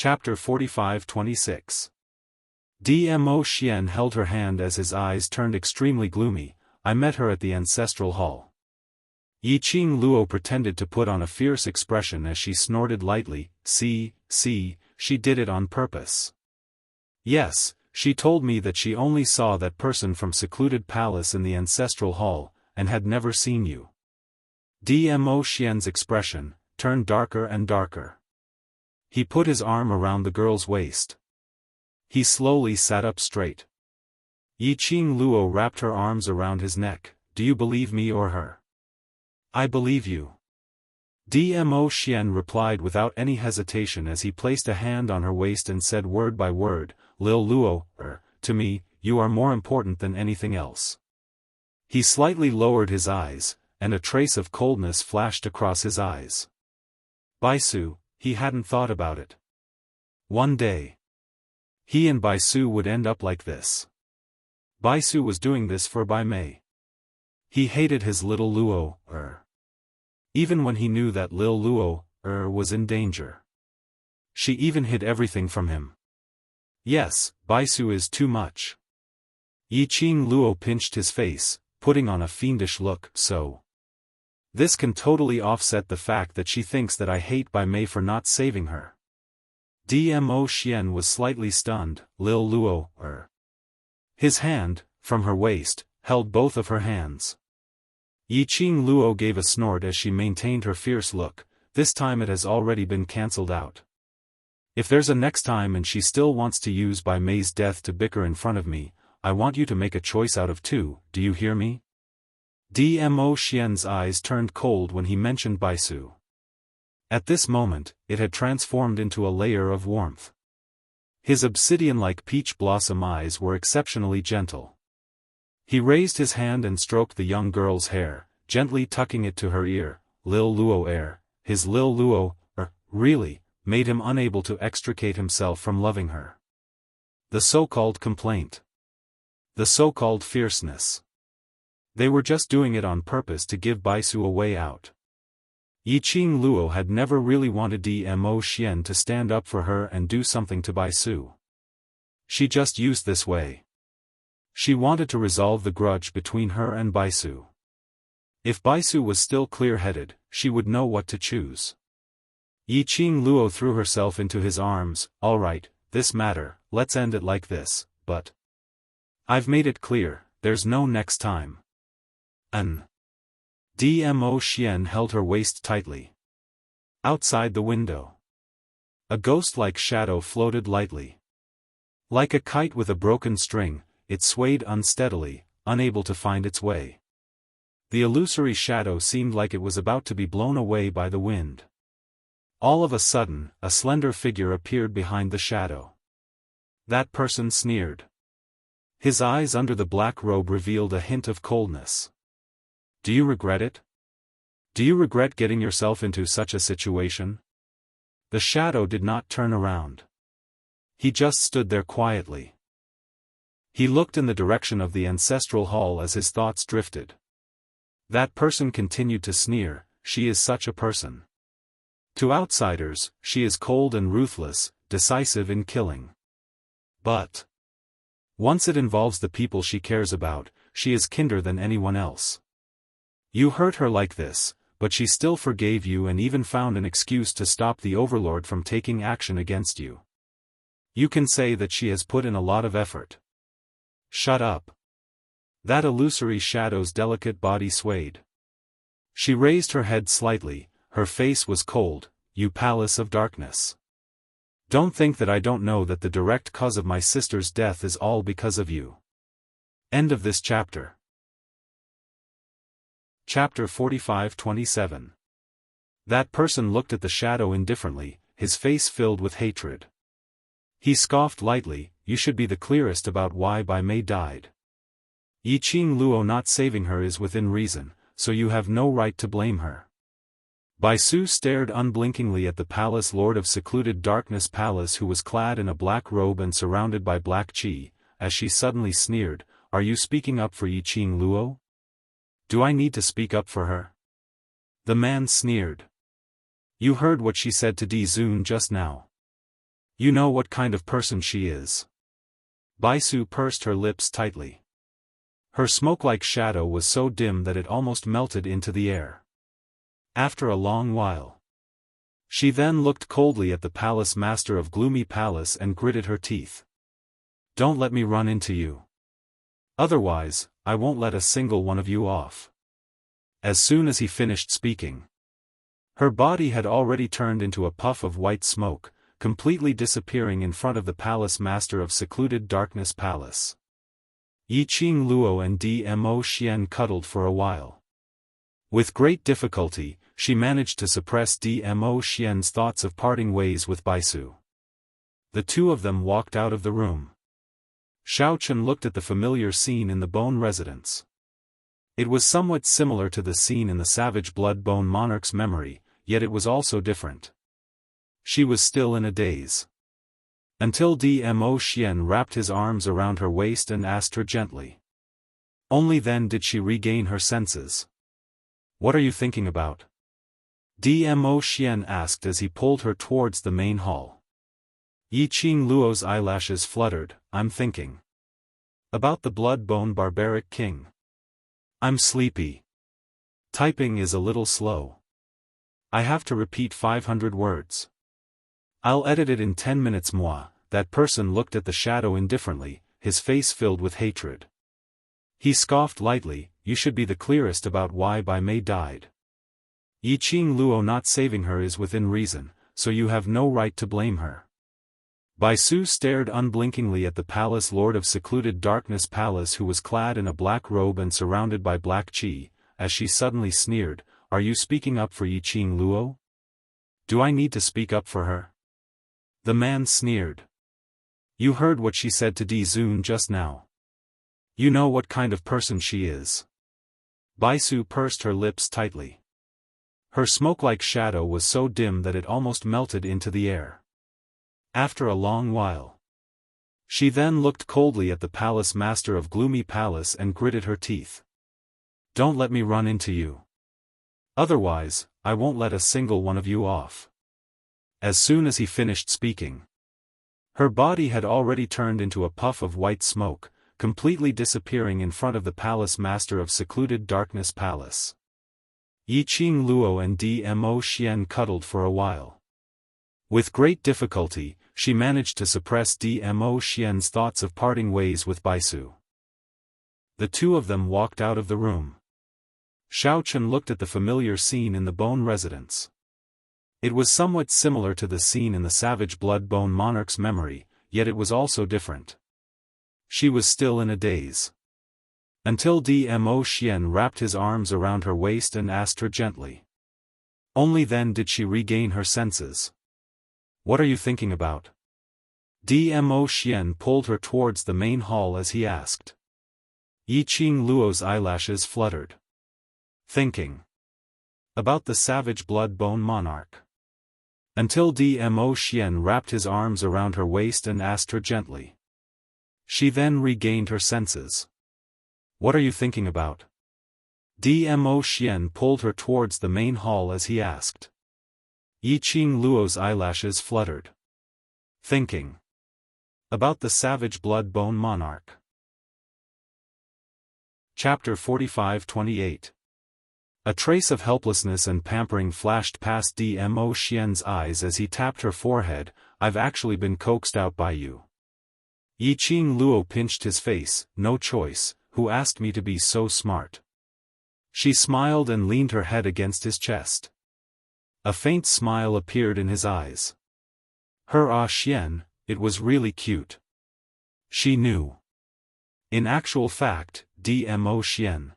Chapter 45-26. Dmo Xian held her hand as his eyes turned extremely gloomy. I met her at the ancestral hall. Yiqing Luo pretended to put on a fierce expression as she snorted lightly. See, she did it on purpose. Yes, she told me that she only saw that person from secluded palace in the ancestral hall, and had never seen you. Dmo Xian's expression turned darker and darker. He put his arm around the girl's waist. He slowly sat up straight. Yiqing Luo wrapped her arms around his neck. Do you believe me or her? I believe you. Dmo Xian replied without any hesitation as he placed a hand on her waist and said word by word, Lil Luo, to me, you are more important than anything else. He slightly lowered his eyes, and a trace of coldness flashed across his eyes. Baisu, he hadn't thought about it. One day, he and Baisu would end up like this. Baisu was doing this for Bai Mei. He hated his little Luo, even when he knew that Lil Luo, was in danger. She even hid everything from him. Yes, Baisu is too much. Yiqing Luo pinched his face, putting on a fiendish look. So this can totally offset the fact that she thinks that I hate Bai Mei for not saving her. Dmo Xian was slightly stunned. Lil Luo, His hand, from her waist, held both of her hands. Yiqing Luo gave a snort as she maintained her fierce look. This time it has already been cancelled out. If there's a next time and she still wants to use Bai Mei's death to bicker in front of me, I want you to make a choice out of two, do you hear me? Dmo Xian's eyes turned cold when he mentioned Baisu. At this moment, it had transformed into a layer of warmth. His obsidian-like peach blossom eyes were exceptionally gentle. He raised his hand and stroked the young girl's hair, gently tucking it to her ear. Lil Luo his Lil Luo, really, made him unable to extricate himself from loving her. The so-called complaint. The so-called fierceness. They were just doing it on purpose to give Baisu a way out. Yiqing Luo had never really wanted Dmo Xian to stand up for her and do something to Baisu. She just used this way. She wanted to resolve the grudge between her and Baisu. If Baisu was still clear-headed, she would know what to choose. Yiqing Luo threw herself into his arms. All right, this matter, let's end it like this, but I've made it clear, there's no next time. Dmo Xian held her waist tightly. Outside the window, a ghost-like shadow floated lightly. Like a kite with a broken string, it swayed unsteadily, unable to find its way. The illusory shadow seemed like it was about to be blown away by the wind. All of a sudden, a slender figure appeared behind the shadow. That person sneered. His eyes under the black robe revealed a hint of coldness. Do you regret it? Do you regret getting yourself into such a situation? The shadow did not turn around. He just stood there quietly. He looked in the direction of the ancestral hall as his thoughts drifted. That person continued to sneer. She is such a person. To outsiders, she is cold and ruthless, decisive in killing. But once it involves the people she cares about, she is kinder than anyone else. You hurt her like this, but she still forgave you and even found an excuse to stop the overlord from taking action against you. You can say that she has put in a lot of effort. Shut up. That illusory shadow's delicate body swayed. She raised her head slightly, her face was cold. You palace of darkness. Don't think that I don't know that the direct cause of my sister's death is all because of you. End of this chapter. Chapter 45-27. That person looked at the shadow indifferently, his face filled with hatred. He scoffed lightly. You should be the clearest about why Bai Mei died. Yiqing Luo not saving her is within reason, so you have no right to blame her. Baisu stared unblinkingly at the palace lord of secluded darkness palace who was clad in a black robe and surrounded by black qi, as she suddenly sneered, Are you speaking up for Yiqing Luo? Do I need to speak up for her? The man sneered. You heard what she said to Di Zun just now. You know what kind of person she is. Baisu pursed her lips tightly. Her smoke-like shadow was so dim that it almost melted into the air. After a long while, she then looked coldly at the palace master of Gloomy Palace and gritted her teeth. Don't let me run into you. Otherwise, I won't let a single one of you off. As soon as he finished speaking, her body had already turned into a puff of white smoke, completely disappearing in front of the palace master of Secluded Darkness Palace. Yiqing Luo and Dmo Xian cuddled for a while. With great difficulty, she managed to suppress Dmo Xian's thoughts of parting ways with Baisu. The two of them walked out of the room. Xiaofan looked at the familiar scene in the bone residence. It was somewhat similar to the scene in the savage blood bone monarch's memory, yet it was also different. She was still in a daze. Until Dmo Xian wrapped his arms around her waist and asked her gently. Only then did she regain her senses. What are you thinking about? Dmo Xian asked as he pulled her towards the main hall. Yiqing Luo's eyelashes fluttered. I'm thinking about the blood-bone barbaric king. I'm sleepy. Typing is a little slow. I have to repeat 500 words. I'll edit it in 10 minutes. Moi. That person looked at the shadow indifferently, his face filled with hatred. He scoffed lightly. You should be the clearest about why Bai Mei died. Yiqing Luo not saving her is within reason, so you have no right to blame her. Baisu stared unblinkingly at the palace lord of Secluded Darkness Palace, who was clad in a black robe and surrounded by black qi, as she suddenly sneered, Are you speaking up for Yiqing Luo? Do I need to speak up for her? The man sneered. You heard what she said to Di Zun just now. You know what kind of person she is. Baisu pursed her lips tightly. Her smoke-like shadow was so dim that it almost melted into the air. After a long while, she then looked coldly at the palace master of Gloomy Palace and gritted her teeth. Don't let me run into you. Otherwise, I won't let a single one of you off. As soon as he finished speaking, her body had already turned into a puff of white smoke, completely disappearing in front of the palace master of Secluded Darkness Palace. Yiqing Luo and Dmo Xian cuddled for a while. With great difficulty, she managed to suppress Dmo Xian's thoughts of parting ways with Baisu. The two of them walked out of the room. Xiaofan looked at the familiar scene in the bone residence. It was somewhat similar to the scene in the savage blood bone monarch's memory, yet it was also different. She was still in a daze. Until Dmo Xian wrapped his arms around her waist and asked her gently. Only then did she regain her senses. What are you thinking about? Dmo Xian pulled her towards the main hall as he asked. Yiqing Luo's eyelashes fluttered. Thinking about the savage blood bone monarch. Until Dmo Xian wrapped his arms around her waist and asked her gently. She then regained her senses. What are you thinking about? Dmo Xian pulled her towards the main hall as he asked. Yiqing Luo's eyelashes fluttered. Thinking about the savage blood bone monarch. Chapter 45-28. A trace of helplessness and pampering flashed past Dmo Xian's eyes as he tapped her forehead. I've actually been coaxed out by you. Yiqing Luo pinched his face. No choice, who asked me to be so smart? She smiled and leaned her head against his chest. A faint smile appeared in his eyes. Her Xian, it was really cute. She knew. In actual fact, Dmo Xian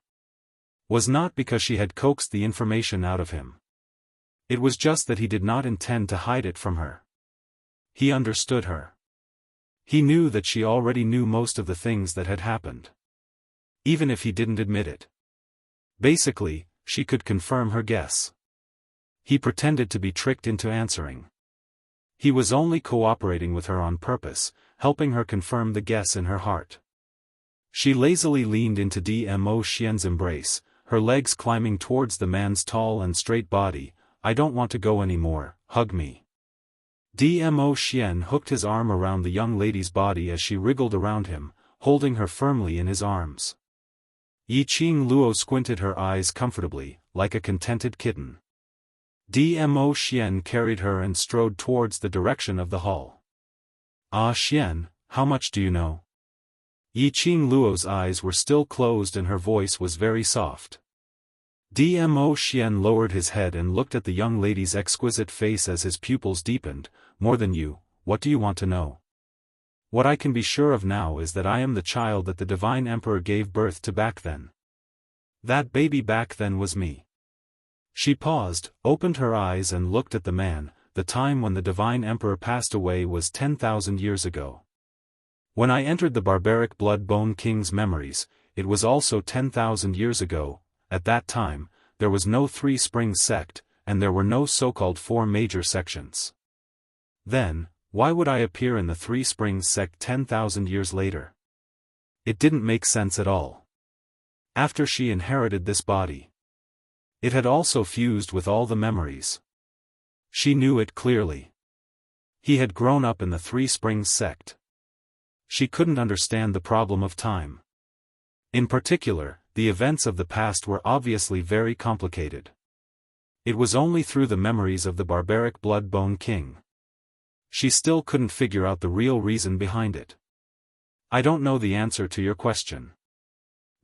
was not because she had coaxed the information out of him. It was just that he did not intend to hide it from her. He understood her. He knew that she already knew most of the things that had happened. Even if he didn't admit it. Basically, she could confirm her guess. He pretended to be tricked into answering. He was only cooperating with her on purpose, helping her confirm the guess in her heart. She lazily leaned into Dmo Xian's embrace, her legs climbing towards the man's tall and straight body. I don't want to go anymore, hug me. Dmo Xian hooked his arm around the young lady's body as she wriggled around him, holding her firmly in his arms. Yiqing Luo squinted her eyes comfortably, like a contented kitten. Dmo Xian carried her and strode towards the direction of the hall. Ah Xian, how much do you know? Yiqing Luo's eyes were still closed and her voice was very soft. Dmo Xian lowered his head and looked at the young lady's exquisite face as his pupils deepened. More than you, what do you want to know? What I can be sure of now is that I am the child that the Divine Emperor gave birth to back then. That baby back then was me. She paused, opened her eyes and looked at the man. The time when the Divine Emperor passed away was 10,000 years ago. When I entered the barbaric Blood-Bone King's memories, it was also 10,000 years ago. At that time, there was no Three Springs sect, and there were no so-called four major sections. Then, why would I appear in the Three Springs sect 10,000 years later? It didn't make sense at all. After she inherited this body, it had also fused with all the memories. She knew it clearly. He had grown up in the Three Springs sect. She couldn't understand the problem of time. In particular, the events of the past were obviously very complicated. It was only through the memories of the barbaric Blood-Bone King. She still couldn't figure out the real reason behind it. I don't know the answer to your question.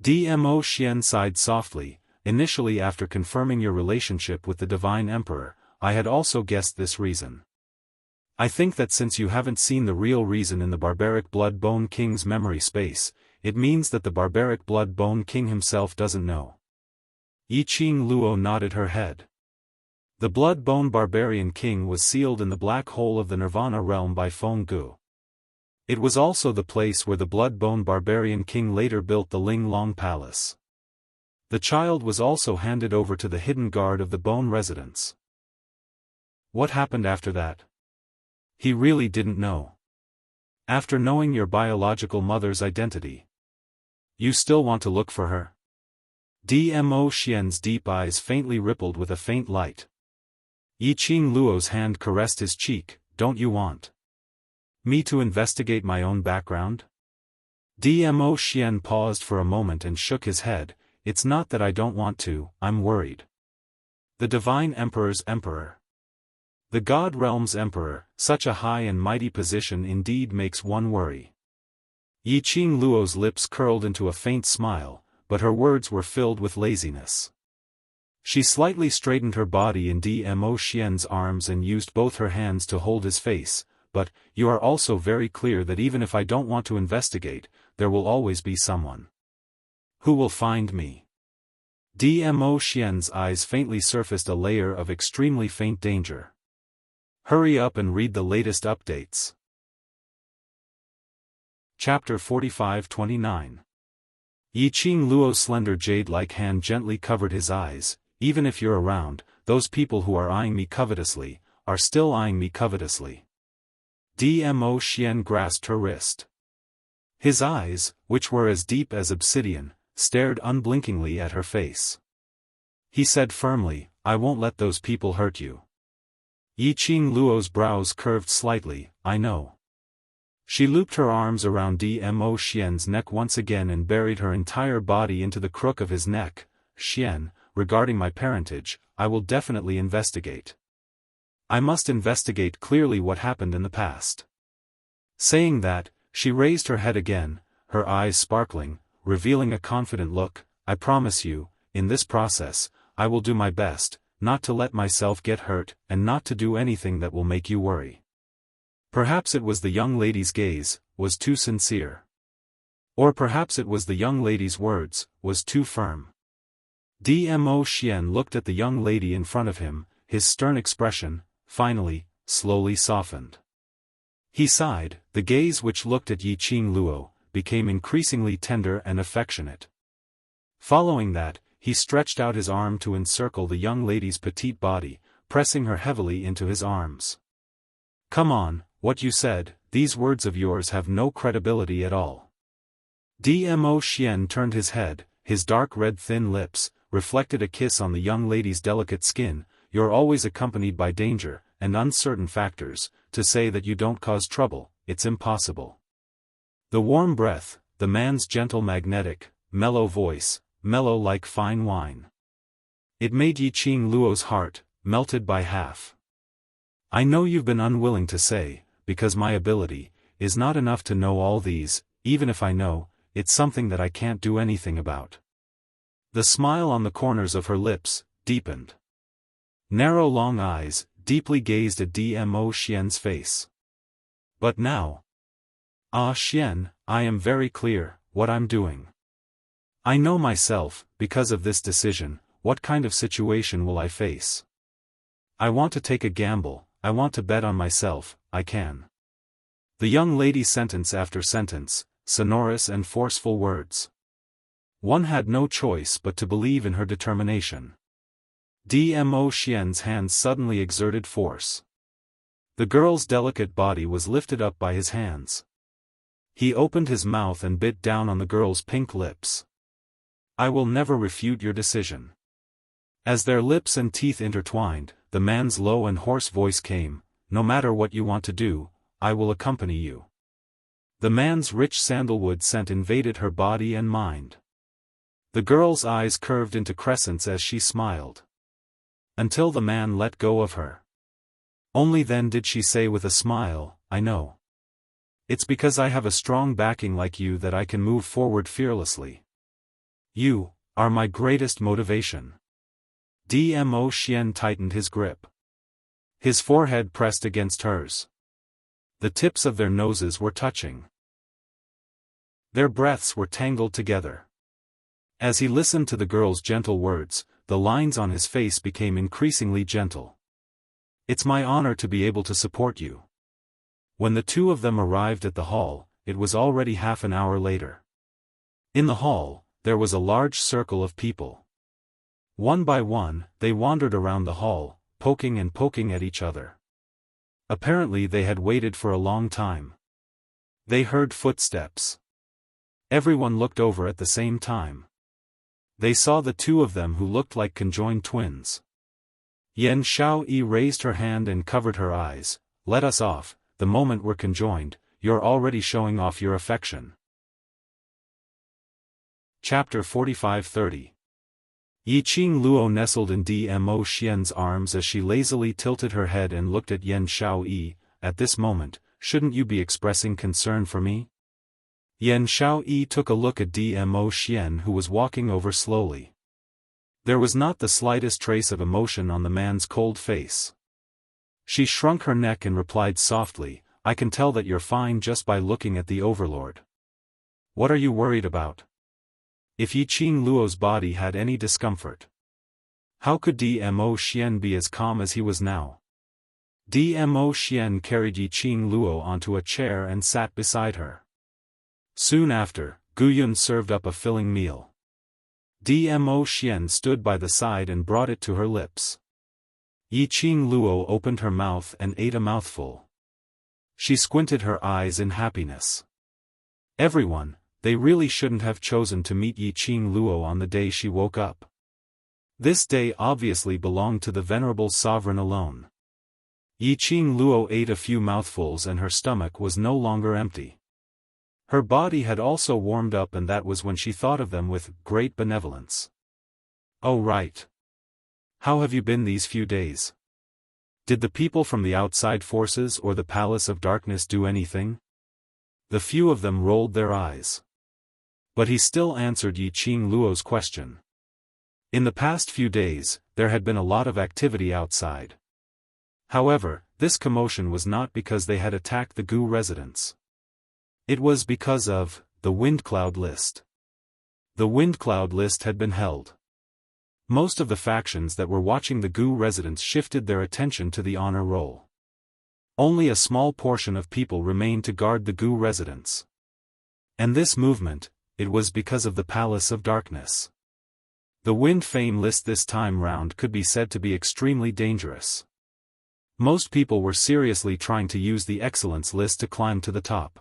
Dmo Xian sighed softly. Initially, after confirming your relationship with the Divine Emperor, I had also guessed this reason. I think that since you haven't seen the real reason in the barbaric Blood-Bone King's memory space, it means that the barbaric Blood-Bone King himself doesn't know. Yiqing Luo nodded her head. The Blood-Bone Barbarian King was sealed in the black hole of the Nirvana realm by Feng Gu. It was also the place where the Blood-Bone Barbarian King later built the Ling Long Palace. The child was also handed over to the hidden guard of the Bone Residence. What happened after that? He really didn't know. After knowing your biological mother's identity, you still want to look for her? Dmo Xian's deep eyes faintly rippled with a faint light. Yiqing Luo's hand caressed his cheek. Don't you want me to investigate my own background? Dmo Xian paused for a moment and shook his head. It's not that I don't want to, I'm worried. The Divine Emperor's Emperor. The God Realm's Emperor, such a high and mighty position indeed makes one worry. Yiqing Luo's lips curled into a faint smile, but her words were filled with laziness. She slightly straightened her body in Dmo Xian's arms and used both her hands to hold his face. But, you are also very clear that even if I don't want to investigate, there will always be someone who will find me. Dmo Xian's eyes faintly surfaced a layer of extremely faint danger. Hurry up and read the latest updates. Chapter 45-29. Yiqing Luo's slender jade-like hand gently covered his eyes. Even if you're around, those people who are eyeing me covetously, are still eyeing me covetously. Dmo Xian grasped her wrist. His eyes, which were as deep as obsidian, stared unblinkingly at her face. He said firmly, I won't let those people hurt you. Yiqing Luo's brows curved slightly. I know. She looped her arms around Dmo Xian's neck once again and buried her entire body into the crook of his neck. Xian, regarding my parentage, I will definitely investigate. I must investigate clearly what happened in the past. Saying that, she raised her head again, her eyes sparkling, revealing a confident look. I promise you, in this process, I will do my best, not to let myself get hurt, and not to do anything that will make you worry. Perhaps it was the young lady's gaze, was too sincere. Or perhaps it was the young lady's words, was too firm. Dmo Xian looked at the young lady in front of him, his stern expression, finally, slowly softened. He sighed. The gaze which looked at Yiqing Luo, became increasingly tender and affectionate. Following that, he stretched out his arm to encircle the young lady's petite body, pressing her heavily into his arms. Come on, what you said, these words of yours have no credibility at all. Dmo Xian turned his head, his dark red thin lips, reflected a kiss on the young lady's delicate skin. You're always accompanied by danger, and uncertain factors, to say that you don't cause trouble, it's impossible. The warm breath, the man's gentle magnetic, mellow voice, mellow like fine wine. It made Yiqing Luo's heart, melted by half. I know you've been unwilling to say, because my ability is not enough to know all these, even if I know, it's something that I can't do anything about. The smile on the corners of her lips deepened. Narrow long eyes deeply gazed at Dmo Xian's face. But now. Ah Xian, I am very clear what I'm doing. I know myself, because of this decision, what kind of situation will I face. I want to take a gamble, I want to bet on myself, I can. The young lady sentence after sentence, sonorous and forceful words. One had no choice but to believe in her determination. Dmo Xian's hands suddenly exerted force. The girl's delicate body was lifted up by his hands. He opened his mouth and bit down on the girl's pink lips. I will never refute your decision. As their lips and teeth intertwined, the man's low and hoarse voice came, no matter what you want to do, I will accompany you. The man's rich sandalwood scent invaded her body and mind. The girl's eyes curved into crescents as she smiled. Until the man let go of her. Only then did she say with a smile, I know. It's because I have a strong backing like you that I can move forward fearlessly. You are my greatest motivation. Dmo Xian tightened his grip. His forehead pressed against hers. The tips of their noses were touching. Their breaths were tangled together. As he listened to the girl's gentle words, the lines on his face became increasingly gentle. It's my honor to be able to support you. When the two of them arrived at the hall, it was already half an hour later. In the hall, there was a large circle of people. One by one, they wandered around the hall, poking at each other. Apparently they had waited for a long time. They heard footsteps. Everyone looked over at the same time. They saw the two of them who looked like conjoined twins. Yan Xiaoyi raised her hand and covered her eyes. Let us off, the moment we're conjoined, you're already showing off your affection. Chapter 45-30. Yiqing Luo nestled in Dmo Xian's arms as she lazily tilted her head and looked at Yan Xiaoyi. At this moment, shouldn't you be expressing concern for me? Yan Xiaoyi took a look at Dmo Xian who was walking over slowly. There was not the slightest trace of emotion on the man's cold face. She shrunk her neck and replied softly, I can tell that you're fine just by looking at the overlord. What are you worried about? If Yiqing Luo's body had any discomfort, how could Dmo Xian be as calm as he was now? Dmo Xian carried Yiqing Luo onto a chair and sat beside her. Soon after, Guyun served up a filling meal. Dmo Xian stood by the side and brought it to her lips. Yiqing Luo opened her mouth and ate a mouthful. She squinted her eyes in happiness. Everyone, they really shouldn't have chosen to meet Yiqing Luo on the day she woke up. This day obviously belonged to the venerable sovereign alone. Yiqing Luo ate a few mouthfuls and her stomach was no longer empty. Her body had also warmed up, and that was when she thought of them with great benevolence. Oh right. How have you been these few days? Did the people from the outside forces or the Palace of Darkness do anything? The few of them rolled their eyes. But he still answered Yiqing Luo's question. In the past few days, there had been a lot of activity outside. However, this commotion was not because they had attacked the Gu residents. It was because of the Wind Cloud list. The Wind Cloud list had been held. Most of the factions that were watching the Gu residents shifted their attention to the honor roll. Only a small portion of people remained to guard the Gu residents. And this movement, it was because of the Palace of Darkness. The Wind Fame list this time round could be said to be extremely dangerous. Most people were seriously trying to use the Excellence list to climb to the top.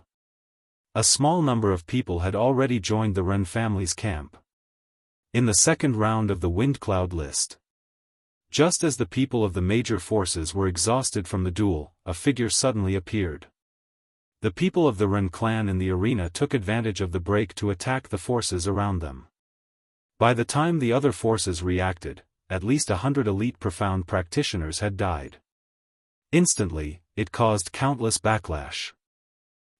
A small number of people had already joined the Ren family's camp. In the second round of the Wind Cloud list, Just as the people of the major forces were exhausted from the duel, a figure suddenly appeared. The people of the Ren clan in the arena took advantage of the break to attack the forces around them. By the time the other forces reacted, at least 100 elite profound practitioners had died. Instantly, it caused countless backlash.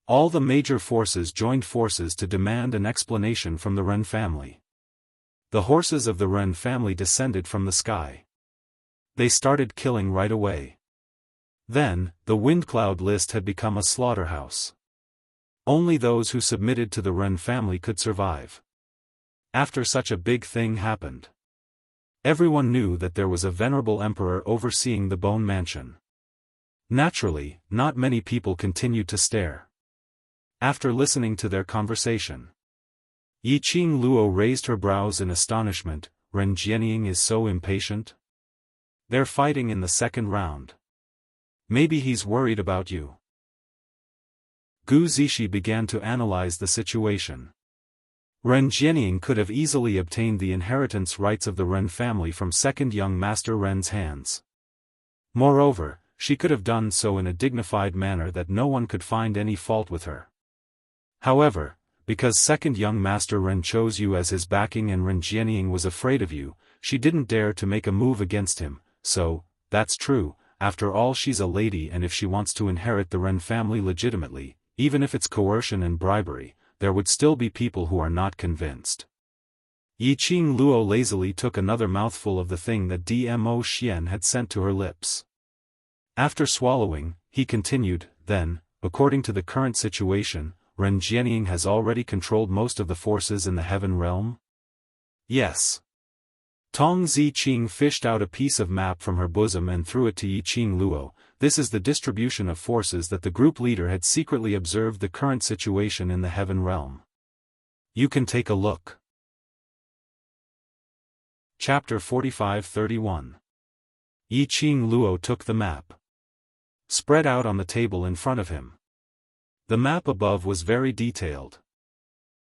All the major forces joined forces to demand an explanation from the Ren family. The horses of the Ren family descended from the sky. They started killing right away. Then, the wind cloud list had become a slaughterhouse. Only those who submitted to the Ren family could survive. After such a big thing happened, everyone knew that there was a venerable emperor overseeing the Bone Mansion. Naturally, not many people continued to stare. After listening to their conversation, Yiqing Luo raised her brows in astonishment. Ren Jianying is so impatient? They're fighting in the second round. Maybe he's worried about you. Gu Zishi began to analyze the situation. Ren Jianying could have easily obtained the inheritance rights of the Ren family from second young master Ren's hands. Moreover, she could have done so in a dignified manner that no one could find any fault with her. However, because second young master Ren chose you as his backing and Ren Jianying was afraid of you, she didn't dare to make a move against him. So, that's true, after all she's a lady, and if she wants to inherit the Ren family legitimately, even if it's coercion and bribery, there would still be people who are not convinced. Yiqing Luo lazily took another mouthful of the thing that Dmo Xian had sent to her lips. After swallowing, he continued, then, according to the current situation, Ren Jianying has already controlled most of the forces in the Heaven Realm? Yes. Tong Ziqing fished out a piece of map from her bosom and threw it to Yiqing Luo. This is the distribution of forces that the group leader had secretly observed the current situation in the Heaven Realm. You can take a look. Chapter 45-31. Yiqing Luo took the map. Spread out on the table in front of him. The map above was very detailed.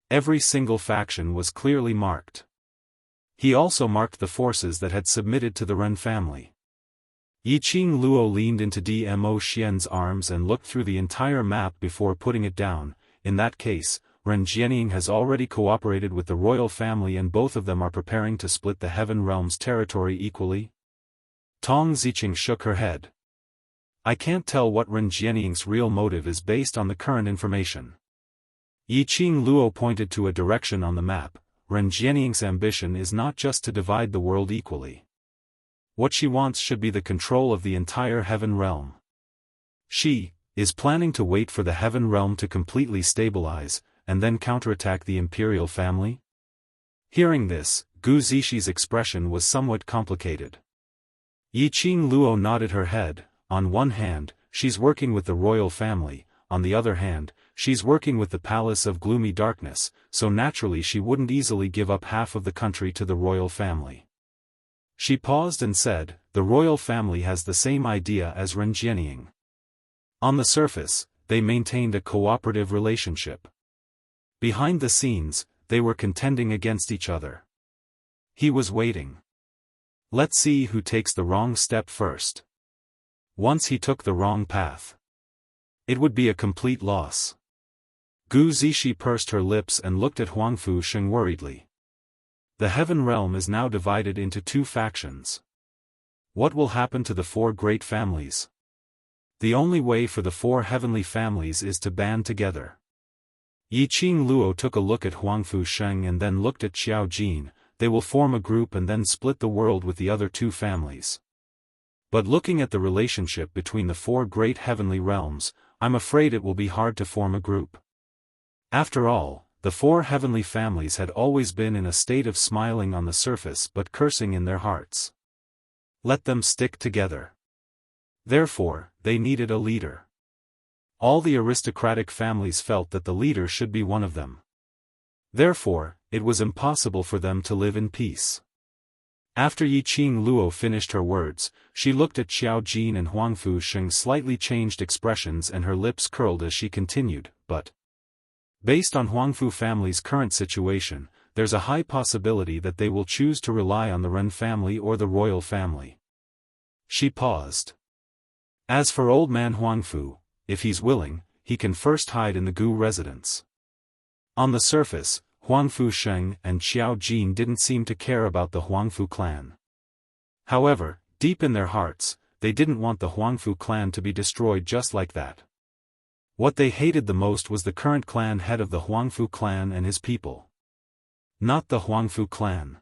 Every single faction was clearly marked. He also marked the forces that had submitted to the Ren family. Yiqing Luo leaned into Dmo Xian's arms and looked through the entire map before putting it down. In that case, Ren Jianying has already cooperated with the royal family and both of them are preparing to split the Heaven Realm's territory equally? Tong Ziqing shook her head. I can't tell what Ren Jianying's real motive is based on the current information. Yiqing Luo pointed to a direction on the map. Ren Jianying's ambition is not just to divide the world equally. What she wants should be the control of the entire Heaven Realm. She is planning to wait for the Heaven Realm to completely stabilize, and then counterattack the imperial family? Hearing this, Gu Zishi's expression was somewhat complicated. Yiqing Luo nodded her head. On one hand, she's working with the royal family, on the other hand, she's working with the Palace of Gloomy Darkness, so naturally she wouldn't easily give up half of the country to the royal family. She paused and said, the royal family has the same idea as Ren Jianying. On the surface, they maintained a cooperative relationship. Behind the scenes, they were contending against each other. He was waiting. Let's see who takes the wrong step first. Once he took the wrong path, it would be a complete loss. Gu Zishi pursed her lips and looked at Huangfu Sheng worriedly. The Heaven Realm is now divided into two factions. What will happen to the four great families? The only way for the four heavenly families is to band together. Yiqing Luo took a look at Huangfu Sheng and then looked at Xiao Jin. They will form a group and then split the world with the other two families. But looking at the relationship between the four great heavenly realms, I'm afraid it will be hard to form a group. After all, the four heavenly families had always been in a state of smiling on the surface but cursing in their hearts. Let them stick together. Therefore, they needed a leader. All the aristocratic families felt that the leader should be one of them. Therefore, it was impossible for them to live in peace. After Yiqing Luo finished her words, she looked at Xiao Jin and Huangfu Sheng. Slightly changed expressions and her lips curled as she continued, but based on Huangfu family's current situation, there's a high possibility that they will choose to rely on the Ren family or the royal family. She paused. As for old man Huangfu, if he's willing, he can first hide in the Gu residence. On the surface, Huangfu Sheng and Xiao Jin didn't seem to care about the Huangfu clan. However, deep in their hearts, they didn't want the Huangfu clan to be destroyed just like that. What they hated the most was the current clan head of the Huangfu clan and his people. Not the Huangfu clan.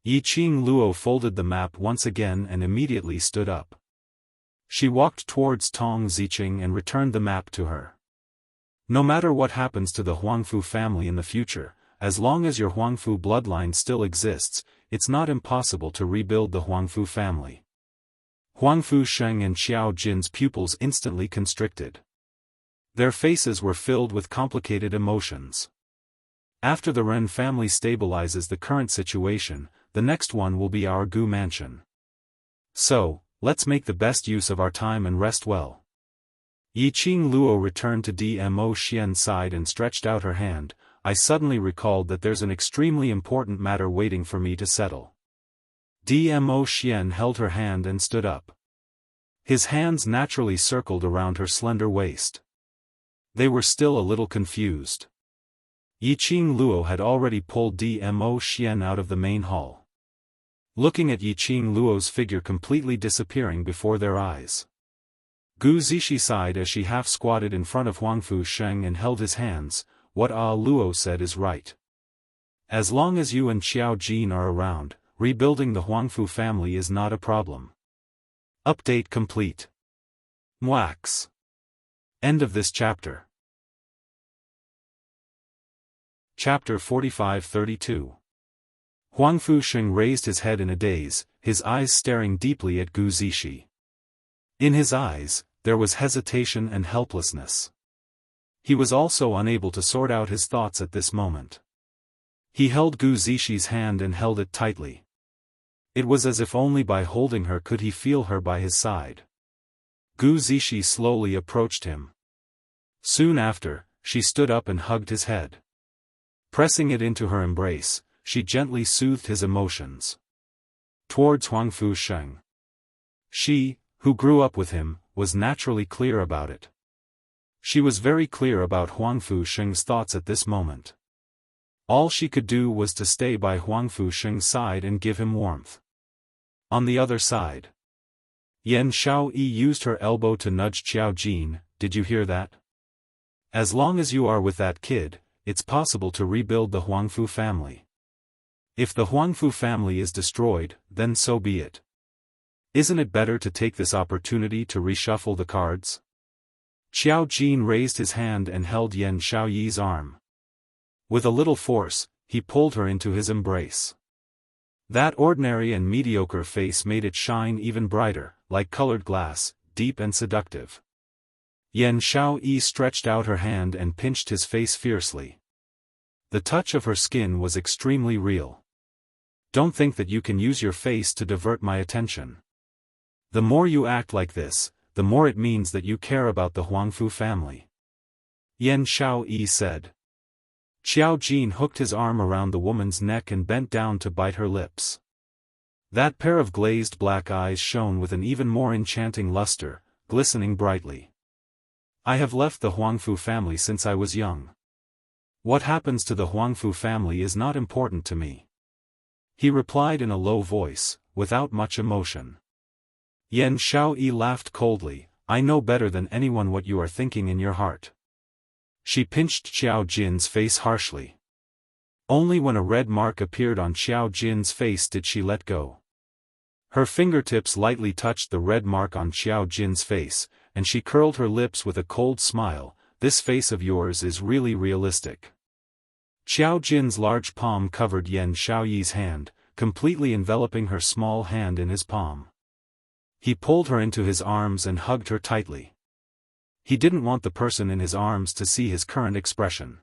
Yiqing Luo folded the map once again and immediately stood up. She walked towards Tong Ziqing and returned the map to her. No matter what happens to the Huangfu family in the future, as long as your Huangfu bloodline still exists, it's not impossible to rebuild the Huangfu family. Huangfu Sheng and Xiao Jin's pupils instantly constricted. Their faces were filled with complicated emotions. After the Ren family stabilizes the current situation, the next one will be our Gu mansion. So, let's make the best use of our time and rest well. Yiqing Luo returned to Dmo Xian's side and stretched out her hand. I suddenly recalled that there's an extremely important matter waiting for me to settle. Dmo Xian held her hand and stood up. His hands naturally circled around her slender waist. They were still a little confused. Yiqing Luo had already pulled Dmo Xian out of the main hall. Looking at Yiqing Luo's figure completely disappearing before their eyes. Gu Zishi sighed as she half-squatted in front of Huangfu Sheng and held his hands. What Luo said is right. As long as you and Xiao Jin are around, rebuilding the Huangfu family is not a problem. Update complete. Mwax. End of this chapter. Chapter 45-32. Huangfu Sheng raised his head in a daze, his eyes staring deeply at Gu Zishi. In his eyes, there was hesitation and helplessness. He was also unable to sort out his thoughts at this moment. He held Gu Zishi's hand and held it tightly. It was as if only by holding her could he feel her by his side. Gu Zishi slowly approached him. Soon after, she stood up and hugged his head. Pressing it into her embrace, she gently soothed his emotions. Towards Huangfu Sheng. She, who grew up with him, was naturally clear about it. She was very clear about Huangfu Sheng's thoughts at this moment. All she could do was to stay by Huangfu Sheng's side and give him warmth. On the other side, Yan Xiaoyi used her elbow to nudge Xiao Jin. Did you hear that? As long as you are with that kid, it's possible to rebuild the Huangfu family. If the Huangfu family is destroyed, then so be it. Isn't it better to take this opportunity to reshuffle the cards? Xiao Jin raised his hand and held Yan Xiaoyi's arm. With a little force, he pulled her into his embrace. That ordinary and mediocre face made it shine even brighter, like colored glass, deep and seductive. Yan Xiaoyi stretched out her hand and pinched his face fiercely. The touch of her skin was extremely real. Don't think that you can use your face to divert my attention. The more you act like this, the more it means that you care about the Huangfu family. Yan Xiaoyi said. Xiao Jin hooked his arm around the woman's neck and bent down to bite her lips. That pair of glazed black eyes shone with an even more enchanting luster, glistening brightly. I have left the Huangfu family since I was young. What happens to the Huangfu family is not important to me. He replied in a low voice, without much emotion. Yan Xiaoyi laughed coldly. I know better than anyone what you are thinking in your heart. She pinched Xiao Jin's face harshly. Only when a red mark appeared on Xiao Jin's face did she let go. Her fingertips lightly touched the red mark on Xiao Jin's face, and she curled her lips with a cold smile. This face of yours is really realistic. Xiao Jin's large palm covered Yan Xiaoyi's hand, completely enveloping her small hand in his palm. He pulled her into his arms and hugged her tightly. He didn't want the person in his arms to see his current expression.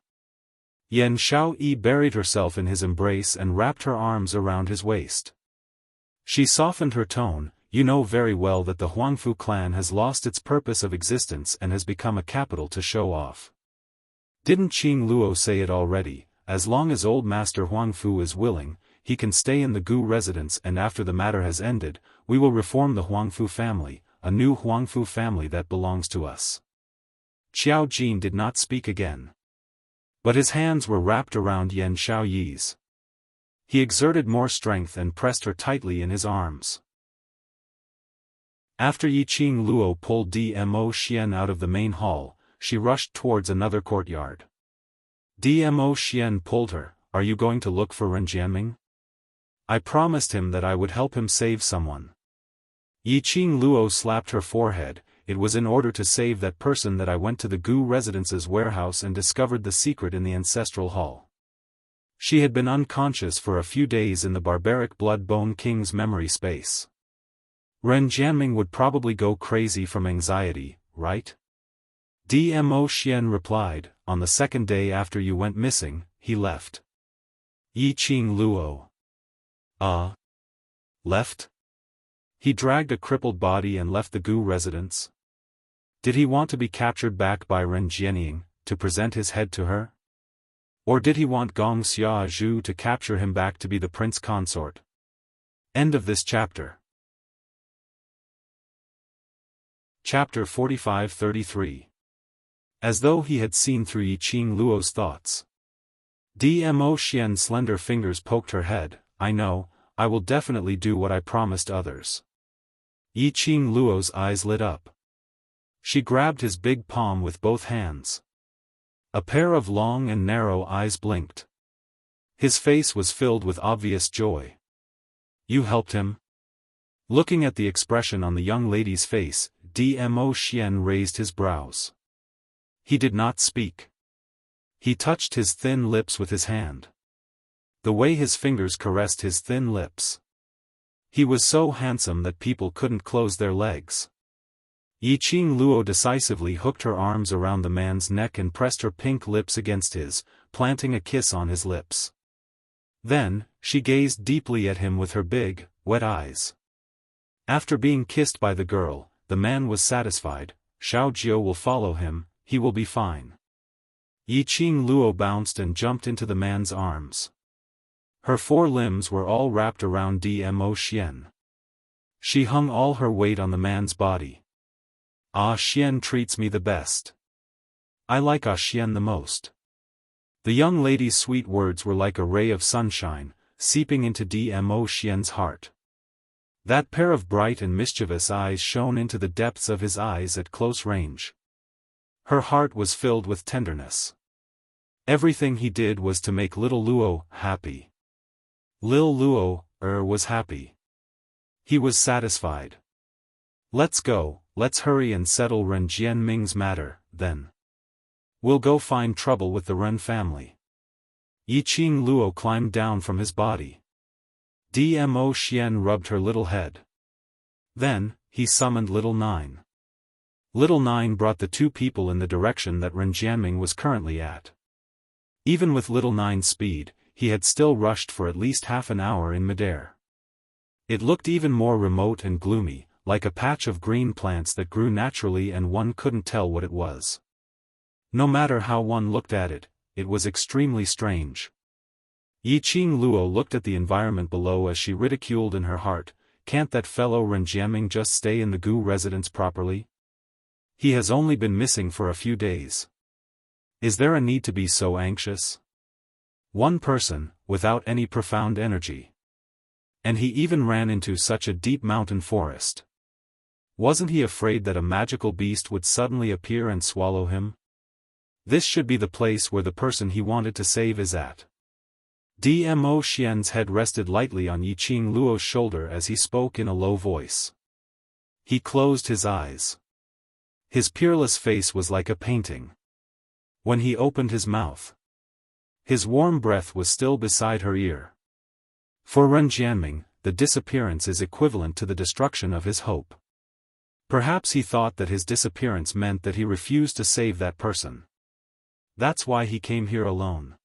Yan Xiaoyi buried herself in his embrace and wrapped her arms around his waist. She softened her tone. You know very well that the Huangfu clan has lost its purpose of existence and has become a capital to show off. Didn't Qing Luo say it already? As long as old Master Huangfu is willing, he can stay in the Gu residence, and after the matter has ended, we will reform the Huangfu family, a new Huangfu family that belongs to us. Xiao Jin did not speak again. But his hands were wrapped around Yan Xiaoyi's. He exerted more strength and pressed her tightly in his arms. After Yiqing Luo pulled Dmo Xian out of the main hall, she rushed towards another courtyard. Dmo Xian pulled her, "Are you going to look for Ren Jianming? I promised him that I would help him save someone." Yiqing Luo slapped her forehead. "It was in order to save that person that I went to the Gu Residence's warehouse and discovered the secret in the ancestral hall." She had been unconscious for a few days in the barbaric Blood-Bone King's memory space. Ren Jianming would probably go crazy from anxiety, right? Dmo Xian replied, "On the second day after you went missing, he left." Yiqing Luo. Left? He dragged a crippled body and left the Gu residence? Did he want to be captured back by Ren Jianming, to present his head to her? Or did he want Gong Xiaozhu to capture him back to be the prince consort? End of this chapter. Chapter 45-33. As though he had seen through Yiqing Luo's thoughts. Dmo Xian's slender fingers poked her head. "I know, I will definitely do what I promised others." Yiqing Luo's eyes lit up. She grabbed his big palm with both hands. A pair of long and narrow eyes blinked. His face was filled with obvious joy. "You helped him?" Looking at the expression on the young lady's face, Dmo Xian raised his brows. He did not speak. He touched his thin lips with his hand. The way his fingers caressed his thin lips. He was so handsome that people couldn't close their legs. Yiqing Luo decisively hooked her arms around the man's neck and pressed her pink lips against his, planting a kiss on his lips. Then, she gazed deeply at him with her big, wet eyes. After being kissed by the girl, the man was satisfied. "Xiao Jiao will follow him, he will be fine." Yiqing Luo bounced and jumped into the man's arms. Her four limbs were all wrapped around Dmo Xian. She hung all her weight on the man's body. "Ah, Xian treats me the best. I like Ah Xian the most." The young lady's sweet words were like a ray of sunshine, seeping into Dmo Xian's heart. That pair of bright and mischievous eyes shone into the depths of his eyes at close range. Her heart was filled with tenderness. Everything he did was to make little Luo happy. Lil Luo was happy. He was satisfied. "Let's go, let's hurry and settle Ren Jianming's matter, then. We'll go find trouble with the Ren family." Yiqing Luo climbed down from his body. Dmo Xian rubbed her little head. Then, he summoned Little Nine. Little Nine brought the two people in the direction that Ren Jianming was currently at. Even with Little Nine's speed, he had still rushed for at least half an hour in midair. It looked even more remote and gloomy, like a patch of green plants that grew naturally and one couldn't tell what it was. No matter how one looked at it, it was extremely strange. Yiqing Luo looked at the environment below as she ridiculed in her heart, "Can't that fellow Ren Jianming just stay in the Gu residence properly? He has only been missing for a few days. Is there a need to be so anxious? One person, without any profound energy. And he even ran into such a deep mountain forest. Wasn't he afraid that a magical beast would suddenly appear and swallow him? This should be the place where the person he wanted to save is at." Dmo Xian's head rested lightly on Yiqing Luo's shoulder as he spoke in a low voice. He closed his eyes. His peerless face was like a painting. When he opened his mouth, his warm breath was still beside her ear. For Ren Jianming, the disappearance is equivalent to the destruction of his hope. Perhaps he thought that his disappearance meant that he refused to save that person. That's why he came here alone.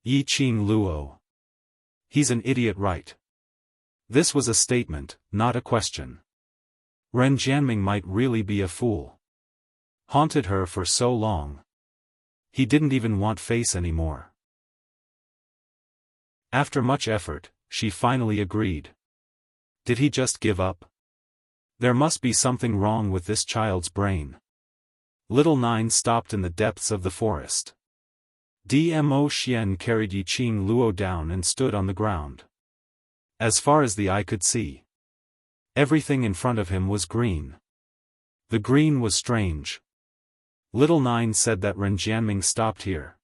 Yiqing Luo. He's an idiot, right? This was a statement, not a question. Ren Jianming might really be a fool. Haunted her for so long. He didn't even want face anymore. After much effort, she finally agreed. Did he just give up? There must be something wrong with this child's brain. Little Nine stopped in the depths of the forest. Dmo Xian carried Yiqing Luo down and stood on the ground. As far as the eye could see, everything in front of him was green. The green was strange. Little Nine said that Ren Jianming stopped here.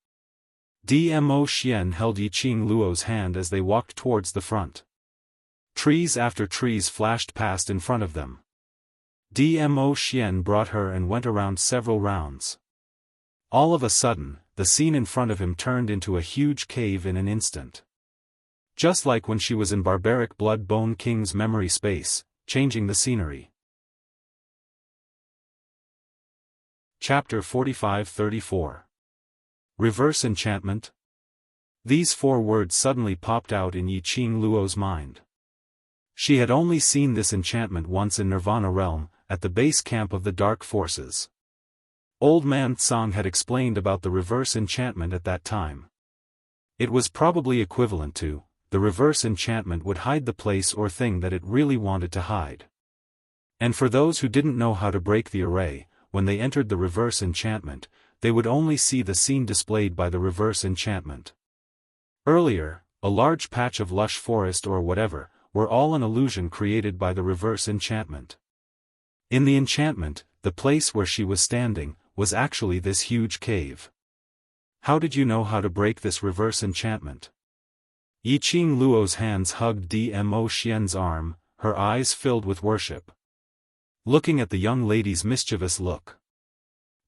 Dmo Xian held Yiqing Luo's hand as they walked towards the front. Trees after trees flashed past in front of them. Dmo Xian brought her and went around several rounds. All of a sudden, the scene in front of him turned into a huge cave in an instant. Just like when she was in barbaric Blood Bone King's memory space, changing the scenery. Chapter 45-34. Reverse enchantment? These 4 words suddenly popped out in Yiqing Luo's mind. She had only seen this enchantment once in Nirvana Realm, at the base camp of the Dark Forces. Old Man Tsang had explained about the reverse enchantment at that time. It was probably equivalent to, the reverse enchantment would hide the place or thing that it really wanted to hide. And for those who didn't know how to break the array, when they entered the reverse enchantment, they would only see the scene displayed by the reverse enchantment. Earlier, a large patch of lush forest or whatever, were all an illusion created by the reverse enchantment. In the enchantment, the place where she was standing, was actually this huge cave. How did you know how to break this reverse enchantment? Yiqing Luo's hands hugged Dmo Xian's arm, her eyes filled with worship. Looking at the young lady's mischievous look.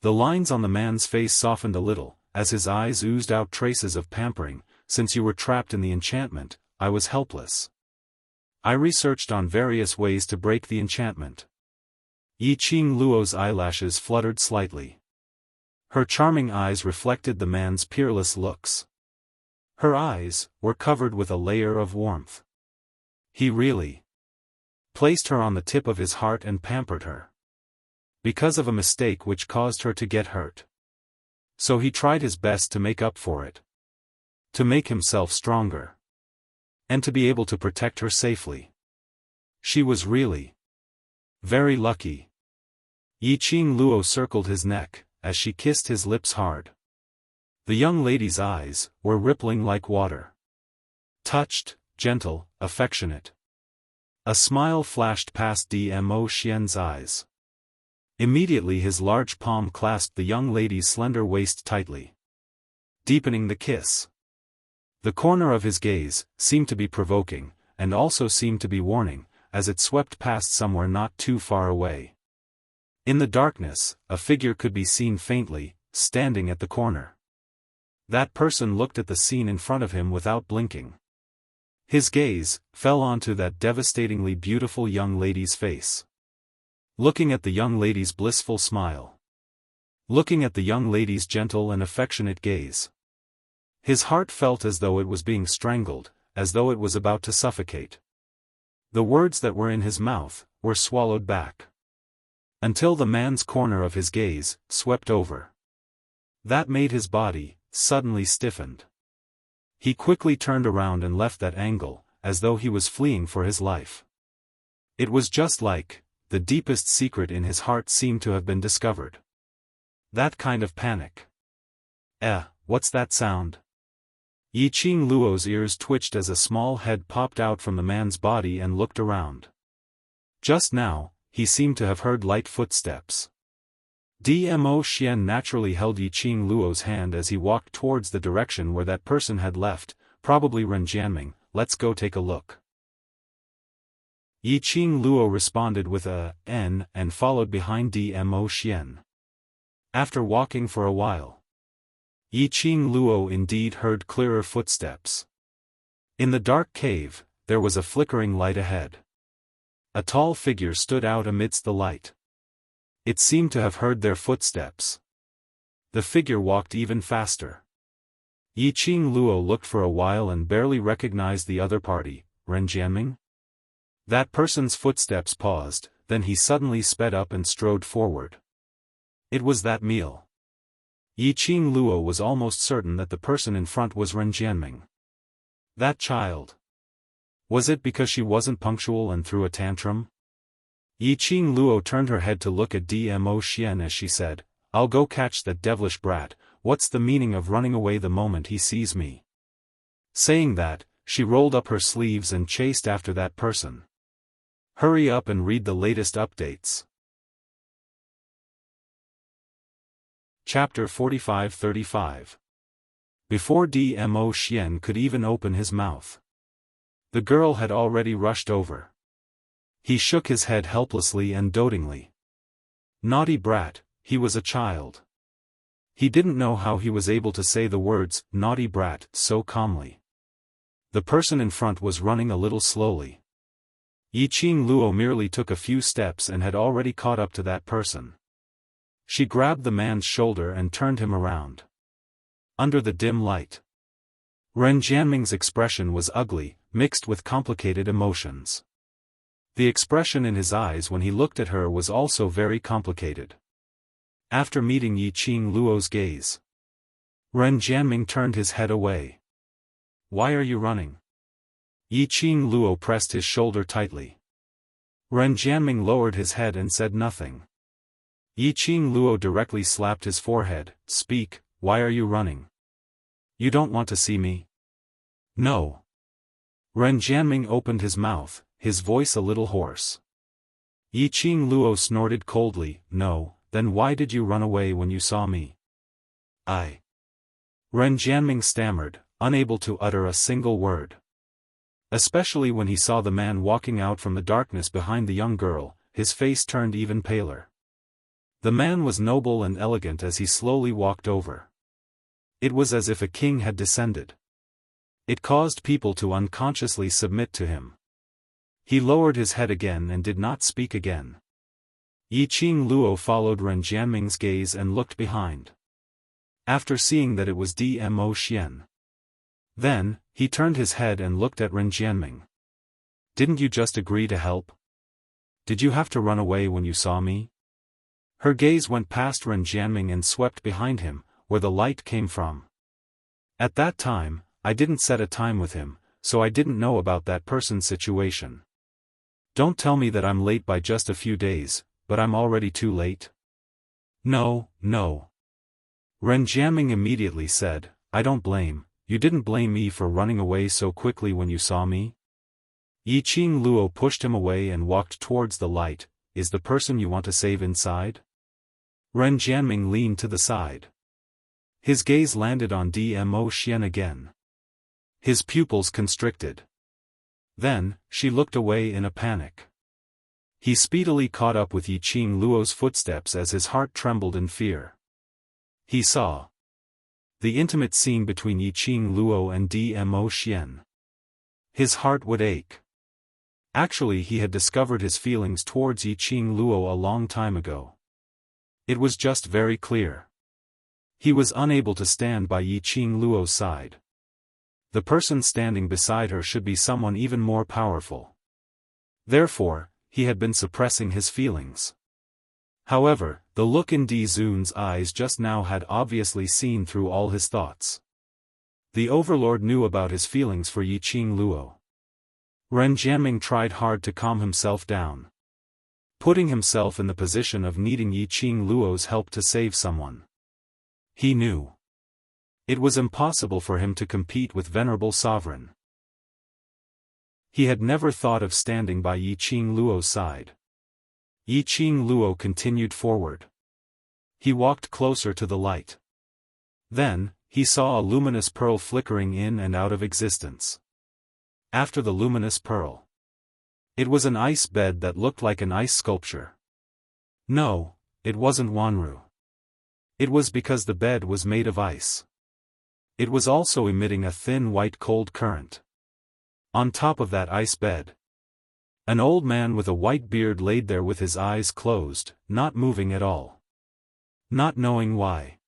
The lines on the man's face softened a little, as his eyes oozed out traces of pampering. Since you were trapped in the enchantment, I was helpless. I researched on various ways to break the enchantment. Yiqing Luo's eyelashes fluttered slightly. Her charming eyes reflected the man's peerless looks. Her eyes were covered with a layer of warmth. He really placed her on the tip of his heart and pampered her. Because of a mistake which caused her to get hurt. So he tried his best to make up for it. To make himself stronger. And to be able to protect her safely. She was really very lucky. Yiqing Luo circled his neck, as she kissed his lips hard. The young lady's eyes were rippling like water. Touched, gentle, affectionate. A smile flashed past Dmo Xian's eyes. Immediately his large palm clasped the young lady's slender waist tightly, deepening the kiss. The corner of his gaze seemed to be provoking, and also seemed to be warning, as it swept past somewhere not too far away. In the darkness, a figure could be seen faintly, standing at the corner. That person looked at the scene in front of him without blinking. His gaze fell onto that devastatingly beautiful young lady's face. Looking at the young lady's blissful smile. Looking at the young lady's gentle and affectionate gaze. His heart felt as though it was being strangled, as though it was about to suffocate. The words that were in his mouth were swallowed back. Until the man's corner of his gaze swept over. That made his body suddenly stiffened. He quickly turned around and left that angle, as though he was fleeing for his life. It was just like, the deepest secret in his heart seemed to have been discovered. That kind of panic. What's that sound? Yiqing Luo's ears twitched as a small head popped out from the man's body and looked around. Just now, he seemed to have heard light footsteps. Dmo Xian naturally held Yiqing Luo's hand as he walked towards the direction where that person had left, probably Ren Jianming. Let's go take a look. Yiqing Luo responded with a "n" and followed behind Dmo Xian. After walking for a while, Yiqing Luo indeed heard clearer footsteps. In the dark cave, there was a flickering light ahead. A tall figure stood out amidst the light. It seemed to have heard their footsteps. The figure walked even faster. Yiqing Luo looked for a while and barely recognized the other party. Ren Jianming? That person's footsteps paused, then he suddenly sped up and strode forward. It was that meal. Yiqing Luo was almost certain that the person in front was Ren Jianming. That child. Was it because she wasn't punctual and threw a tantrum? Yiqing Luo turned her head to look at Dmo Xian as she said, "I'll go catch that devilish brat. What's the meaning of running away the moment he sees me?" Saying that, she rolled up her sleeves and chased after that person. Hurry up and read the latest updates. Chapter 45-35. Before Dmo Xian could even open his mouth, the girl had already rushed over. He shook his head helplessly and dotingly. Naughty brat, he was a child. He didn't know how he was able to say the words, naughty brat, so calmly. The person in front was running a little slowly. Yiqing Luo merely took a few steps and had already caught up to that person. She grabbed the man's shoulder and turned him around. Under the dim light, Ren Jianming's expression was ugly, mixed with complicated emotions. The expression in his eyes when he looked at her was also very complicated. After meeting Yiqing Luo's gaze, Ren Jianming turned his head away. "Why are you running?" Yiqing Luo pressed his shoulder tightly. Ren Jianming lowered his head and said nothing. Yiqing Luo directly slapped his forehead. "Speak, why are you running? You don't want to see me?" "No." Ren Jianming opened his mouth, his voice a little hoarse. Yiqing Luo snorted coldly, "No, then why did you run away when you saw me?" Ren Jianming stammered, unable to utter a single word. Especially when he saw the man walking out from the darkness behind the young girl, his face turned even paler. The man was noble and elegant as he slowly walked over. It was as if a king had descended. It caused people to unconsciously submit to him. He lowered his head again and did not speak again. Yiqing Luo followed Ren Jianming's gaze and looked behind. After seeing that it was Dmo Xian, then, he turned his head and looked at Ren Jianming. "Didn't you just agree to help? Did you have to run away when you saw me?" Her gaze went past Ren Jianming and swept behind him, where the light came from. "At that time, I didn't set a time with him, so I didn't know about that person's situation. Don't tell me that I'm late by just a few days, but I'm already too late." "No, no." Ren Jianming immediately said, "I don't blame, you didn't blame me for running away so quickly when you saw me?" Yiqing Luo pushed him away and walked towards the light. "Is the person you want to save inside?" Ren Jianming leaned to the side. His gaze landed on Dmo Xian again. His pupils constricted. Then, she looked away in a panic. He speedily caught up with Yiqing Luo's footsteps as his heart trembled in fear. He saw the intimate scene between Yiqing Luo and Dmo Xian. His heart would ache. Actually, he had discovered his feelings towards Yiqing Luo a long time ago. It was just very clear. He was unable to stand by Yiqing Luo's side. The person standing beside her should be someone even more powerful. Therefore, he had been suppressing his feelings. However, the look in Di Zun's eyes just now had obviously seen through all his thoughts. The overlord knew about his feelings for Yiqing Luo. Ren Jianming tried hard to calm himself down, putting himself in the position of needing Yiqing Luo's help to save someone. He knew it was impossible for him to compete with Venerable Sovereign. He had never thought of standing by Yiqing Luo's side. Yiqing Luo continued forward. He walked closer to the light. Then, he saw a luminous pearl flickering in and out of existence. After the luminous pearl, it was an ice bed that looked like an ice sculpture. No, it wasn't Wanru. It was because the bed was made of ice. It was also emitting a thin white cold current. On top of that ice bed, an old man with a white beard laid there with his eyes closed, not moving at all. Not knowing why,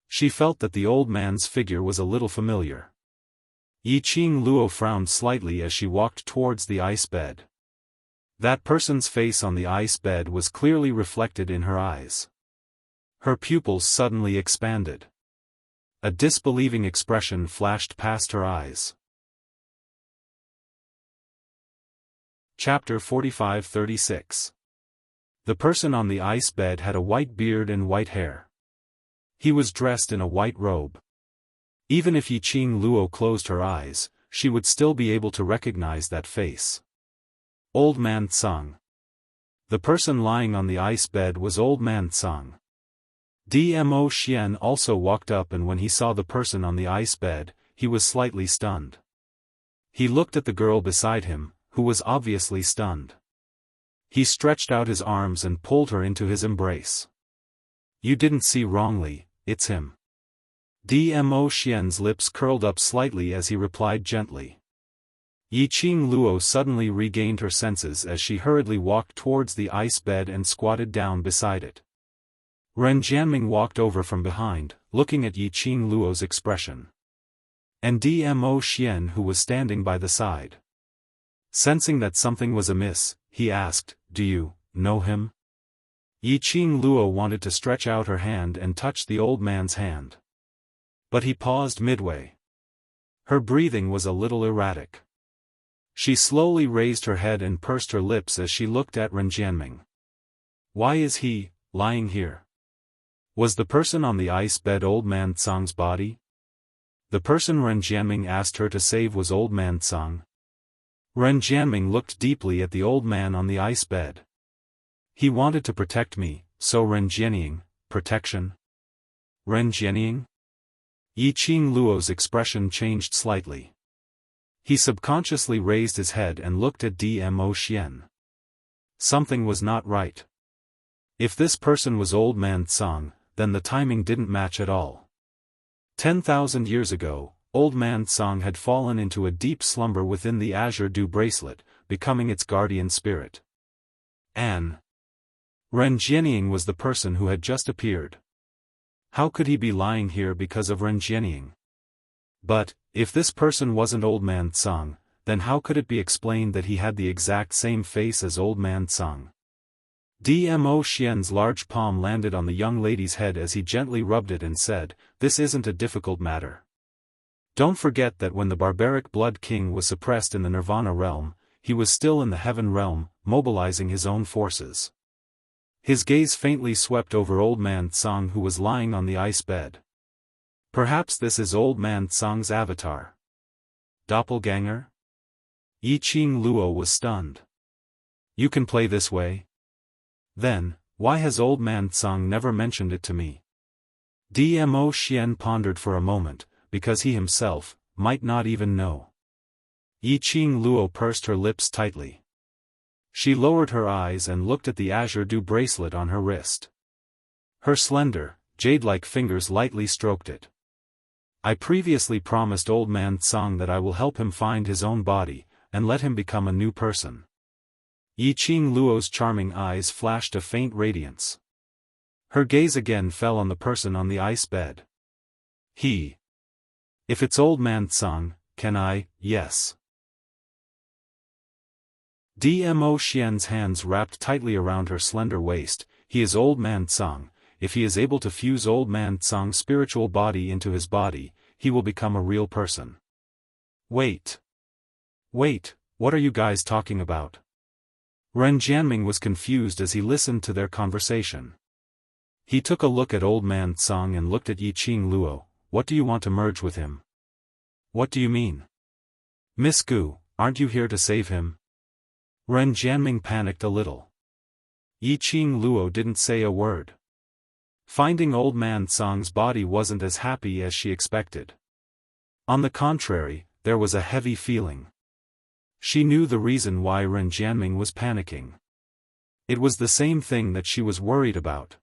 she felt that the old man's figure was a little familiar. Yiqing Luo frowned slightly as she walked towards the ice bed. That person's face on the ice bed was clearly reflected in her eyes. Her pupils suddenly expanded. A disbelieving expression flashed past her eyes. Chapter 45-36. The person on the ice bed had a white beard and white hair. He was dressed in a white robe. Even if Yiqing Luo closed her eyes, she would still be able to recognize that face. Old Man Tsang. The person lying on the ice bed was Old Man Tsang. Dmo Xian also walked up, and when he saw the person on the ice bed, he was slightly stunned. He looked at the girl beside him, who was obviously stunned. He stretched out his arms and pulled her into his embrace. "You didn't see wrongly, it's him." Dmo Xian's lips curled up slightly as he replied gently. Yiqing Luo suddenly regained her senses as she hurriedly walked towards the ice bed and squatted down beside it. Ren Jianming walked over from behind, looking at Yiqing Luo's expression. And Dmo Xian, who was standing by the side. Sensing that something was amiss, he asked, "Do you know him?" Yiqing Luo wanted to stretch out her hand and touch the old man's hand. But he paused midway. Her breathing was a little erratic. She slowly raised her head and pursed her lips as she looked at Ren Jianming. "Why is he lying here? Was the person on the ice bed Old Man Tsang's body?" The person Ren Jianming asked her to save was Old Man Tsang. Ren Jianming looked deeply at the old man on the ice bed. "He wanted to protect me, so Ren Jianying, protection? Ren Jianying?" Yiqing Luo's expression changed slightly. He subconsciously raised his head and looked at Dmo Xian. Something was not right. If this person was Old Man Tsang, then the timing didn't match at all. 10,000 years ago, Old Man Tsang had fallen into a deep slumber within the Azure Dew bracelet, becoming its guardian spirit. Ren Jianying was the person who had just appeared. How could he be lying here because of Ren Jianying? But, if this person wasn't Old Man Tsang, then how could it be explained that he had the exact same face as Old Man Tsang? Dmo Xian's large palm landed on the young lady's head as he gently rubbed it and said, "This isn't a difficult matter. Don't forget that when the barbaric Blood King was suppressed in the Nirvana realm, he was still in the Heaven realm, mobilizing his own forces." His gaze faintly swept over Old Man Tsang, who was lying on the ice bed. Perhaps this is Old Man Tsang's avatar. Doppelganger? Yiqing Luo was stunned. "You can play this way? Then, why has Old Man Tsang never mentioned it to me?" Dmo Xian pondered for a moment, because he himself might not even know. Yiqing Luo pursed her lips tightly. She lowered her eyes and looked at the Azure Dew bracelet on her wrist. Her slender, jade-like fingers lightly stroked it. "I previously promised Old Man Tsang that I will help him find his own body, and let him become a new person." Yiqing Luo's charming eyes flashed a faint radiance. Her gaze again fell on the person on the ice bed. If it's Old Man Tsang, can I?" "Yes." Dmo Xian's hands wrapped tightly around her slender waist. "He is Old Man Tsang. If he is able to fuse Old Man Tsang's spiritual body into his body, he will become a real person." Wait, what are you guys talking about?" Ren Jianming was confused as he listened to their conversation. He took a look at Old Man Tsang and looked at Yiqing Luo. "What do you want to merge with him?" "What do you mean? Miss Gu, aren't you here to save him?" Ren Jianming panicked a little. Yiqing Luo didn't say a word. Finding Old Man Tsang's body wasn't as happy as she expected. On the contrary, there was a heavy feeling. She knew the reason why Ren Jianming was panicking. It was the same thing that she was worried about.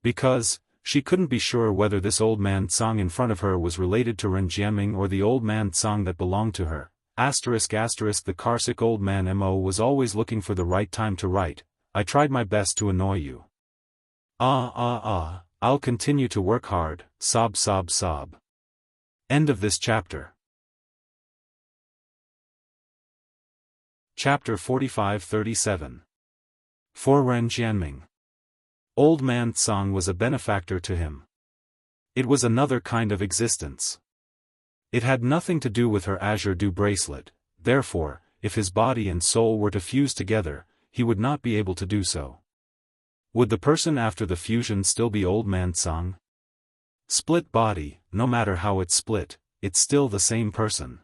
Because, she couldn't be sure whether this Old Man Tsang in front of her was related to Ren Jianming or the Old Man Tsang that belonged to her. **** The Karsic Old Man Mo was always looking for the right time to write. I tried my best to annoy you. I'll continue to work hard, sob sob sob. End of this chapter. Chapter 45-37. For Ren Jianming. Old Man Tsang was a benefactor to him. It was another kind of existence. It had nothing to do with her Azure Dew bracelet, therefore, if his body and soul were to fuse together, he would not be able to do so. Would the person after the fusion still be Old Man Tsang? Split body, no matter how it's split, it's still the same person.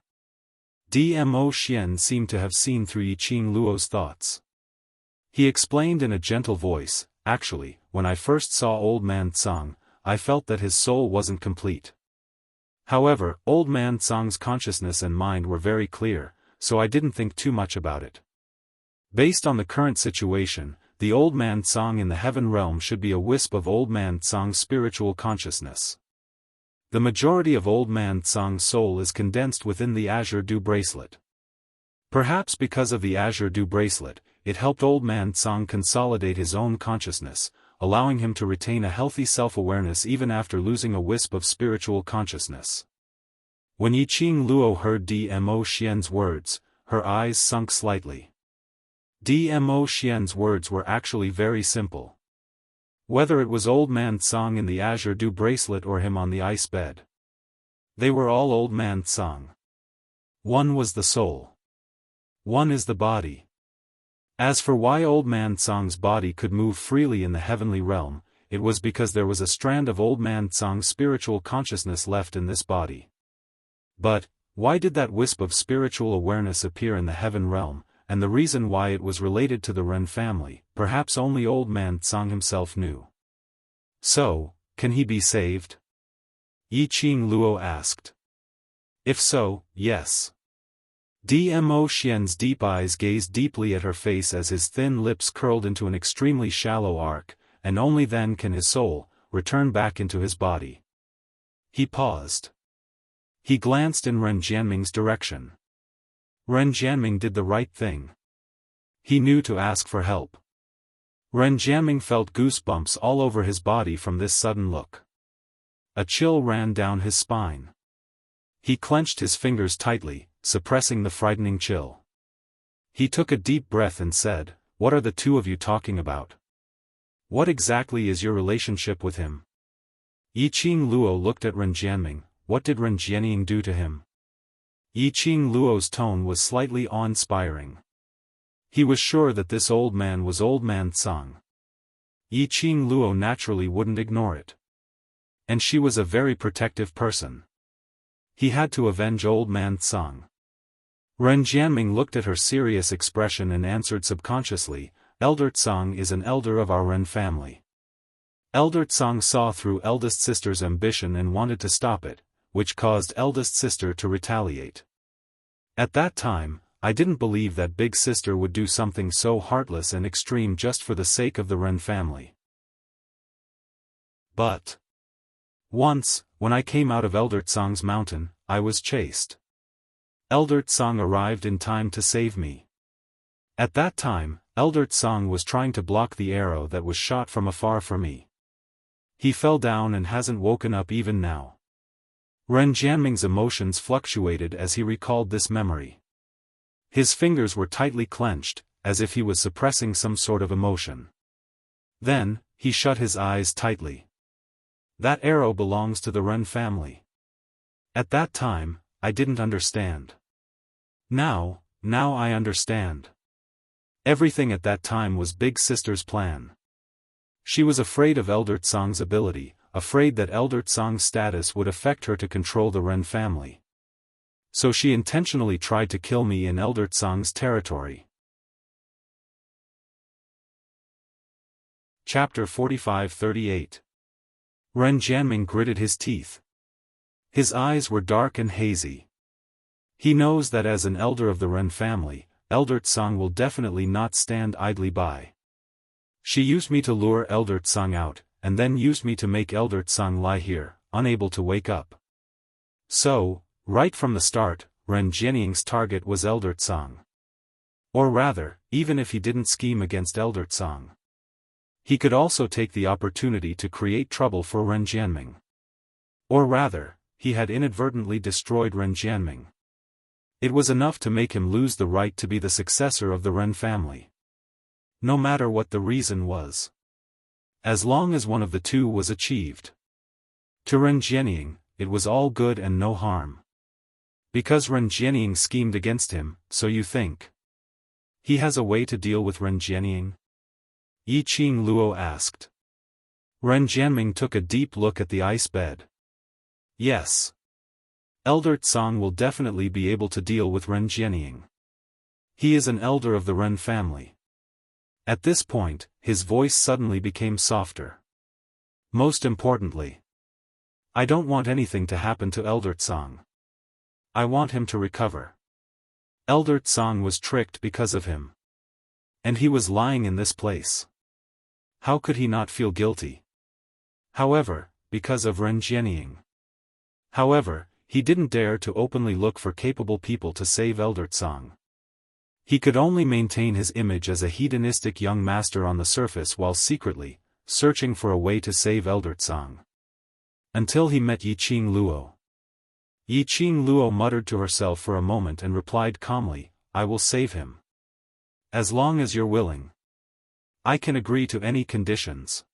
Dmo Xian seemed to have seen through Yiqing Luo's thoughts. He explained in a gentle voice, actually, when I first saw Old Man Tsang, I felt that his soul wasn't complete. However, Old Man Tsang's consciousness and mind were very clear, so I didn't think too much about it. Based on the current situation, the Old Man Tsang in the heaven realm should be a wisp of Old Man Tsang's spiritual consciousness. The majority of Old Man Tsang's soul is condensed within the Azure Dew Bracelet. Perhaps because of the Azure Dew Bracelet, it helped Old Man Tsang consolidate his own consciousness, allowing him to retain a healthy self-awareness even after losing a wisp of spiritual consciousness. When Yiqing Luo heard Dmo Xian's words, her eyes sunk slightly. Dmo Xian's words were actually very simple. Whether it was Old Man Tsang in the Azure Dew Bracelet or him on the ice bed, they were all Old Man Tsang. One was the soul. One is the body. As for why Old Man Tsang's body could move freely in the heavenly realm, it was because there was a strand of Old Man Tsang's spiritual consciousness left in this body. But, why did that wisp of spiritual awareness appear in the heaven realm, and the reason why it was related to the Ren family, perhaps only Old Man Tsang himself knew. So, can he be saved? Yiqing Luo asked. If so, yes. Dmo Xian's deep eyes gazed deeply at her face as his thin lips curled into an extremely shallow arc, and only then can his soul return back into his body. He paused. He glanced in Ren Jianming's direction. Ren Jianming did the right thing. He knew to ask for help. Ren Jianming felt goosebumps all over his body from this sudden look. A chill ran down his spine. He clenched his fingers tightly, suppressing the frightening chill. He took a deep breath and said, "What are the two of you talking about? What exactly is your relationship with him?" Yiqing Luo looked at Ren Jianming. What did Ren Jianming do to him? Yiqing Luo's tone was slightly awe-inspiring. He was sure that this old man was Old Man Tsang. Yiqing Luo naturally wouldn't ignore it. And she was a very protective person. He had to avenge Old Man Tsang. Ren Jianming looked at her serious expression and answered subconsciously, "Elder Tsang is an elder of our Ren family." Elder Tsang saw through eldest sister's ambition and wanted to stop it, which caused eldest sister to retaliate. At that time, I didn't believe that big sister would do something so heartless and extreme just for the sake of the Ren family. But once, when I came out of Elder Tsang's mountain, I was chased. Elder Tsang arrived in time to save me. At that time, Elder Tsang was trying to block the arrow that was shot from afar for me. He fell down and hasn't woken up even now. Ren Jianming's emotions fluctuated as he recalled this memory. His fingers were tightly clenched, as if he was suppressing some sort of emotion. Then, he shut his eyes tightly. That arrow belongs to the Ren family. At that time, I didn't understand. Now I understand. Everything at that time was Big Sister's plan. She was afraid of Elder Tsang's ability, afraid that Elder Tsang's status would affect her to control the Ren family. So she intentionally tried to kill me in Elder Tsang's territory. Chapter 45-38. Ren Jianming gritted his teeth. His eyes were dark and hazy. He knows that as an elder of the Ren family, Elder Tsang will definitely not stand idly by. She used me to lure Elder Tsang out, and then used me to make Elder Tsang lie here, unable to wake up. So, right from the start, Ren Jianming's target was Elder Tsang. Or rather, even if he didn't scheme against Elder Tsang, he could also take the opportunity to create trouble for Ren Jianming. Or rather, he had inadvertently destroyed Ren Jianming. It was enough to make him lose the right to be the successor of the Ren family. No matter what the reason was. As long as one of the two was achieved. To Ren Jianming, it was all good and no harm. Because Ren Jianying schemed against him, so you think? He has a way to deal with Ren Jianying? Yi Qing Luo asked. Ren Jianming took a deep look at the ice bed. Yes. Elder Tsang will definitely be able to deal with Ren Jianying. He is an elder of the Ren family. At this point, his voice suddenly became softer. Most importantly, I don't want anything to happen to Elder Tsang. I want him to recover. Elder Tsang was tricked because of him. And he was lying in this place. How could he not feel guilty? However, because of Ren Jianying. However, he didn't dare to openly look for capable people to save Elder Tsang. He could only maintain his image as a hedonistic young master on the surface while secretly searching for a way to save Elder Tsang. Until he met Yi Qing Luo. Yi Qing Luo muttered to herself for a moment and replied calmly, I will save him. As long as you're willing. I can agree to any conditions.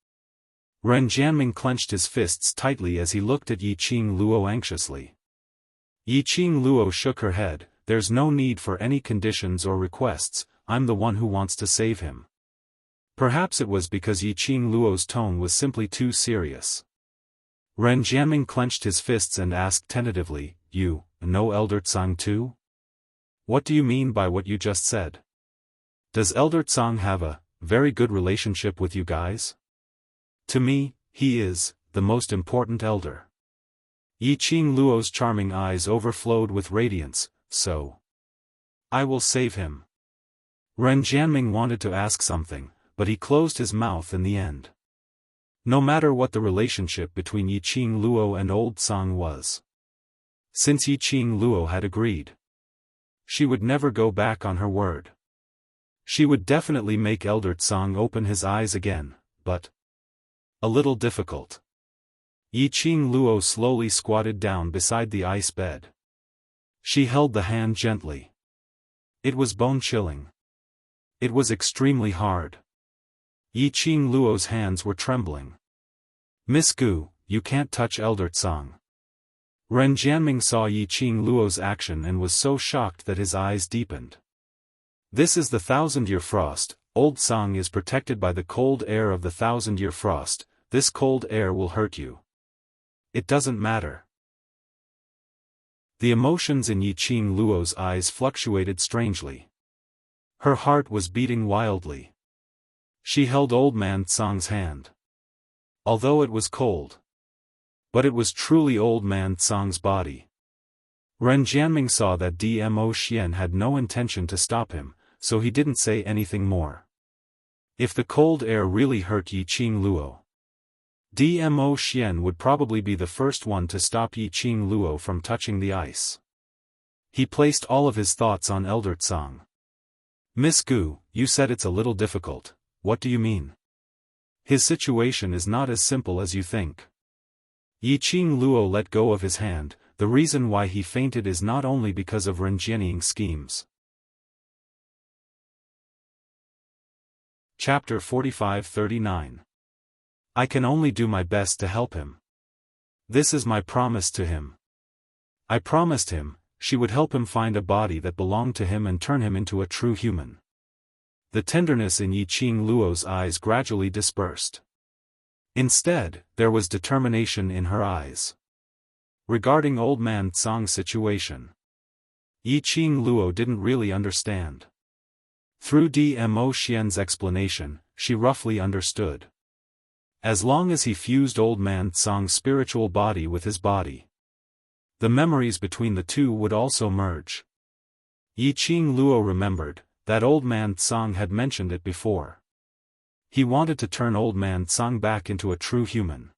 Ren Jianming clenched his fists tightly as he looked at Yi Qing Luo anxiously. Yi Qing Luo shook her head, there's no need for any conditions or requests, I'm the one who wants to save him. Perhaps it was because Yi Qing Luo's tone was simply too serious. Ren Jianming clenched his fists and asked tentatively, you know Elder Tsang too? What do you mean by what you just said? Does Elder Tsang have a very good relationship with you guys? To me, he is the most important elder. Yi Qing Luo's charming eyes overflowed with radiance, so I will save him. Ren Jianming wanted to ask something, but he closed his mouth in the end. No matter what the relationship between Yi Qing Luo and Old Tsang was. Since Yi Qing Luo had agreed, she would never go back on her word. She would definitely make Elder Tsang open his eyes again, but a little difficult. Yi Qing Luo slowly squatted down beside the ice bed. She held the hand gently. It was bone-chilling. It was extremely hard. Yi Qing Luo's hands were trembling. Miss Gu, you can't touch Elder Tsang. Ren Jianming saw Yi Qing Luo's action and was so shocked that his eyes deepened. This is the thousand-year frost, Old Tsang is protected by the cold air of the thousand-year frost, this cold air will hurt you. It doesn't matter. The emotions in Yi Qing Luo's eyes fluctuated strangely. Her heart was beating wildly. She held Old Man Tsang's hand. Although it was cold. But it was truly Old Man Tsang's body. Ren Jianming saw that Dmo Xian had no intention to stop him, so he didn't say anything more. If the cold air really hurt Yi Qing Luo, Dmo Xian would probably be the first one to stop Yi Qing Luo from touching the ice. He placed all of his thoughts on Elder Tsang. Miss Gu, you said it's a little difficult, what do you mean? His situation is not as simple as you think. Yi Qing Luo let go of his hand, the reason why he fainted is not only because of Ren Jianying's schemes. Chapter 45-39. I can only do my best to help him. This is my promise to him. I promised him, she would help him find a body that belonged to him and turn him into a true human. The tenderness in Yi Qing Luo's eyes gradually dispersed. Instead, there was determination in her eyes. Regarding Old Man Tsang's situation, Yi Qing Luo didn't really understand. Through Dmo Xian's explanation, she roughly understood. As long as he fused Old Man Tsang's spiritual body with his body, the memories between the two would also merge. Yi Qing Luo remembered that Old Man Tsang had mentioned it before. He wanted to turn Old Man Tsang back into a true human.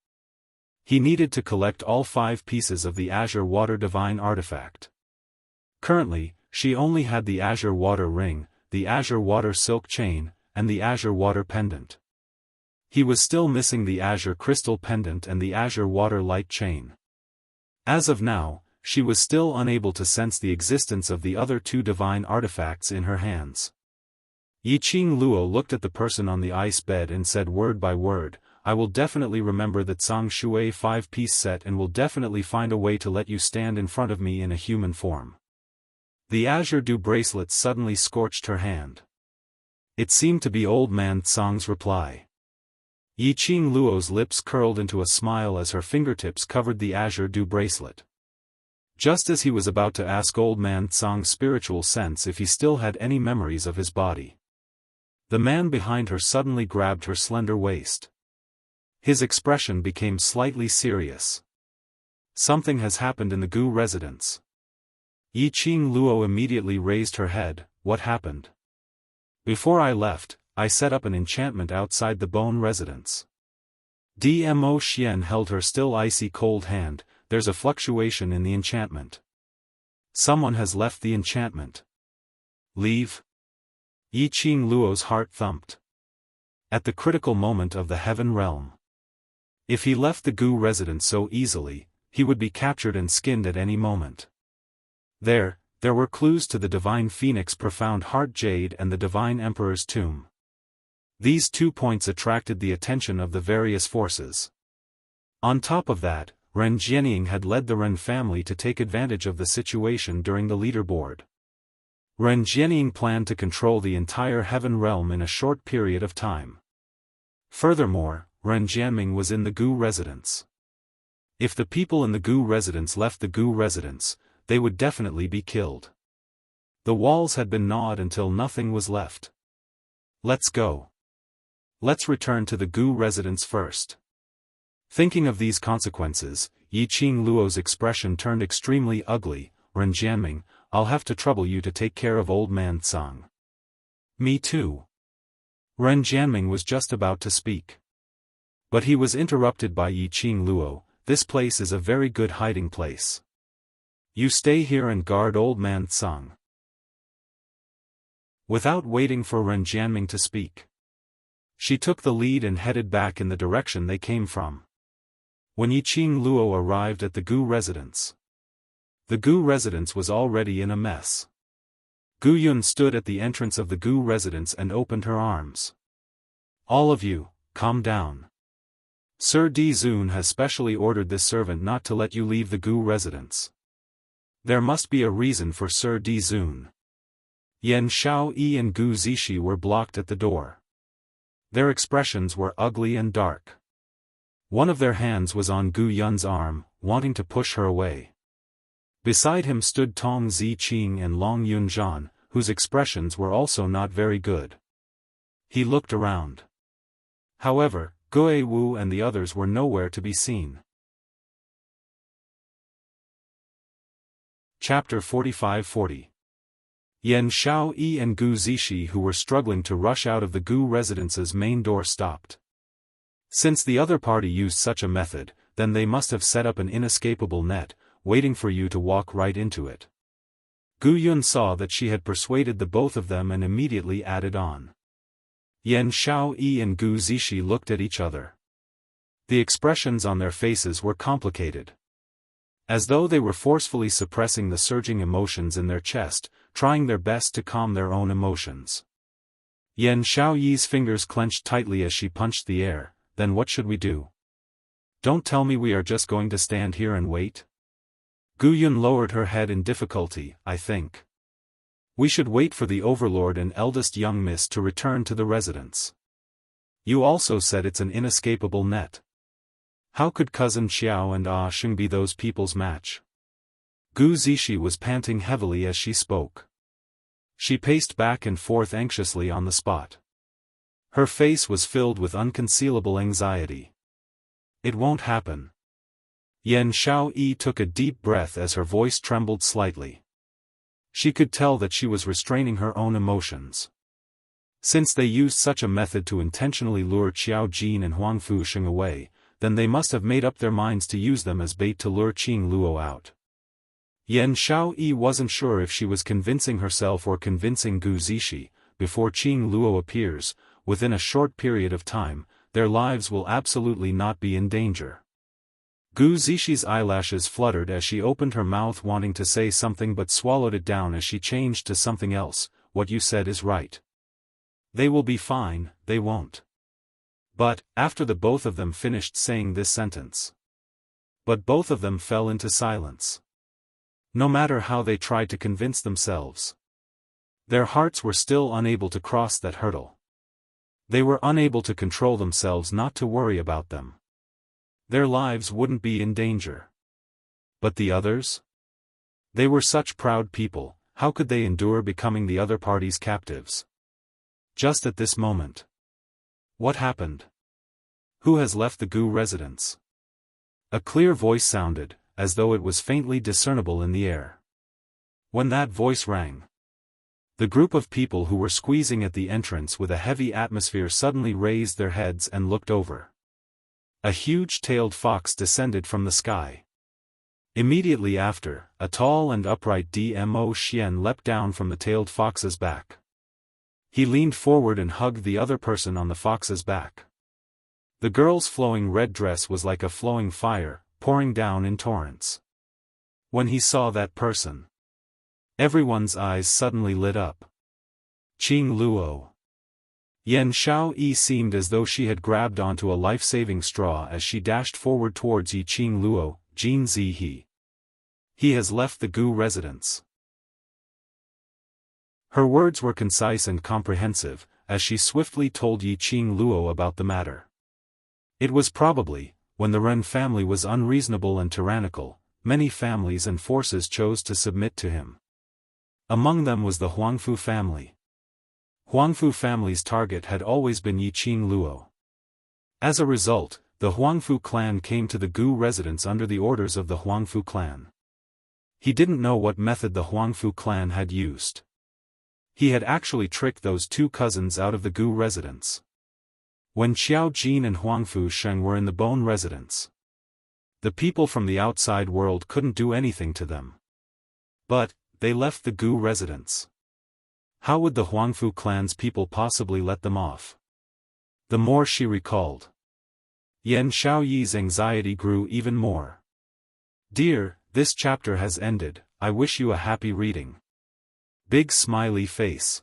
He needed to collect all 5 pieces of the Azure Water Divine Artifact. Currently, she only had the Azure Water Ring, the Azure Water Silk Chain, and the Azure Water Pendant. He was still missing the Azure Crystal Pendant and the Azure Water Light Chain. As of now, she was still unable to sense the existence of the other 2 divine artifacts in her hands. Yi Qing Luo looked at the person on the ice bed and said word by word, I will definitely remember that Zhang Shui 5-piece set and will definitely find a way to let you stand in front of me in a human form. The azure dew bracelet suddenly scorched her hand. It seemed to be old man Tsang's reply. Yiqing Luo's lips curled into a smile as her fingertips covered the azure dew bracelet. Just as he was about to ask old man Tsang's spiritual sense if he still had any memories of his body, the man behind her suddenly grabbed her slender waist. His expression became slightly serious. Something has happened in the Gu residence. Yiqing Luo immediately raised her head. What happened? Before I left, I set up an enchantment outside the Bone residence. Dmo Xian held her still icy cold hand. There's a fluctuation in the enchantment. Someone has left the enchantment. Leave? Yiqing Luo's heart thumped. At the critical moment of the heaven realm. If he left the Gu residence so easily, he would be captured and skinned at any moment. There were clues to the Divine Phoenix Profound Heart Jade and the Divine Emperor's Tomb. These 2 points attracted the attention of the various forces. On top of that, Ren Jianying had led the Ren family to take advantage of the situation during the leaderboard. Ren Jianying planned to control the entire heaven realm in a short period of time. Furthermore, Ren Jianming was in the Gu residence. If the people in the Gu residence left the Gu residence, they would definitely be killed. The walls had been gnawed until nothing was left. Let's go. Let's return to the Gu residence first. Thinking of these consequences, Yiqing Luo's expression turned extremely ugly. Ren Jianming, I'll have to trouble you to take care of old man Tsang. Me too. Ren Jianming was just about to speak. But he was interrupted by Yiqing Luo. This place is a very good hiding place. You stay here and guard old man Tsang. Without waiting for Ren Jianming to speak, she took the lead and headed back in the direction they came from. When Yiqing Luo arrived at the Gu residence, the Gu residence was already in a mess. Gu Yun stood at the entrance of the Gu residence and opened her arms. All of you, calm down. Sir Di Zun has specially ordered this servant not to let you leave the Gu residence. There must be a reason for Sir Di Zun. Yan Xiao Yi and Gu Zishi were blocked at the door. Their expressions were ugly and dark. One of their hands was on Gu Yun's arm, wanting to push her away. Beside him stood Tong Ziqing and Long Yunzhan, whose expressions were also not very good. He looked around. However, Gue Wu and the others were nowhere to be seen. Chapter 45-40. Yan Xiao Yi and Gu Zishi, who were struggling to rush out of the Gu residence's main door, stopped. Since the other party used such a method, then they must have set up an inescapable net, waiting for you to walk right into it. Gu Yun saw that she had persuaded the both of them and immediately added on. Yan Xiao Yi and Gu Zishi looked at each other. The expressions on their faces were complicated. As though they were forcefully suppressing the surging emotions in their chest, trying their best to calm their own emotions. Yan Xiao Yi's fingers clenched tightly as she punched the air. Then what should we do? Don't tell me we are just going to stand here and wait? Gu Yun lowered her head in difficulty. I think we should wait for the Overlord and eldest young miss to return to the residence. You also said it's an inescapable net. How could cousin Xiao and Ah Sheng be those people's match? Gu Zishi was panting heavily as she spoke. She paced back and forth anxiously on the spot. Her face was filled with unconcealable anxiety. It won't happen. Yan Xiao Yi took a deep breath as her voice trembled slightly. She could tell that she was restraining her own emotions. Since they used such a method to intentionally lure Qiao Jin and Huang Fusheng away, then they must have made up their minds to use them as bait to lure Qing Luo out. Yan Xiao Yi wasn't sure if she was convincing herself or convincing Gu Zishi. Before Qing Luo appears, within a short period of time, their lives will absolutely not be in danger. Gu Zishi's eyelashes fluttered as she opened her mouth wanting to say something but swallowed it down as she changed to something else. What you said is right. They will be fine, they won't. But, after the both of them finished saying this sentence. But both of them fell into silence. No matter how they tried to convince themselves. Their hearts were still unable to cross that hurdle. They were unable to control themselves not to worry about them. Their lives wouldn't be in danger. But the others? They were such proud people, how could they endure becoming the other party's captives? Just at this moment. What happened? Who has left the Gu residence? A clear voice sounded, as though it was faintly discernible in the air. When that voice rang, the group of people who were squeezing at the entrance with a heavy atmosphere suddenly raised their heads and looked over. A huge-tailed fox descended from the sky. Immediately after, a tall and upright Dmo Xian leapt down from the tailed fox's back. He leaned forward and hugged the other person on the fox's back. The girl's flowing red dress was like a flowing fire, pouring down in torrents. When he saw that person, everyone's eyes suddenly lit up. Qing Luo. Yan Xiaoyi seemed as though she had grabbed onto a life-saving straw as she dashed forward towards Yi Qing Luo, Jin Zihe. He has left the Gu residence. Her words were concise and comprehensive, as she swiftly told Yi Qing Luo about the matter. It was probably, when the Ren family was unreasonable and tyrannical, many families and forces chose to submit to him. Among them was the Huangfu family. Huangfu family's target had always been Yi Qing Luo. As a result, the Huangfu clan came to the Gu residence under the orders of the Huangfu clan. He didn't know what method the Huangfu clan had used. He had actually tricked those two cousins out of the Gu residence. When Xiao Jin and Huangfu Sheng were in the Bone residence, the people from the outside world couldn't do anything to them. But, they left the Gu residence. How would the Huangfu clan's people possibly let them off? The more she recalled, Yan Xiaoyi's anxiety grew even more. Dear, this chapter has ended, I wish you a happy reading. Big smiley face.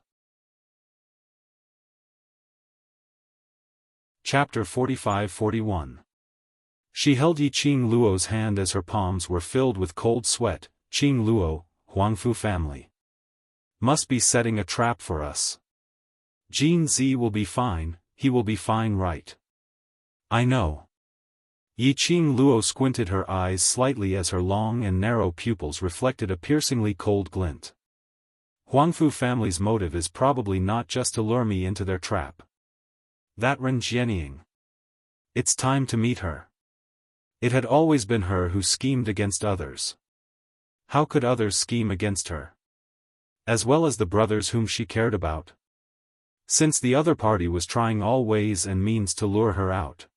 Chapter 45-41. She held Yi Qing Luo's hand as her palms were filled with cold sweat. Qing Luo, Huangfu family. Must be setting a trap for us. Jin Zi will be fine, he will be fine, right? I know. Yi Qing Luo squinted her eyes slightly as her long and narrow pupils reflected a piercingly cold glint. Huangfu family's motive is probably not just to lure me into their trap. That Ren Jianying. It's time to meet her. It had always been her who schemed against others. How could others scheme against her? As well as the brothers whom she cared about. Since the other party was trying all ways and means to lure her out,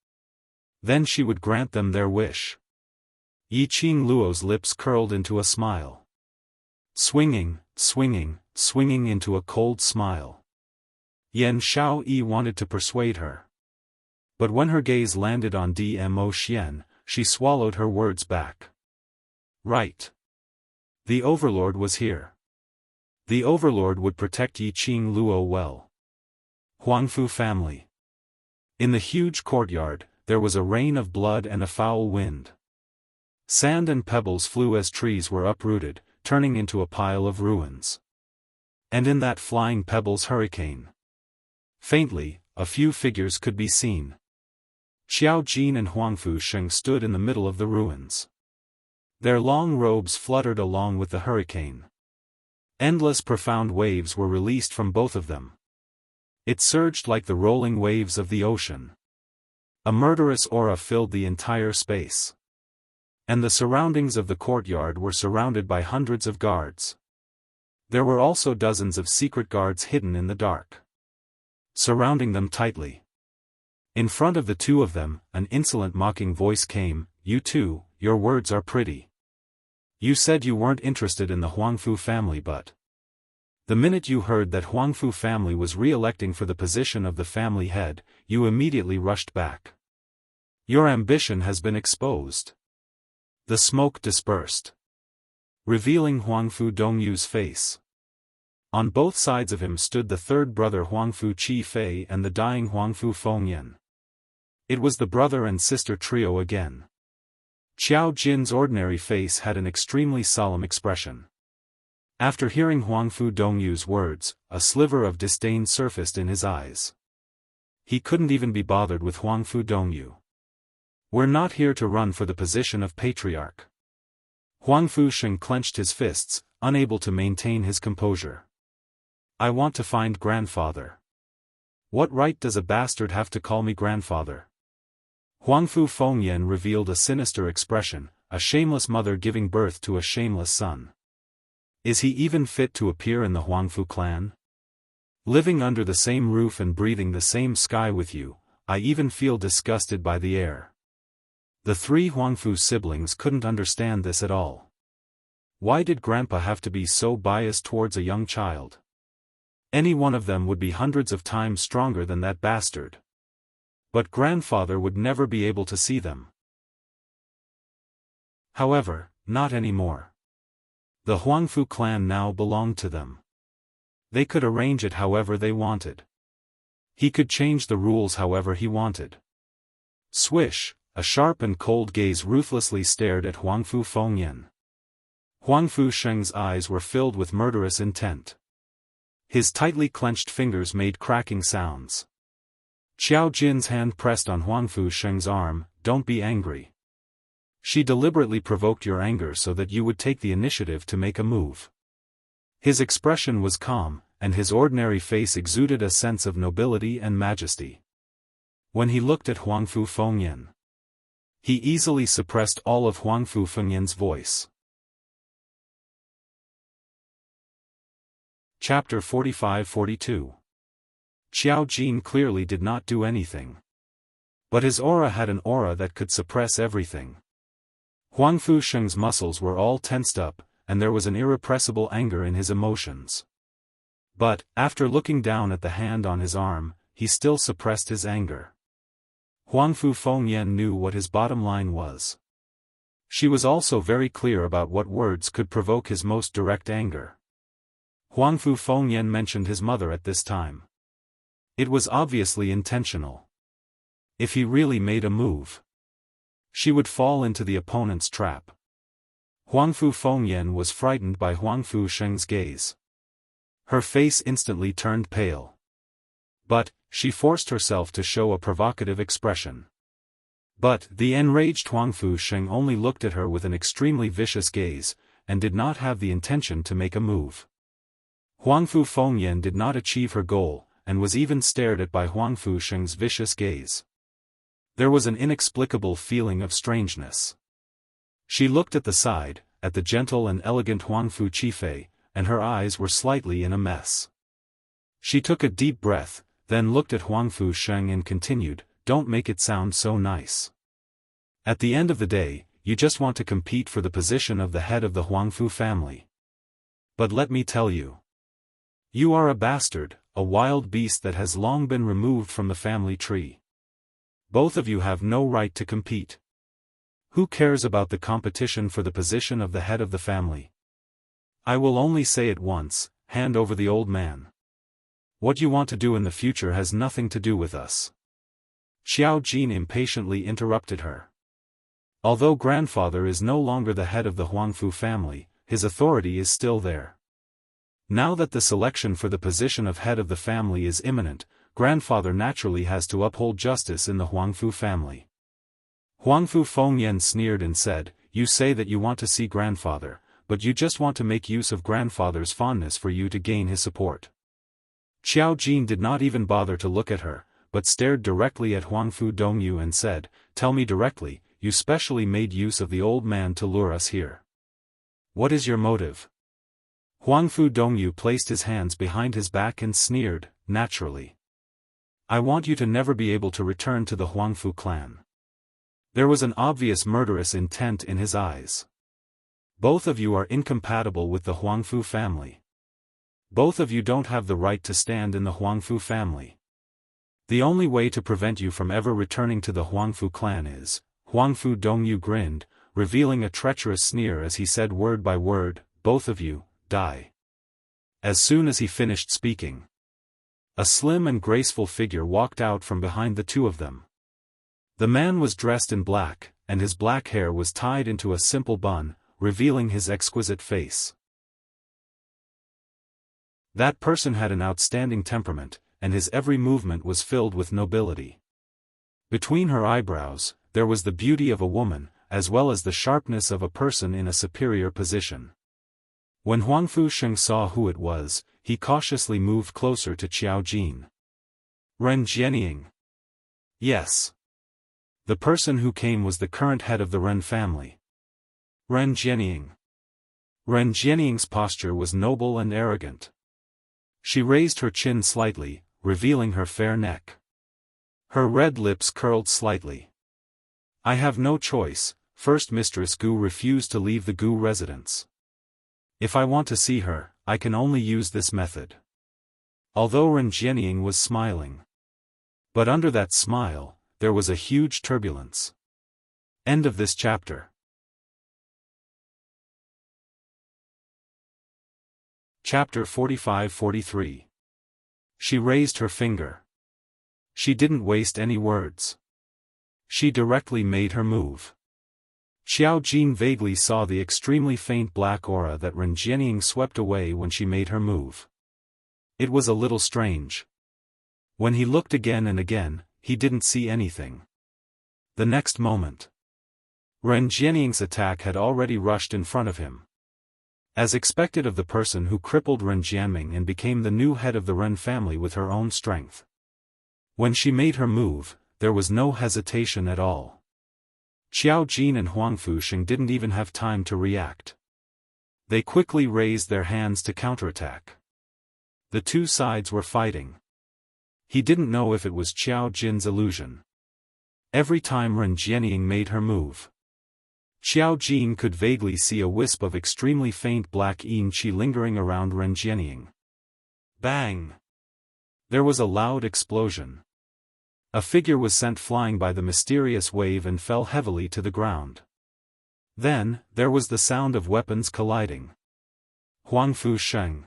then she would grant them their wish. Yi Qing Luo's lips curled into a smile. Swinging, swinging, swinging into a cold smile. Yan Xiaoyi wanted to persuade her. But when her gaze landed on Dmo Xian, she swallowed her words back. Right. The Overlord was here. The Overlord would protect Yi Qing Luo well. Huangfu family. In the huge courtyard, there was a rain of blood and a foul wind. Sand and pebbles flew as trees were uprooted, turning into a pile of ruins. And in that flying pebbles hurricane, faintly, a few figures could be seen. Xiao Jin and Huangfu Sheng stood in the middle of the ruins. Their long robes fluttered along with the hurricane. Endless profound waves were released from both of them. It surged like the rolling waves of the ocean. A murderous aura filled the entire space. And the surroundings of the courtyard were surrounded by hundreds of guards. There were also dozens of secret guards hidden in the dark, surrounding them tightly. In front of the two of them, an insolent mocking voice came, "You two, your words are pretty. You said you weren't interested in the Huangfu family, but the minute you heard that Huangfu family was re-electing for the position of the family head, you immediately rushed back. Your ambition has been exposed." The smoke dispersed, revealing Huangfu Dongyu's face. On both sides of him stood the third brother Huangfu Qi Fei and the dying Huangfu Fengyan. It was the brother and sister trio again. Xiao Jin's ordinary face had an extremely solemn expression. After hearing Huangfu Dongyu's words, a sliver of disdain surfaced in his eyes. He couldn't even be bothered with Huangfu Dongyu. We're not here to run for the position of patriarch. Huangfu Sheng clenched his fists, unable to maintain his composure. I want to find grandfather. What right does a bastard have to call me grandfather? Huangfu Fengyan revealed a sinister expression, a shameless mother giving birth to a shameless son. Is he even fit to appear in the Huangfu clan? Living under the same roof and breathing the same sky with you, I even feel disgusted by the air. The three Huangfu siblings couldn't understand this at all. Why did Grandpa have to be so biased towards a young child? Any one of them would be hundreds of times stronger than that bastard. But grandfather would never be able to see them. However, not anymore. The Huangfu clan now belonged to them. They could arrange it however they wanted. He could change the rules however he wanted. Swish, a sharp and cold gaze ruthlessly stared at Huangfu Fengyan. Huangfu Sheng's eyes were filled with murderous intent. His tightly clenched fingers made cracking sounds. Xiao Jin's hand pressed on Huangfu Sheng's arm. Don't be angry. She deliberately provoked your anger so that you would take the initiative to make a move. His expression was calm, and his ordinary face exuded a sense of nobility and majesty. When he looked at Huangfu Fengyan, he easily suppressed all of Huangfu Fengyan's voice. Chapter 45-42. Xiao Jin clearly did not do anything. But his aura had an aura that could suppress everything. Huangfu Sheng's muscles were all tensed up, and there was an irrepressible anger in his emotions. But, after looking down at the hand on his arm, he still suppressed his anger. Huangfu Fengyan knew what his bottom line was. She was also very clear about what words could provoke his most direct anger. Huangfu Fengyan mentioned his mother at this time. It was obviously intentional. If he really made a move, she would fall into the opponent's trap. Huangfu Fengyan was frightened by Huangfu Sheng's gaze. Her face instantly turned pale. But, she forced herself to show a provocative expression. But, the enraged Huangfu Sheng only looked at her with an extremely vicious gaze, and did not have the intention to make a move. Huangfu Fengyan did not achieve her goal, and was even stared at by Huangfu Sheng's vicious gaze. There was an inexplicable feeling of strangeness. She looked at the side, at the gentle and elegant Huangfu Qifei, and her eyes were slightly in a mess. She took a deep breath, then looked at Huangfu Sheng and continued, "Don't make it sound so nice. At the end of the day, you just want to compete for the position of the head of the Huangfu family. But let me tell you. You are a bastard, a wild beast that has long been removed from the family tree. Both of you have no right to compete. Who cares about the competition for the position of the head of the family? I will only say it once, hand over the old man. What you want to do in the future has nothing to do with us." Xiao Jin impatiently interrupted her. Although grandfather is no longer the head of the Huangfu family, his authority is still there. Now that the selection for the position of head of the family is imminent, grandfather naturally has to uphold justice in the Huangfu family. Huangfu Fengyan sneered and said, "You say that you want to see grandfather, but you just want to make use of grandfather's fondness for you to gain his support." Xiao Jin did not even bother to look at her, but stared directly at Huangfu Dongyu and said, "Tell me directly, you specially made use of the old man to lure us here. What is your motive?" Huangfu Dongyu placed his hands behind his back and sneered, "Naturally. I want you to never be able to return to the Huangfu clan." There was an obvious murderous intent in his eyes. Both of you are incompatible with the Huangfu family. Both of you don't have the right to stand in the Huangfu family. The only way to prevent you from ever returning to the Huangfu clan is, Huangfu Dongyu grinned, revealing a treacherous sneer as he said word by word, "Both of you, die." As soon as he finished speaking, a slim and graceful figure walked out from behind the two of them. The man was dressed in black, and his black hair was tied into a simple bun, revealing his exquisite face. That person had an outstanding temperament, and his every movement was filled with nobility. Between her eyebrows, there was the beauty of a woman, as well as the sharpness of a person in a superior position. When Huang Fusheng saw who it was, he cautiously moved closer to Qiao Jin. Ren Jianying. Yes. The person who came was the current head of the Ren family. Ren Jianying. Ren Jianying's posture was noble and arrogant. She raised her chin slightly, revealing her fair neck. Her red lips curled slightly. I have no choice. First Mistress Gu refused to leave the Gu residence. If I want to see her, I can only use this method. Although Ren Jianying was smiling. But under that smile, there was a huge turbulence. End of this chapter. Chapter 45-43. She raised her finger. She didn't waste any words. She directly made her move. Qiao Jin vaguely saw the extremely faint black aura that Ren Jianying swept away when she made her move. It was a little strange. When he looked again and again, he didn't see anything. The next moment, Ren Jianying's attack had already rushed in front of him. As expected of the person who crippled Ren Jianming and became the new head of the Ren family with her own strength. When she made her move, there was no hesitation at all. Qiao Jin and Huang Fusheng didn't even have time to react. They quickly raised their hands to counterattack. The two sides were fighting. He didn't know if it was Qiao Jin's illusion. Every time Ren Jianying made her move, Qiao Jin could vaguely see a wisp of extremely faint black yin qi lingering around Ren Jianying. Bang! There was a loud explosion. A figure was sent flying by the mysterious wave and fell heavily to the ground. Then, there was the sound of weapons colliding. Huang Fusheng.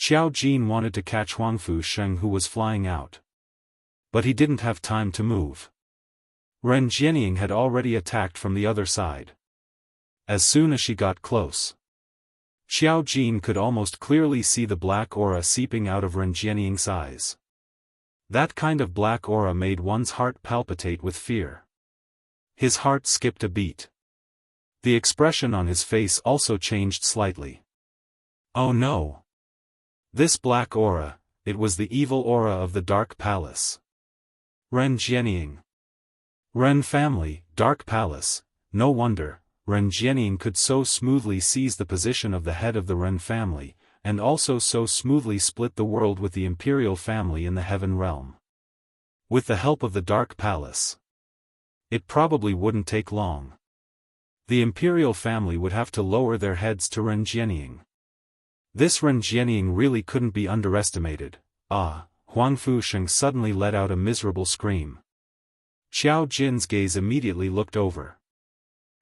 Qiao Jin wanted to catch Huang Fusheng who was flying out. But he didn't have time to move. Ren Jianying had already attacked from the other side. As soon as she got close, Qiao Jin could almost clearly see the black aura seeping out of Ren Jianying's eyes. That kind of black aura made one's heart palpitate with fear. His heart skipped a beat. The expression on his face also changed slightly. Oh no! This black aura, it was the evil aura of the Dark Palace. Ren Jianying. Ren family, Dark Palace, no wonder, Ren Jianying could so smoothly seize the position of the head of the Ren family, and also so smoothly split the world with the imperial family in the heaven realm. With the help of the Dark Palace, it probably wouldn't take long. The imperial family would have to lower their heads to Ren Jianying. This Ren Jianying really couldn't be underestimated. Ah! Huang Fusheng suddenly let out a miserable scream. Qiao Jin's gaze immediately looked over.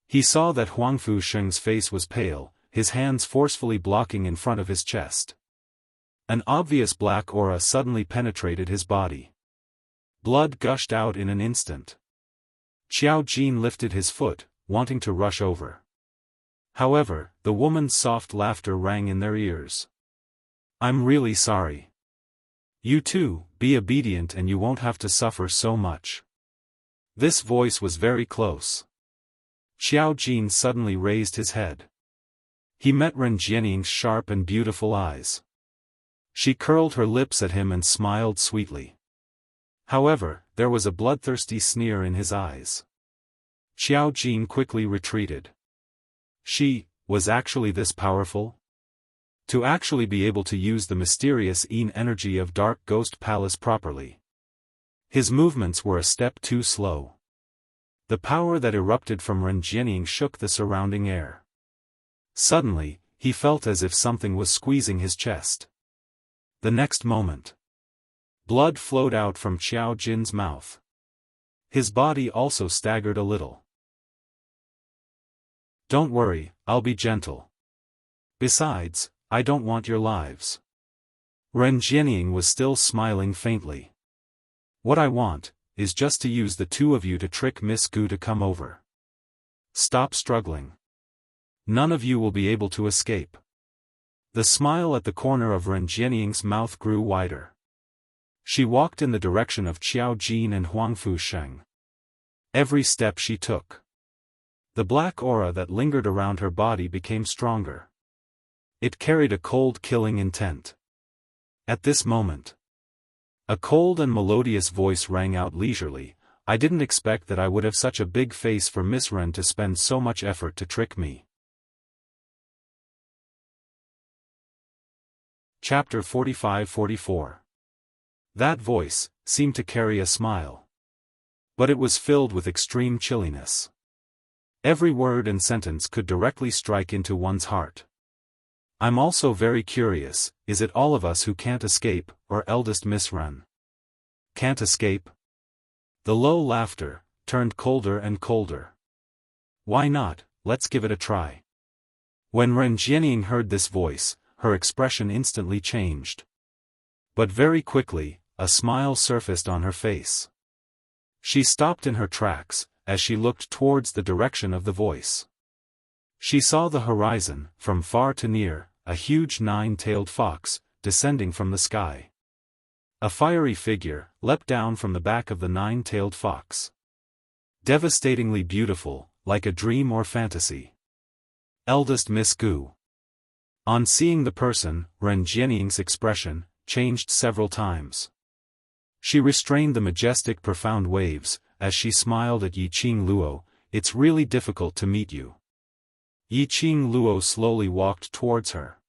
He saw that Huang Fusheng's face was pale, his hands forcefully blocking in front of his chest. An obvious black aura suddenly penetrated his body. Blood gushed out in an instant. Qiao Jin lifted his foot, wanting to rush over. However, the woman's soft laughter rang in their ears. I'm really sorry. You too, be obedient and you won't have to suffer so much. This voice was very close. Qiao Jin suddenly raised his head. He met Ren Jianying's sharp and beautiful eyes. She curled her lips at him and smiled sweetly. However, there was a bloodthirsty sneer in his eyes. Qiao Jin quickly retreated. She was actually this powerful? To actually be able to use the mysterious Yin energy of Dark Ghost Palace properly. His movements were a step too slow. The power that erupted from Ren Jianying shook the surrounding air. Suddenly, he felt as if something was squeezing his chest. The next moment, blood flowed out from Qiao Jin's mouth. His body also staggered a little. Don't worry, I'll be gentle. Besides, I don't want your lives. Ren Jianying was still smiling faintly. What I want is just to use the two of you to trick Miss Gu to come over. Stop struggling. None of you will be able to escape. The smile at the corner of Ren Jianying's mouth grew wider. She walked in the direction of Qiao Jin and Huangfu Sheng. Every step she took, the black aura that lingered around her body became stronger. It carried a cold killing intent. At this moment, a cold and melodious voice rang out leisurely, "I didn't expect that I would have such a big face for Miss Ren to spend so much effort to trick me." Chapter 45-44. That voice seemed to carry a smile. But it was filled with extreme chilliness. Every word and sentence could directly strike into one's heart. "I'm also very curious, is it all of us who can't escape, or eldest Miss Ren? Can't escape?" The low laughter turned colder and colder. "Why not, let's give it a try." When Ren Jianying heard this voice, her expression instantly changed. But very quickly, a smile surfaced on her face. She stopped in her tracks, as she looked towards the direction of the voice. She saw the horizon, from far to near, a huge nine-tailed fox, descending from the sky. A fiery figure leapt down from the back of the nine-tailed fox. Devastatingly beautiful, like a dream or fantasy. Eldest Miss Gu. On seeing the person, Ren Jianying's expression changed several times. She restrained the majestic profound waves, as she smiled at Yiqing Luo. "It's really difficult to meet you." Yiqing Luo slowly walked towards her.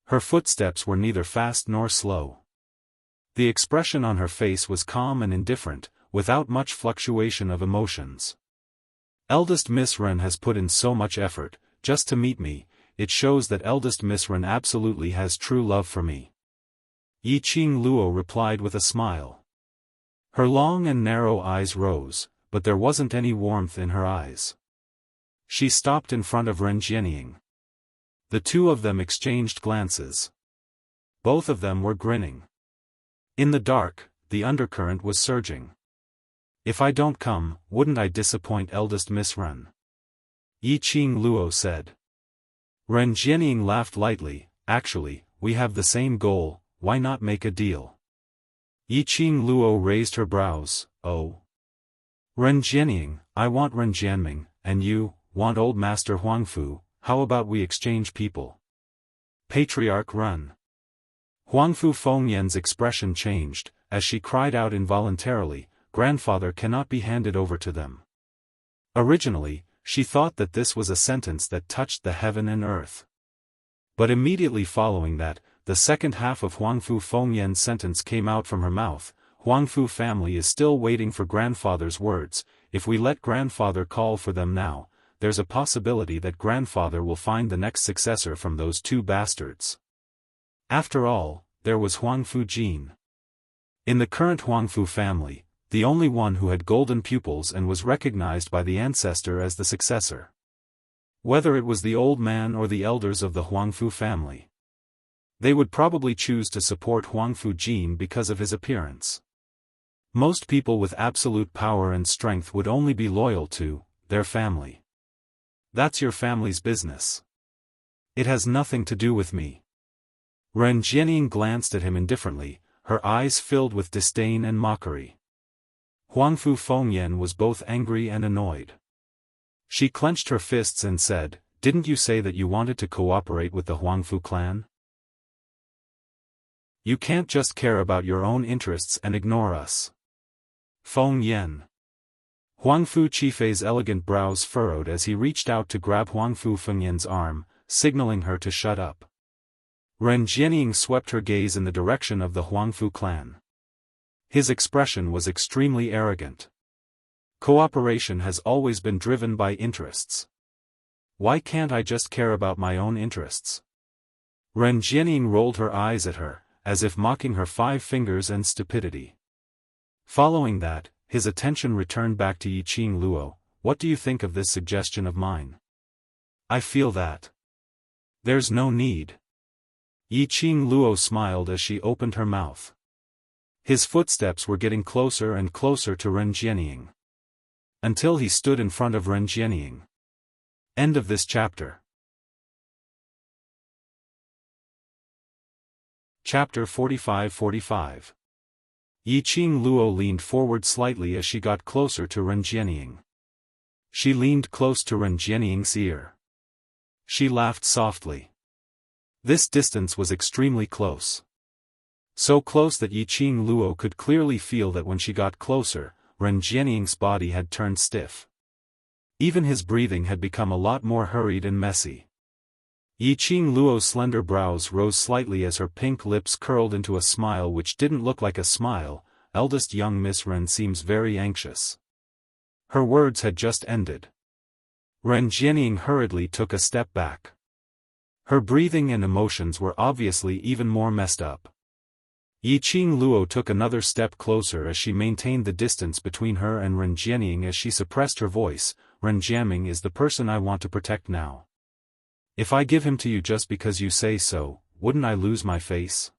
Her footsteps were neither fast nor slow. The expression on her face was calm and indifferent, without much fluctuation of emotions. "Eldest Miss Ren has put in so much effort, just to meet me. It shows that eldest Miss Ren absolutely has true love for me." Yiqing Luo replied with a smile. Her long and narrow eyes rose, but there wasn't any warmth in her eyes. She stopped in front of Ren Jianying. The two of them exchanged glances. Both of them were grinning. In the dark, the undercurrent was surging. "If I don't come, wouldn't I disappoint eldest Miss Ren?" Yiqing Luo said. Ren Jianying laughed lightly. "Actually, we have the same goal, why not make a deal?" Yiqing Luo raised her brows. "Oh. Ren Jianying, I want Ren Jianming, and you want old Master Huangfu. How about we exchange people?" Patriarch Ren. Huangfu Fengyan's expression changed, as she cried out involuntarily, "Grandfather cannot be handed over to them." Originally, she thought that this was a sentence that touched the heaven and earth. But immediately following that, the second half of Huangfu Fengyan's sentence came out from her mouth. "Huangfu family is still waiting for grandfather's words. If we let grandfather call for them now, there's a possibility that grandfather will find the next successor from those two bastards." After all, there was Huangfu Jin. In the current Huangfu family, the only one who had golden pupils and was recognized by the ancestor as the successor. Whether it was the old man or the elders of the Huangfu family, they would probably choose to support Huangfu Jin because of his appearance. Most people with absolute power and strength would only be loyal to their family. That's your family's business. It has nothing to do with me. Ren Jianying glanced at him indifferently, her eyes filled with disdain and mockery. Huangfu Fengyan was both angry and annoyed. She clenched her fists and said, "Didn't you say that you wanted to cooperate with the Huangfu clan? You can't just care about your own interests and ignore us." Fengyan. Huangfu Qifei's elegant brows furrowed as he reached out to grab Huangfu Fengyan's arm, signaling her to shut up. Ren Jianying swept her gaze in the direction of the Huangfu clan. His expression was extremely arrogant. Cooperation has always been driven by interests. Why can't I just care about my own interests? Ren Jianying rolled her eyes at her, as if mocking her 5 fingers and stupidity. Following that, his attention returned back to Yiqing Luo. "What do you think of this suggestion of mine?" "I feel that there's no need." Yiqing Luo smiled as she opened her mouth. His footsteps were getting closer and closer to Ren Jianying, until he stood in front of Ren Jianying. End of this chapter. Chapter 45-45. Yiqing Luo leaned forward slightly as she got closer to Ren Jianying. She leaned close to Ren Jianying's ear. She laughed softly. This distance was extremely close. So close that Yiqing Luo could clearly feel that when she got closer, Ren Jianying's body had turned stiff. Even his breathing had become a lot more hurried and messy. Yiqing Luo's slender brows rose slightly as her pink lips curled into a smile which didn't look like a smile. Eldest young Miss Ren seems very anxious. Her words had just ended. Ren Jianying hurriedly took a step back. Her breathing and emotions were obviously even more messed up. Yiqing Luo took another step closer as she maintained the distance between her and Ren Jianying as she suppressed her voice. Ren Jianying is the person I want to protect now. If I give him to you just because you say so, wouldn't I lose my face?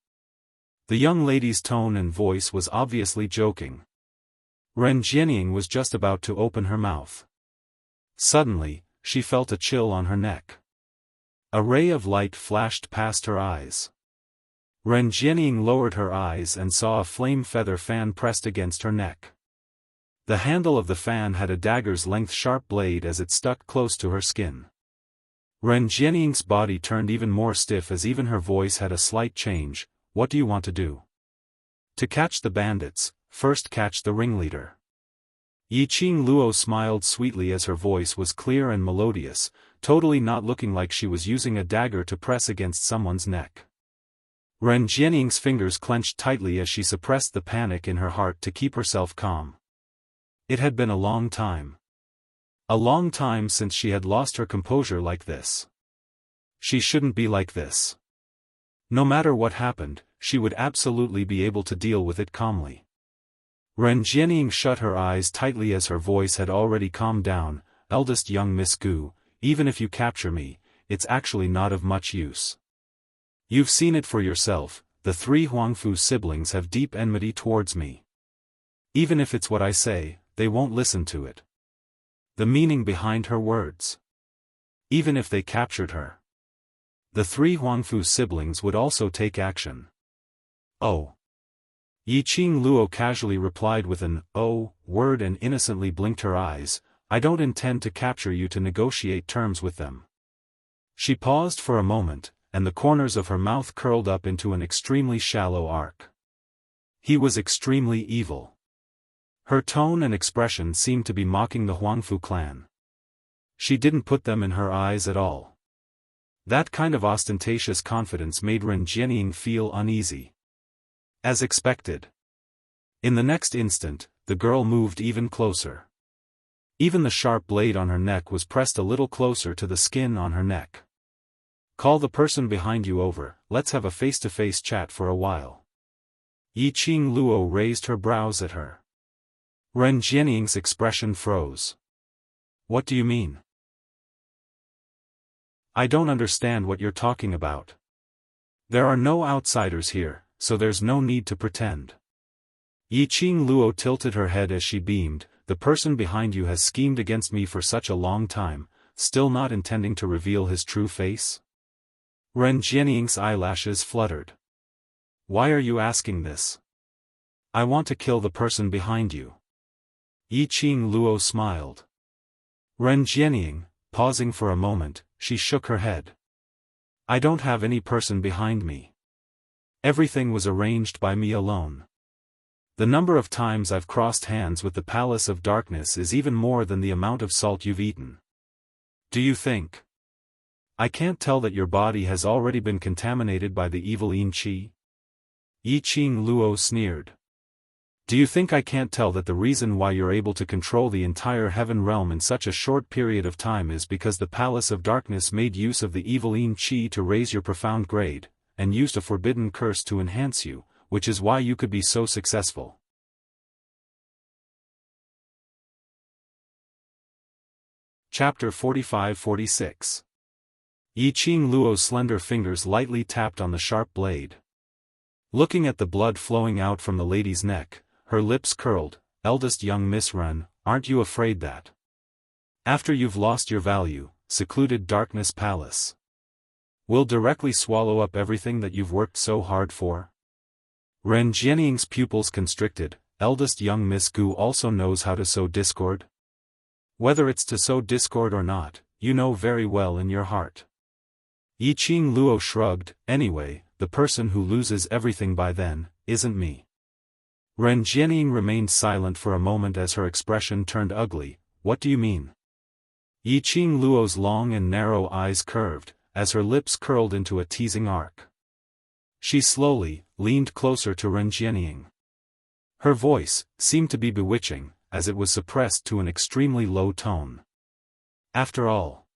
The young lady's tone and voice was obviously joking. Ren Jianying was just about to open her mouth. Suddenly, she felt a chill on her neck. A ray of light flashed past her eyes. Ren Jianying lowered her eyes and saw a flame feather fan pressed against her neck. The handle of the fan had a dagger's length sharp blade as it stuck close to her skin. Ren Jianying's body turned even more stiff as even her voice had a slight change. What do you want to do? To catch the bandits, first catch the ringleader. Yiqing Luo smiled sweetly as her voice was clear and melodious, totally not looking like she was using a dagger to press against someone's neck. Ren Jianying's fingers clenched tightly as she suppressed the panic in her heart to keep herself calm. It had been a long time. A long time since she had lost her composure like this. She shouldn't be like this. No matter what happened, she would absolutely be able to deal with it calmly. Ren Jianying shut her eyes tightly as her voice had already calmed down. Eldest young Miss Gu, even if you capture me, it's actually not of much use. You've seen it for yourself, the three Huangfu siblings have deep enmity towards me. Even if it's what I say, they won't listen to it. The meaning behind her words. Even if they captured her, the three Huangfu siblings would also take action. Oh. Yiqing Luo casually replied with an "oh" word and innocently blinked her eyes. I don't intend to capture you to negotiate terms with them. She paused for a moment, and the corners of her mouth curled up into an extremely shallow arc. He was extremely evil. Her tone and expression seemed to be mocking the Huangfu clan. She didn't put them in her eyes at all. That kind of ostentatious confidence made Ren Jianying feel uneasy. As expected. In the next instant, the girl moved even closer. Even the sharp blade on her neck was pressed a little closer to the skin on her neck. Call the person behind you over, let's have a face-to-face chat for a while. Yiqing Luo raised her brows at her. Ren Jianying's expression froze. What do you mean? I don't understand what you're talking about. There are no outsiders here, so there's no need to pretend. Yiqing Luo tilted her head as she beamed. The person behind you has schemed against me for such a long time, still not intending to reveal his true face? Ren Jianying's eyelashes fluttered. Why are you asking this? I want to kill the person behind you. Yiqing Luo smiled. Ren Jianying, pausing for a moment, she shook her head. I don't have any person behind me. Everything was arranged by me alone. The number of times I've crossed hands with the Palace of Darkness is even more than the amount of salt you've eaten. Do you think I can't tell that your body has already been contaminated by the evil Yin Qi? Yiqing Luo sneered. Do you think I can't tell that the reason why you're able to control the entire heaven realm in such a short period of time is because the Palace of Darkness made use of the evil Yin Qi to raise your profound grade, and used a forbidden curse to enhance you, which is why you could be so successful. Chapter 45-46. Yiqing Luo's slender fingers lightly tapped on the sharp blade. Looking at the blood flowing out from the lady's neck, her lips curled. Eldest young Miss Ren, aren't you afraid that after you've lost your value, secluded darkness palace will directly swallow up everything that you've worked so hard for? Ren Jianying's pupils constricted. Eldest young Miss Gu also knows how to sow discord? Whether it's to sow discord or not, you know very well in your heart. Yiqing Luo shrugged. Anyway, the person who loses everything by then, isn't me. Ren Jianying remained silent for a moment as her expression turned ugly. What do you mean? Yiqing Luo's long and narrow eyes curved, as her lips curled into a teasing arc. She slowly leaned closer to Ren Jianying. Her voice seemed to be bewitching, as it was suppressed to an extremely low tone. After all,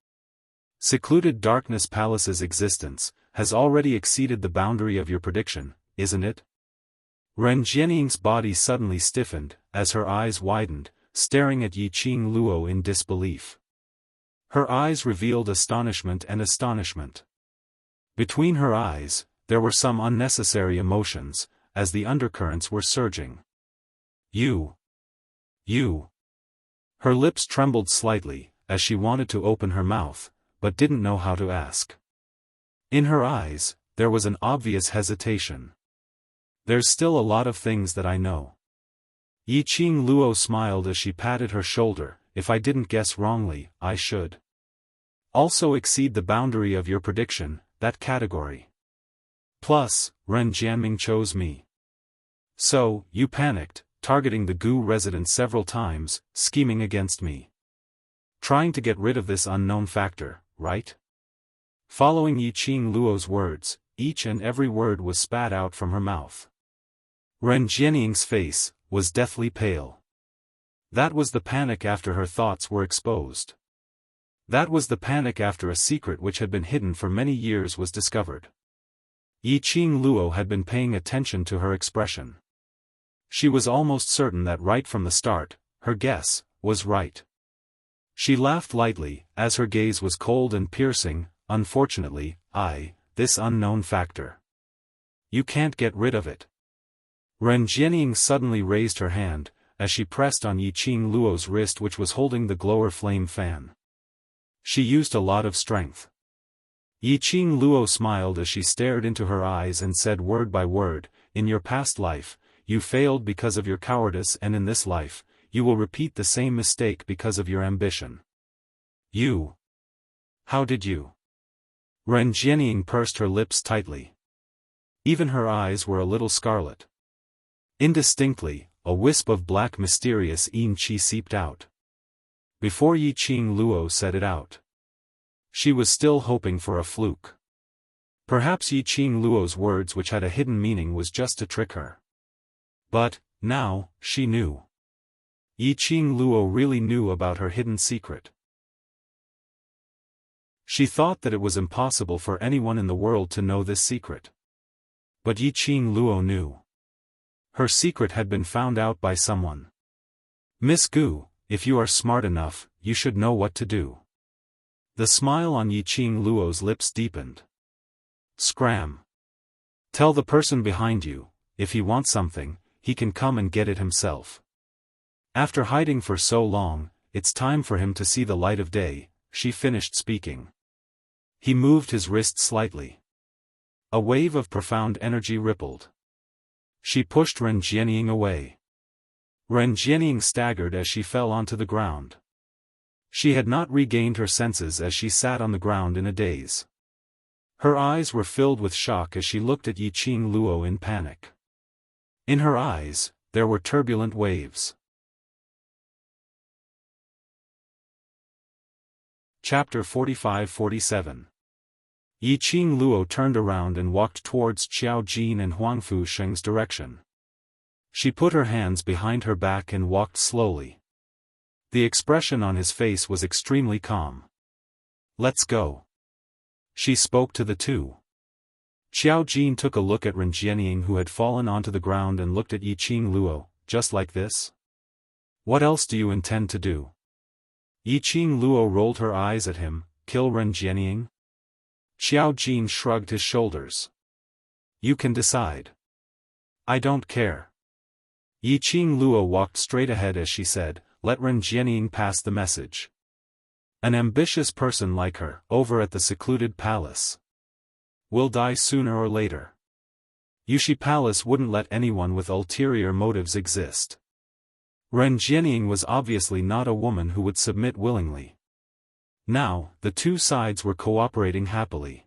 secluded darkness palace's existence has already exceeded the boundary of your prediction, isn't it? Ren Jianying's body suddenly stiffened, as her eyes widened, staring at Yiqing Luo in disbelief. Her eyes revealed astonishment and astonishment. Between her eyes, there were some unnecessary emotions, as the undercurrents were surging. You. Her lips trembled slightly, as she wanted to open her mouth, but didn't know how to ask. In her eyes, there was an obvious hesitation. There's still a lot of things that I know. Yiqing Luo smiled as she patted her shoulder. If I didn't guess wrongly, I should also exceed the boundary of your prediction, that category. Plus, Ren Jianming chose me. So, you panicked, targeting the Gu resident several times, scheming against me. Trying to get rid of this unknown factor, right? Following Yiqing Luo's words, each and every word was spat out from her mouth. Ren Jianying's face was deathly pale. That was the panic after her thoughts were exposed. That was the panic after a secret which had been hidden for many years was discovered. Yiqing Luo had been paying attention to her expression. She was almost certain that right from the start, her guess was right. She laughed lightly, as her gaze was cold and piercing. Unfortunately, this unknown factor. You can't get rid of it. Ren Jianying suddenly raised her hand, as she pressed on Yiqing Luo's wrist which was holding the glower flame fan. She used a lot of strength. Yiqing Luo smiled as she stared into her eyes and said word by word, in your past life, you failed because of your cowardice, and in this life, you will repeat the same mistake because of your ambition. You. How did you? Ren Jianying pursed her lips tightly. Even her eyes were a little scarlet. Indistinctly, a wisp of black mysterious yin qi seeped out. Before Yiqing Luo said it out. She was still hoping for a fluke. Perhaps Yiqing Luo's words which had a hidden meaning was just to trick her. But, now, she knew. Yiqing Luo really knew about her hidden secret. She thought that it was impossible for anyone in the world to know this secret. But Yiqing Luo knew. Her secret had been found out by someone. Miss Gu, if you are smart enough, you should know what to do. The smile on Yiqing Luo's lips deepened. Scram. Tell the person behind you, if he wants something, he can come and get it himself. After hiding for so long, it's time for him to see the light of day, she finished speaking. He moved his wrist slightly. A wave of profound energy rippled. She pushed Ren Jianying away. Ren Jianying staggered as she fell onto the ground. She had not regained her senses as she sat on the ground in a daze. Her eyes were filled with shock as she looked at Yiqing Luo in panic. In her eyes, there were turbulent waves. Chapter 45-47. Yiqing Luo turned around and walked towards Qiao Jin and Huangfu Sheng's direction. She put her hands behind her back and walked slowly. The expression on his face was extremely calm. Let's go. She spoke to the two. Qiao Jin took a look at Ren Jianying who had fallen onto the ground and looked at Yiqing Luo, just like this? What else do you intend to do? Yiqing Luo rolled her eyes at him, kill Ren Jianying? Qiao Jin shrugged his shoulders. You can decide. I don't care. Yiqing Luo walked straight ahead as she said, let Ren Jianying pass the message. An ambitious person like her, over at the secluded palace, will die sooner or later. Yushi Palace wouldn't let anyone with ulterior motives exist. Ren Jianying was obviously not a woman who would submit willingly. Now, the two sides were cooperating happily.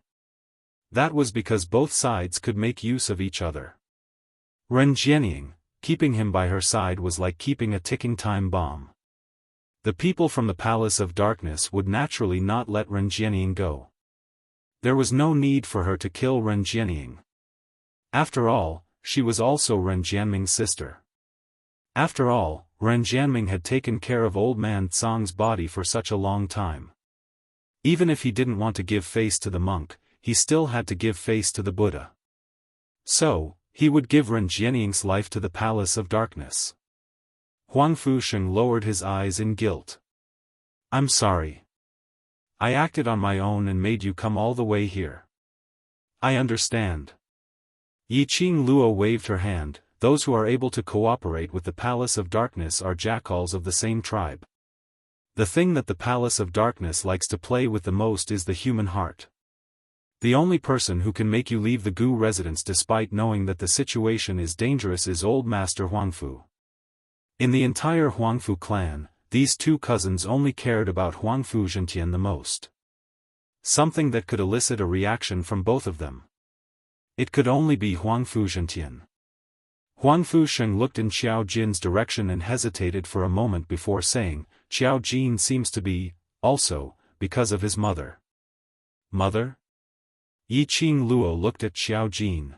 That was because both sides could make use of each other. Ren Jianying, keeping him by her side was like keeping a ticking time bomb. The people from the Palace of Darkness would naturally not let Ren Jianying go. There was no need for her to kill Ren Jianying. After all, she was also Ren Jianming's sister. After all, Ren Jianming had taken care of old man Tsang's body for such a long time. Even if he didn't want to give face to the monk, he still had to give face to the Buddha. So, he would give Ren Jianying's life to the Palace of Darkness. Huang Fusheng lowered his eyes in guilt. I'm sorry. I acted on my own and made you come all the way here. I understand. Yiqing Luo waved her hand. Those who are able to cooperate with the Palace of Darkness are jackals of the same tribe. The thing that the Palace of Darkness likes to play with the most is the human heart. The only person who can make you leave the Gu residence despite knowing that the situation is dangerous is old Master Huangfu. In the entire Huangfu clan, these two cousins only cared about Huangfu Zhentian the most. Something that could elicit a reaction from both of them. It could only be Huangfu Zhentian. Huangfu Sheng looked in Xiao Jin's direction and hesitated for a moment before saying, Xiao Jin seems to be, also, because of his mother. Mother? Yiqing Luo looked at Xiao Jin.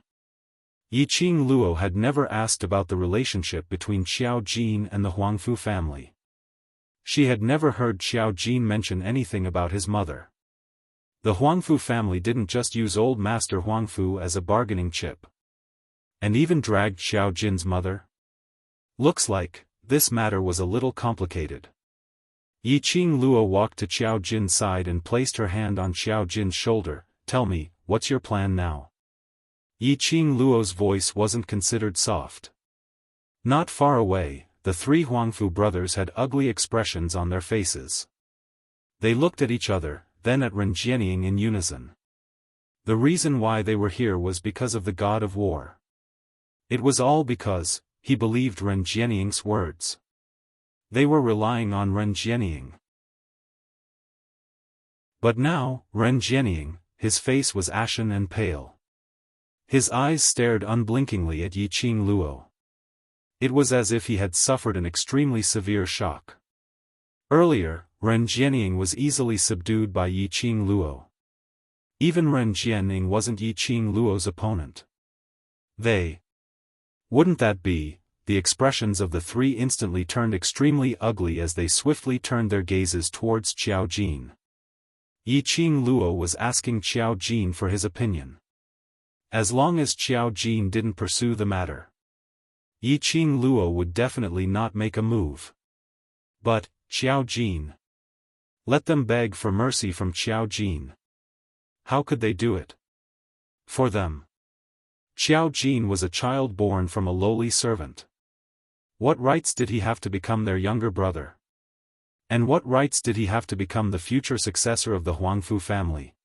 Yiqing Luo had never asked about the relationship between Xiao Jin and the Huangfu family. She had never heard Xiao Jin mention anything about his mother. The Huangfu family didn't just use old Master Huangfu as a bargaining chip. And even dragged Xiao Jin's mother? Looks like, this matter was a little complicated. Yiqing Luo walked to Xiao Jin's side and placed her hand on Xiao Jin's shoulder. Tell me, what's your plan now? Yiqing Luo's voice wasn't considered soft. Not far away, the three Huangfu brothers had ugly expressions on their faces. They looked at each other, then at Ren Jianying in unison. The reason why they were here was because of the god of war. It was all because, he believed Ren Jianying's words. They were relying on Ren Jianying. But now, Ren Jianying, his face was ashen and pale. His eyes stared unblinkingly at Yiqing Luo. It was as if he had suffered an extremely severe shock. Earlier, Ren Jianying was easily subdued by Yiqing Luo. Even Ren Jianying wasn't Yiqing Luo's opponent. Wouldn't that be? The expressions of the three instantly turned extremely ugly as they swiftly turned their gazes towards Xiao Jin. Yiqing Luo was asking Xiao Jin for his opinion. As long as Xiao Jin didn't pursue the matter, Yiqing Luo would definitely not make a move. But, Xiao Jin. Let them beg for mercy from Xiao Jin. How could they do it? For them. Xiao Jin was a child born from a lowly servant. What rights did he have to become their younger brother? And what rights did he have to become the future successor of the Huangfu family?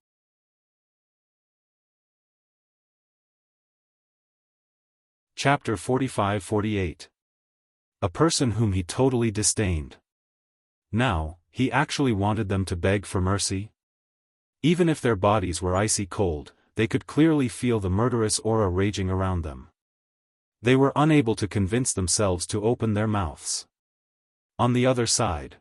Chapter 45-48. A person whom he totally disdained. Now, he actually wanted them to beg for mercy? Even if their bodies were icy cold, they could clearly feel the murderous aura raging around them. They were unable to convince themselves to open their mouths. On the other side,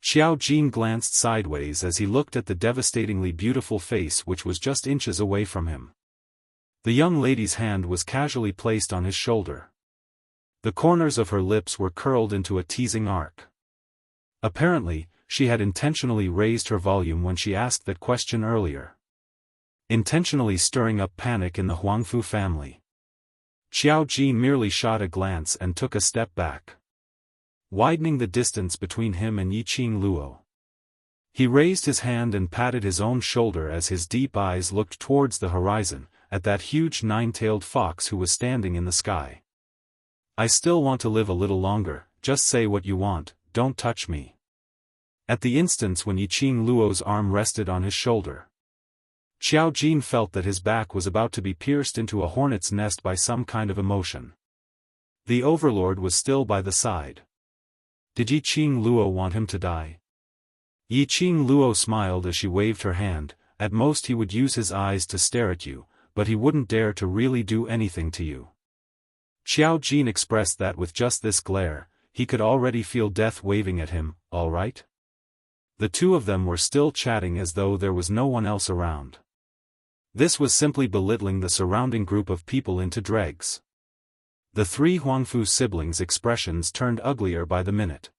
Xiao Jin glanced sideways as he looked at the devastatingly beautiful face which was just inches away from him. The young lady's hand was casually placed on his shoulder. The corners of her lips were curled into a teasing arc. Apparently, she had intentionally raised her volume when she asked that question earlier, intentionally stirring up panic in the Huangfu family. Xiao Jin merely shot a glance and took a step back, widening the distance between him and Yiqing Luo. He raised his hand and patted his own shoulder as his deep eyes looked towards the horizon, at that huge nine-tailed fox who was standing in the sky. I still want to live a little longer, just say what you want, don't touch me. At the instance when Yiqing Luo's arm rested on his shoulder, Xiao Jin felt that his back was about to be pierced into a hornet's nest by some kind of emotion. The overlord was still by the side. Did Yiqing Luo want him to die? Yiqing Luo smiled as she waved her hand. At most he would use his eyes to stare at you, but he wouldn't dare to really do anything to you. Xiao Jin expressed that with just this glare, he could already feel death waving at him. All right? The two of them were still chatting as though there was no one else around. This was simply belittling the surrounding group of people into dregs. The three Huangfu siblings' expressions turned uglier by the minute.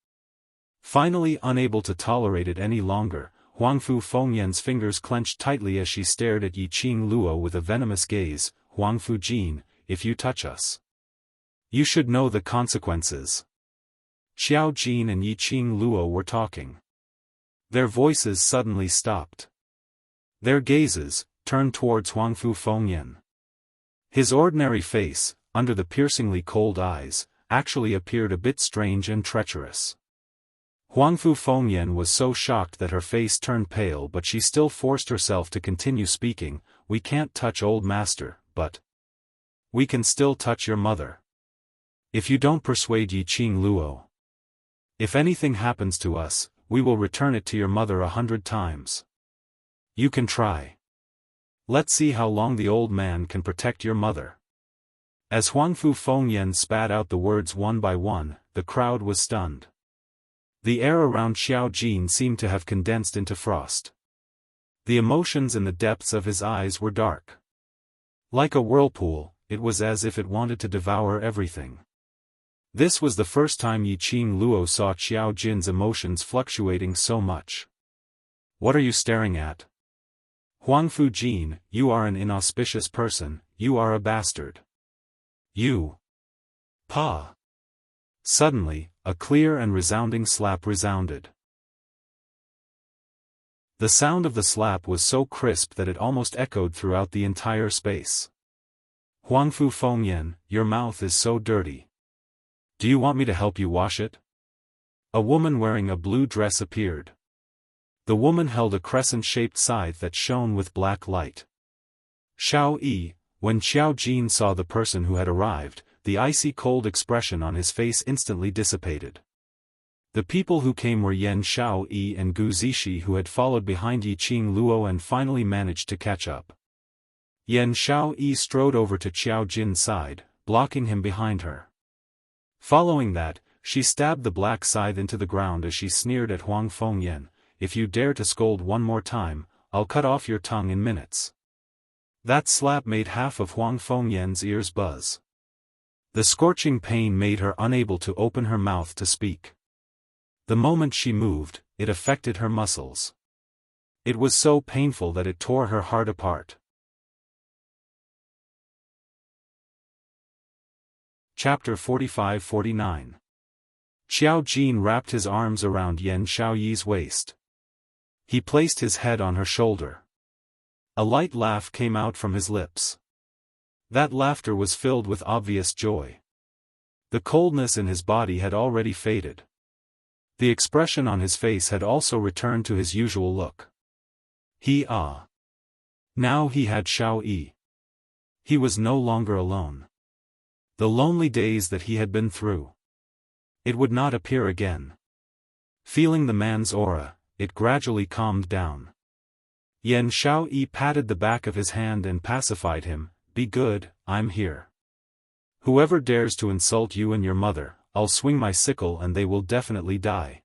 Finally unable to tolerate it any longer, Huangfu Fengyan's fingers clenched tightly as she stared at Yiqing Luo with a venomous gaze. Huangfu Jin, if you touch us, you should know the consequences. Xiao Jin and Yiqing Luo were talking. Their voices suddenly stopped. Their gazes turned towards Huangfu Fengyan. His ordinary face, under the piercingly cold eyes, actually appeared a bit strange and treacherous. Huangfu Fengyan was so shocked that her face turned pale, but she still forced herself to continue speaking. We can't touch old master, but we can still touch your mother. If you don't persuade Yiqing Luo, if anything happens to us, we will return it to your mother 100 times. You can try. Let's see how long the old man can protect your mother. As Huangfu Fengyan spat out the words one by one, the crowd was stunned. The air around Xiao Jin seemed to have condensed into frost. The emotions in the depths of his eyes were dark. Like a whirlpool, it was as if it wanted to devour everything. This was the first time Yiqing Luo saw Xiao Jin's emotions fluctuating so much. What are you staring at? Huangfu Jin, you are an inauspicious person, you are a bastard. You. Pa. Suddenly, a clear and resounding slap resounded. The sound of the slap was so crisp that it almost echoed throughout the entire space. Huangfu Fengyan, your mouth is so dirty. Do you want me to help you wash it? A woman wearing a blue dress appeared. The woman held a crescent-shaped scythe that shone with black light. Xiao Yi, when Xiao Jin saw the person who had arrived, the icy cold expression on his face instantly dissipated. The people who came were Yan Xiao Yi and Gu Zishi, who had followed behind Yiqing Luo and finally managed to catch up. Yan Xiao Yi strode over to Xiao Jin's side, blocking him behind her. Following that, she stabbed the black scythe into the ground as she sneered at Huang Fengyan. If you dare to scold one more time, I'll cut off your tongue in minutes. That slap made half of Huang Fengyan's ears buzz. The scorching pain made her unable to open her mouth to speak. The moment she moved, it affected her muscles. It was so painful that it tore her heart apart. Chapter 45-49. Xiao Jin wrapped his arms around Yan Xiaoyi's waist. He placed his head on her shoulder. A light laugh came out from his lips. That laughter was filled with obvious joy. The coldness in his body had already faded. The expression on his face had also returned to his usual look. Now he had Xiao Yi. He was no longer alone. The lonely days that he had been through, it would not appear again. Feeling the man's aura, it gradually calmed down. Yan Xiao Yi patted the back of his hand and pacified him. Be good, I'm here. Whoever dares to insult you and your mother, I'll swing my sickle and they will definitely die.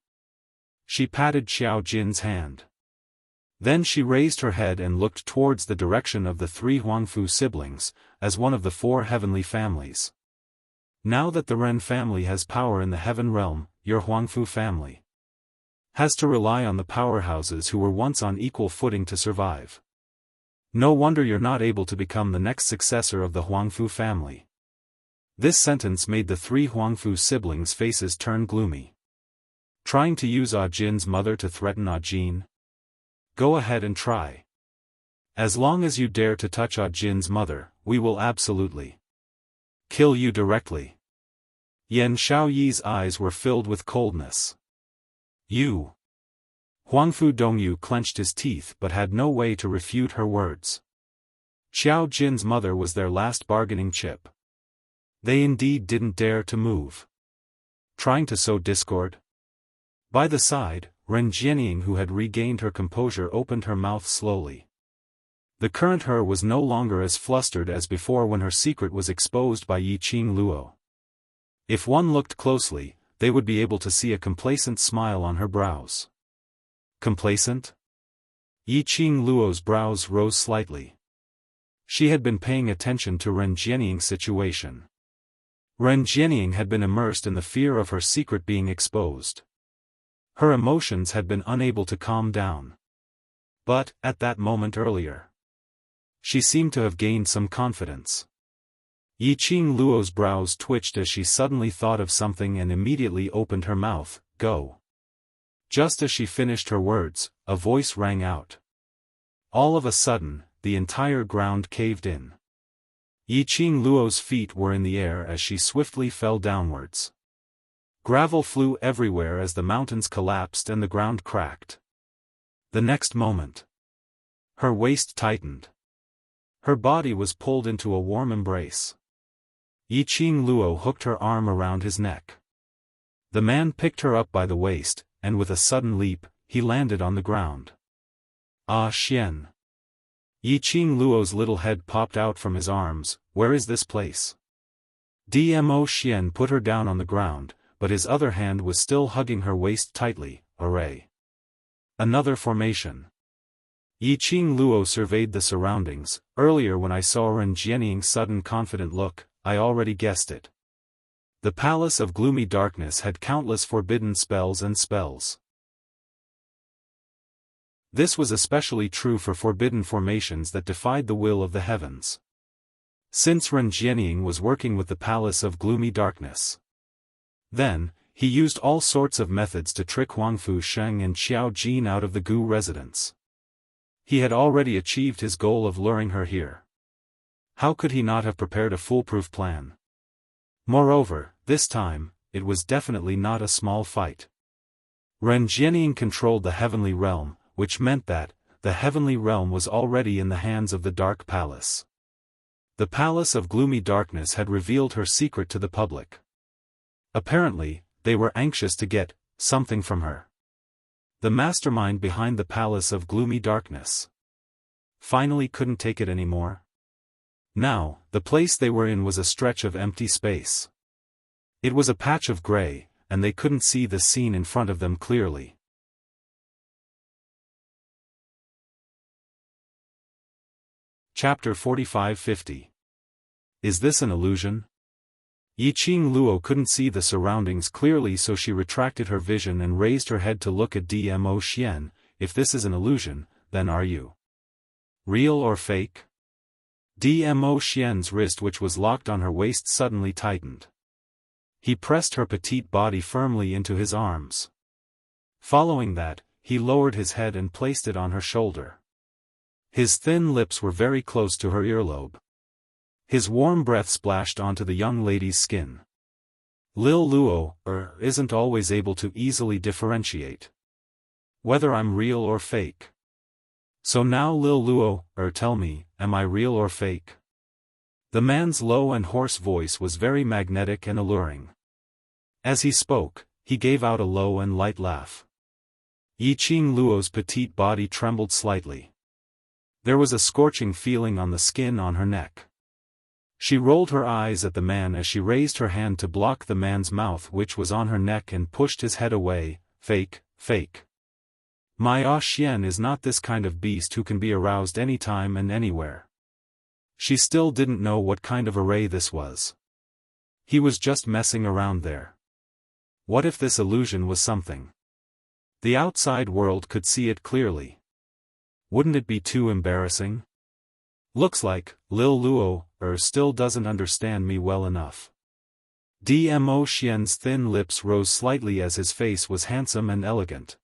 She patted Xiao Jin's hand. Then she raised her head and looked towards the direction of the three Huangfu siblings, as one of the four heavenly families. Now that the Ren family has power in the heaven realm, your Huangfu family has to rely on the powerhouses who were once on equal footing to survive. No wonder you're not able to become the next successor of the Huangfu family. This sentence made the three Huangfu siblings' faces turn gloomy. Trying to use Ah Jin's mother to threaten Ah Jin? Go ahead and try. As long as you dare to touch Ah Jin's mother, we will absolutely kill you directly. Yan Xiaoyi's eyes were filled with coldness. You. Huangfu Dongyu clenched his teeth but had no way to refute her words. Xiao Jin's mother was their last bargaining chip. They indeed didn't dare to move. Trying to sow discord? By the side, Ren Jianying, who had regained her composure, opened her mouth slowly. The current her was no longer as flustered as before when her secret was exposed by Yiqing Luo. If one looked closely, they would be able to see a complacent smile on her brows. Complacent? Yiqing Luo's brows rose slightly. She had been paying attention to Ren Jianying's situation. Ren Jianying had been immersed in the fear of her secret being exposed. Her emotions had been unable to calm down. But, at that moment earlier, she seemed to have gained some confidence. Yiqing Luo's brows twitched as she suddenly thought of something and immediately opened her mouth. Go. Just as she finished her words, a voice rang out. All of a sudden, the entire ground caved in. Yiqing Luo's feet were in the air as she swiftly fell downwards. Gravel flew everywhere as the mountains collapsed and the ground cracked. The next moment, her waist tightened. Her body was pulled into a warm embrace. Yiqing Luo hooked her arm around his neck. The man picked her up by the waist, and with a sudden leap, he landed on the ground. Ah Xian. Yiqing Luo's little head popped out from his arms. Where is this place? Dmo Xian put her down on the ground, but his other hand was still hugging her waist tightly. Array. Another formation. Yiqing Luo surveyed the surroundings. Earlier when I saw Ren Jianying's sudden confident look, I already guessed it. The Palace of Gloomy Darkness had countless forbidden spells and spells. This was especially true for forbidden formations that defied the will of the heavens. Since Ren Jianying was working with the Palace of Gloomy Darkness, then, he used all sorts of methods to trick Huangfu Sheng and Xiao Jin out of the Gu residence. He had already achieved his goal of luring her here. How could he not have prepared a foolproof plan? Moreover, this time, it was definitely not a small fight. Ren Jianying controlled the heavenly realm, which meant that, the heavenly realm was already in the hands of the Dark Palace. The Palace of Gloomy Darkness had revealed her secret to the public. Apparently, they were anxious to get something from her. The mastermind behind the Palace of Gloomy Darkness finally couldn't take it anymore. Now, the place they were in was a stretch of empty space. It was a patch of gray, and they couldn't see the scene in front of them clearly. Chapter 45-50. Is this an illusion? Yiqing Luo couldn't see the surroundings clearly, so she retracted her vision and raised her head to look at Dmo Xian. If this is an illusion, then are you real or fake? Dmo Xian's wrist, which was locked on her waist, suddenly tightened. He pressed her petite body firmly into his arms. Following that, he lowered his head and placed it on her shoulder. His thin lips were very close to her earlobe. His warm breath splashed onto the young lady's skin. Lil Luo, isn't always able to easily differentiate whether I'm real or fake. So now Lil Luo, tell me, am I real or fake? The man's low and hoarse voice was very magnetic and alluring. As he spoke, he gave out a low and light laugh. Yiqing Luo's petite body trembled slightly. There was a scorching feeling on the skin on her neck. She rolled her eyes at the man as she raised her hand to block the man's mouth, which was on her neck, and pushed his head away. Fake, fake. My Ah Xian is not this kind of beast who can be aroused anytime and anywhere. She still didn't know what kind of array this was. He was just messing around there. What if this illusion was something? The outside world could see it clearly. Wouldn't it be too embarrassing? Looks like Lil Luo still doesn't understand me well enough. Dmo Xian's thin lips rose slightly as his face was handsome and elegant.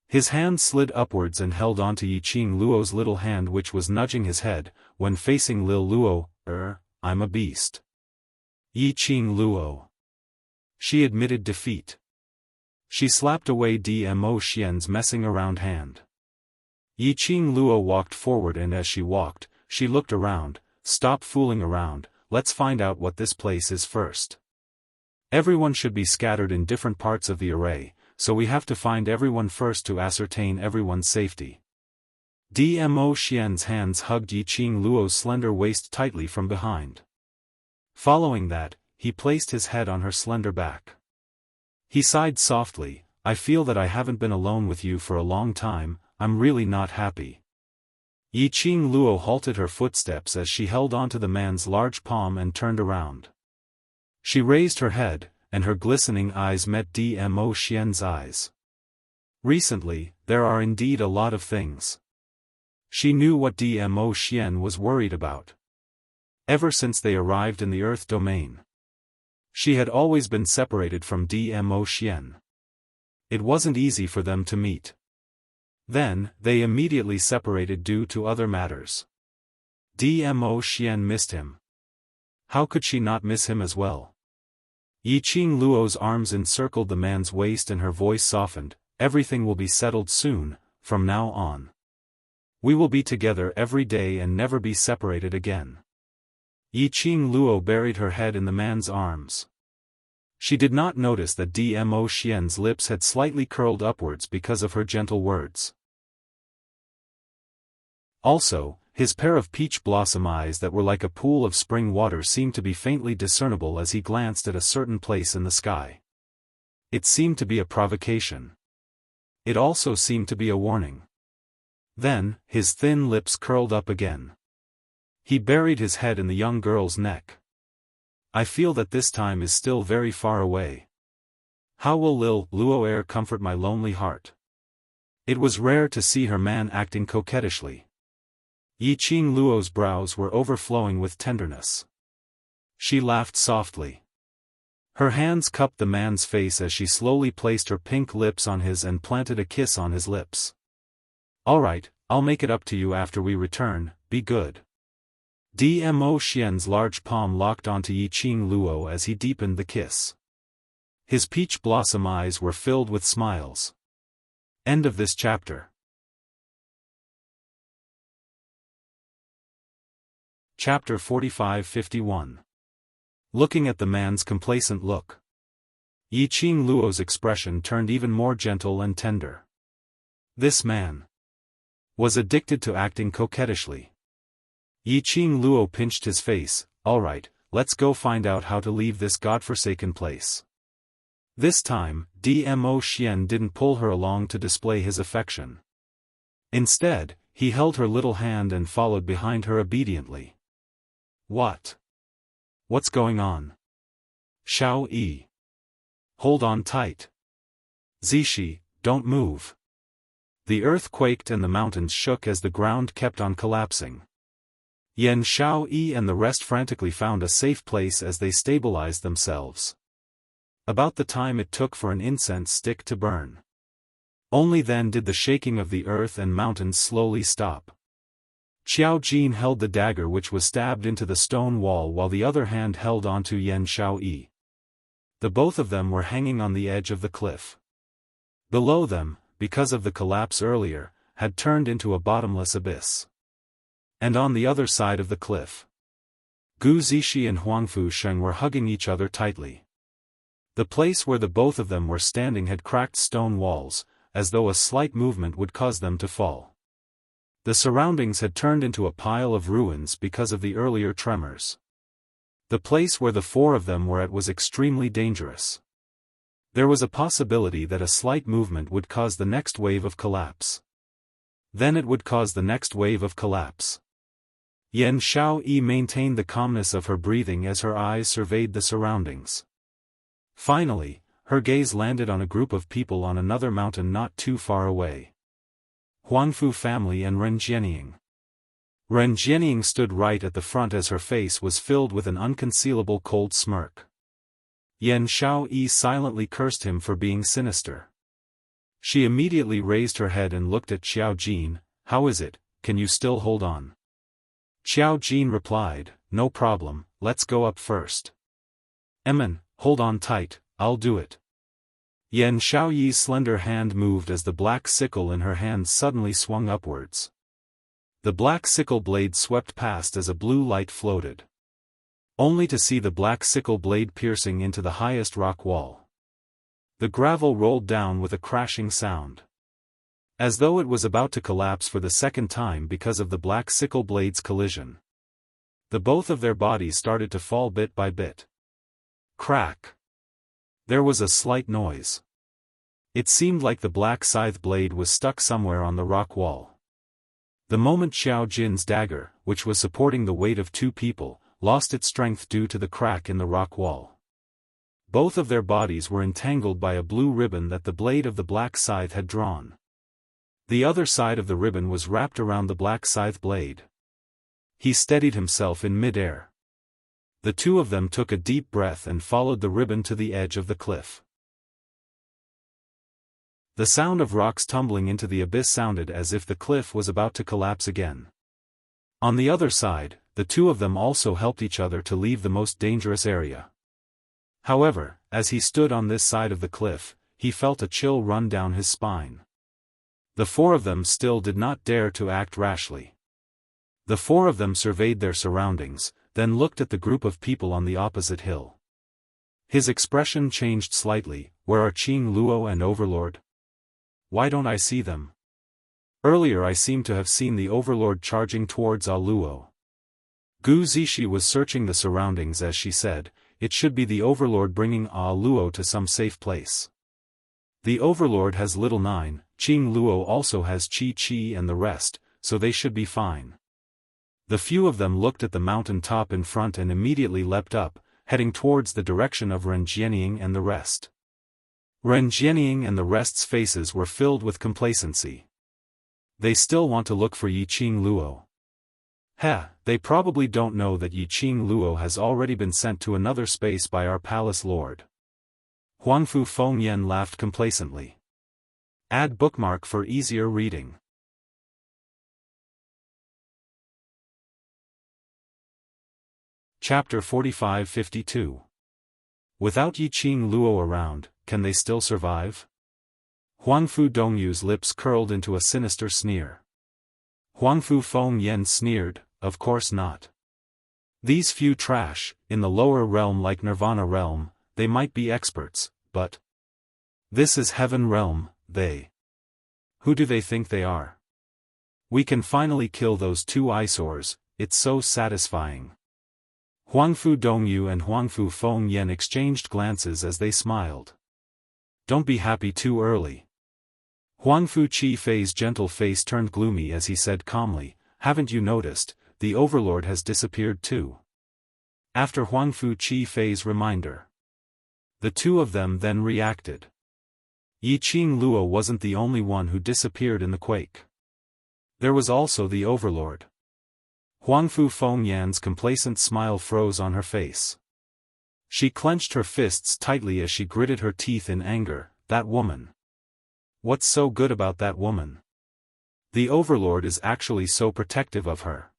His hand slid upwards and held onto Yiqing Luo's little hand, which was nudging his head, when facing Lil Luo. I'm a beast. Yiqing Luo. She admitted defeat. She slapped away Dmo Xian's messing around hand. Yiqing Luo walked forward, and as she walked, she looked around. Stop fooling around, let's find out what this place is first. Everyone should be scattered in different parts of the array, so we have to find everyone first to ascertain everyone's safety. Dmo Xian's hands hugged Yiqing Luo's slender waist tightly from behind. Following that, he placed his head on her slender back. He sighed softly, I feel that I haven't been alone with you for a long time, I'm really not happy. Yiqing Luo halted her footsteps as she held onto the man's large palm and turned around. She raised her head, and her glistening eyes met Dmo Xian's eyes. Recently, there are indeed a lot of things. She knew what Dmo Xian was worried about. Ever since they arrived in the Earth domain, she had always been separated from Dmo Xian. It wasn't easy for them to meet. Then, they immediately separated due to other matters. Dmo Xian missed him. How could she not miss him as well? Yiqing Luo's arms encircled the man's waist and her voice softened, everything will be settled soon, from now on. We will be together every day and never be separated again. Yiqing Luo buried her head in the man's arms. She did not notice that Dmo Xian's lips had slightly curled upwards because of her gentle words. Also, his pair of peach blossom eyes that were like a pool of spring water seemed to be faintly discernible as he glanced at a certain place in the sky. It seemed to be a provocation. It also seemed to be a warning. Then, his thin lips curled up again. He buried his head in the young girl's neck. I feel that this time is still very far away. How will Lil Luo comfort my lonely heart? It was rare to see her man acting coquettishly. Yiqing Luo's brows were overflowing with tenderness. She laughed softly. Her hands cupped the man's face as she slowly placed her pink lips on his and planted a kiss on his lips. All right, I'll make it up to you after we return, be good. Dmo Xian's large palm locked onto Yiqing Luo as he deepened the kiss. His peach blossom eyes were filled with smiles. End of this chapter. Chapter 45-51. Looking at the man's complacent look, Yiqing Luo's expression turned even more gentle and tender. This man was addicted to acting coquettishly. Yiqing Luo pinched his face, all right, let's go find out how to leave this godforsaken place. This time, Dmo Xian didn't pull her along to display his affection. Instead, he held her little hand and followed behind her obediently. What? What's going on? Xiao Yi. Hold on tight. Zishi, don't move. The earth quaked and the mountains shook as the ground kept on collapsing. Yan Xiao Yi and the rest frantically found a safe place as they stabilized themselves. About the time it took for an incense stick to burn. Only then did the shaking of the earth and mountains slowly stop. Qiao Jin held the dagger which was stabbed into the stone wall while the other hand held onto Yan Xiao Yi. The both of them were hanging on the edge of the cliff. Below them, because of the collapse earlier, had turned into a bottomless abyss. And on the other side of the cliff, Gu Zishi and Huangfu Sheng were hugging each other tightly. The place where the both of them were standing had cracked stone walls, as though a slight movement would cause them to fall. The surroundings had turned into a pile of ruins because of the earlier tremors. The place where the four of them were at was extremely dangerous. There was a possibility that a slight movement would cause the next wave of collapse. Then it would cause the next wave of collapse. Yan Xiao Yi maintained the calmness of her breathing as her eyes surveyed the surroundings. Finally, her gaze landed on a group of people on another mountain not too far away. Huangfu family and Ren Jianying. Ren Jianying stood right at the front as her face was filled with an unconcealable cold smirk. Yan Xiao Yi silently cursed him for being sinister. She immediately raised her head and looked at Xiao Jin. "How is it, can you still hold on?" Xiao Jin replied, "No problem, let's go up first." "Emin, hold on tight, I'll do it." Yan Xiaoyi's slender hand moved as the black sickle in her hand suddenly swung upwards. The black sickle blade swept past as a blue light floated. Only to see the black sickle blade piercing into the highest rock wall. The gravel rolled down with a crashing sound. As though it was about to collapse for the second time because of the black sickle blade's collision. The both of their bodies started to fall bit by bit. Crack. There was a slight noise. It seemed like the black scythe blade was stuck somewhere on the rock wall. The moment Xiao Jin's dagger, which was supporting the weight of two people, lost its strength due to the crack in the rock wall. Both of their bodies were entangled by a blue ribbon that the blade of the black scythe had drawn. The other side of the ribbon was wrapped around the black scythe blade. He steadied himself in mid-air. The two of them took a deep breath and followed the ribbon to the edge of the cliff. The sound of rocks tumbling into the abyss sounded as if the cliff was about to collapse again. On the other side, the two of them also helped each other to leave the most dangerous area. However, as he stood on this side of the cliff, he felt a chill run down his spine. The four of them still did not dare to act rashly. The four of them surveyed their surroundings, then looked at the group of people on the opposite hill. His expression changed slightly. "Where are Qing Luo and Overlord? Why don't I see them? Earlier I seemed to have seen the Overlord charging towards Luo." Gu Zishi was searching the surroundings as she said, "It should be the Overlord bringing Luo to some safe place. The Overlord has Little Nine, Qing Luo also has Chi Chi and the rest, so they should be fine." The few of them looked at the mountain top in front and immediately leapt up, heading towards the direction of Ren Jianying and the rest. Ren Jianying and the rest's faces were filled with complacency. They still want to look for Yi Qing Luo. They probably don't know that Yi Qing Luo has already been sent to another space by our palace lord. Huangfu Fengyan laughed complacently. Add bookmark for easier reading. Chapter 45-52. Without Yi Qing Luo around, can they still survive? Huangfu Dongyu's lips curled into a sinister sneer. Huangfu Fengyan sneered, "Of course not. These few trash, in the lower realm like Nirvana realm, they might be experts, but this is heaven realm, they. Who do they think they are? We can finally kill those two eyesores, it's so satisfying." Huangfu Dongyu and Huangfu Fengyan exchanged glances as they smiled. "Don't be happy too early." Huangfu Qifei's gentle face turned gloomy as he said calmly, "Haven't you noticed, the Overlord has disappeared too?" After Huangfu Qifei's reminder, the two of them then reacted. Yi Qing Luo wasn't the only one who disappeared in the quake. There was also the Overlord. Huangfu Fengyan's complacent smile froze on her face. She clenched her fists tightly as she gritted her teeth in anger. That woman. What's so good about that woman? The Overlord is actually so protective of her.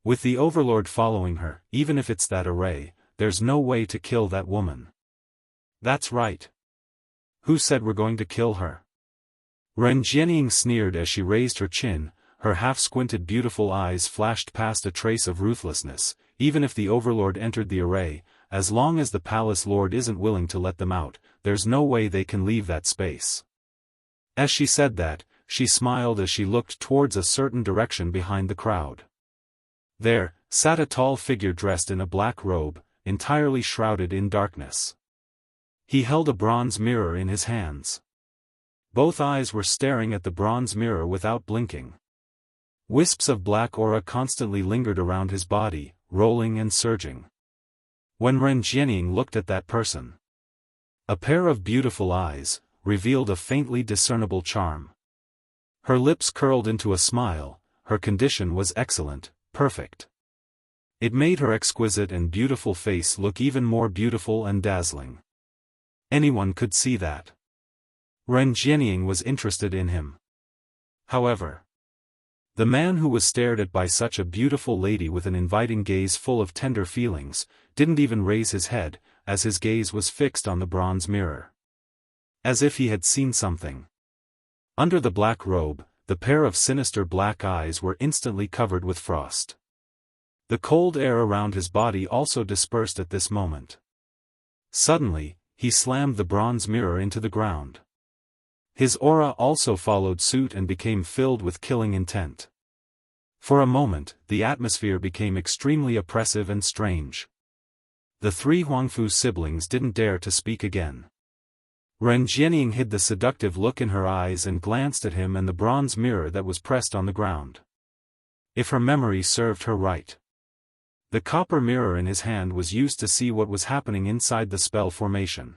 With the Overlord following her, even if it's that array, there's no way to kill that woman. That's right. Who said we're going to kill her? Ren Jianying sneered as she raised her chin, her half-squinted beautiful eyes flashed past a trace of ruthlessness. Even if the Overlord entered the array, as long as the Palace Lord isn't willing to let them out, there's no way they can leave that space. As she said that, she smiled as she looked towards a certain direction behind the crowd. There, sat a tall figure dressed in a black robe, entirely shrouded in darkness. He held a bronze mirror in his hands. Both eyes were staring at the bronze mirror without blinking. Wisps of black aura constantly lingered around his body, rolling and surging. When Ren Jianying looked at that person, a pair of beautiful eyes revealed a faintly discernible charm. Her lips curled into a smile, her condition was excellent, perfect. It made her exquisite and beautiful face look even more beautiful and dazzling. Anyone could see that. Ren Jianying was interested in him. However, the man who was stared at by such a beautiful lady with an inviting gaze full of tender feelings, didn't even raise his head, as his gaze was fixed on the bronze mirror. As if he had seen something. Under the black robe, the pair of sinister black eyes were instantly covered with frost. The cold air around his body also dispersed at this moment. Suddenly, he slammed the bronze mirror into the ground. His aura also followed suit and became filled with killing intent. For a moment, the atmosphere became extremely oppressive and strange. The three Huangfu siblings didn't dare to speak again. Ren Jianying hid the seductive look in her eyes and glanced at him and the bronze mirror that was pressed on the ground. If her memory served her right, the copper mirror in his hand was used to see what was happening inside the spell formation.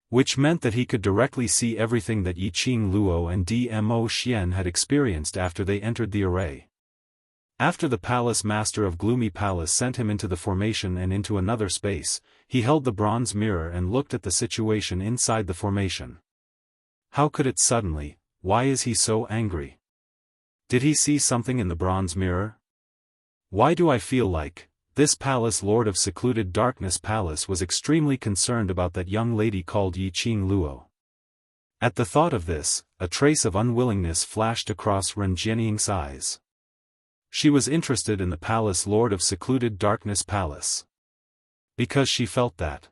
Which meant that he could directly see everything that Yiqing Luo and Dmo Xian had experienced after they entered the array. After the palace master of Gloomy Palace sent him into the formation and into another space, he held the bronze mirror and looked at the situation inside the formation. How could it suddenly? Why is he so angry? Did he see something in the bronze mirror? Why do I feel like this palace lord of secluded darkness palace was extremely concerned about that young lady called Yiqing Luo? At the thought of this, a trace of unwillingness flashed across Ren Jianying's eyes. She was interested in the palace lord of secluded darkness palace. Because she felt that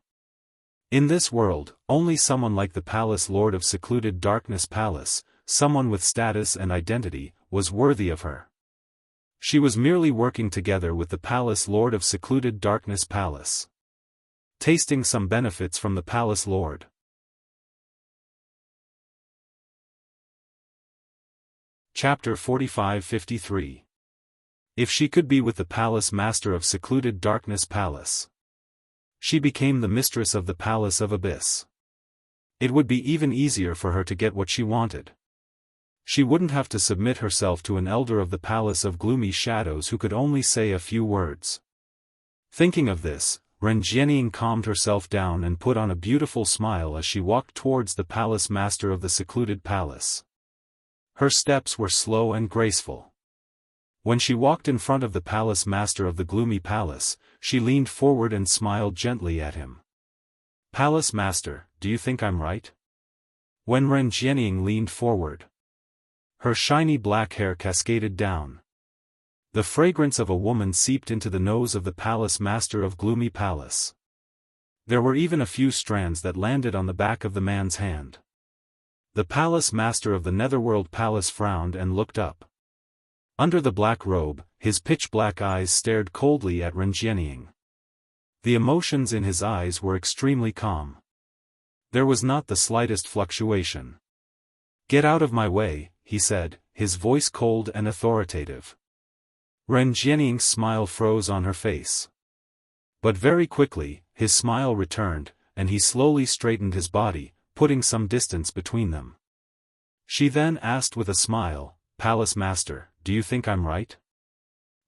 in this world, only someone like the palace lord of secluded darkness palace, someone with status and identity, was worthy of her. She was merely working together with the palace lord of secluded darkness palace, tasting some benefits from the palace lord. Chapter 45-53. If she could be with the palace master of secluded darkness palace, she became the mistress of the palace of abyss. It would be even easier for her to get what she wanted. She wouldn't have to submit herself to an elder of the palace of gloomy shadows who could only say a few words. Thinking of this, Ren Jianying calmed herself down and put on a beautiful smile as she walked towards the palace master of the secluded palace. Her steps were slow and graceful. When she walked in front of the palace master of the gloomy palace, she leaned forward and smiled gently at him. "Palace master, do you think I'm right?" When Ren Jianying leaned forward, her shiny black hair cascaded down. The fragrance of a woman seeped into the nose of the palace master of gloomy palace. There were even a few strands that landed on the back of the man's hand. The palace master of the netherworld palace frowned and looked up. Under the black robe, his pitch-black eyes stared coldly at Ren Jianying. The emotions in his eyes were extremely calm. There was not the slightest fluctuation. "Get out of my way," he said, his voice cold and authoritative. Ren Jianying's smile froze on her face. But very quickly, his smile returned, and he slowly straightened his body, putting some distance between them. She then asked with a smile, "Palace master, do you think I'm right?"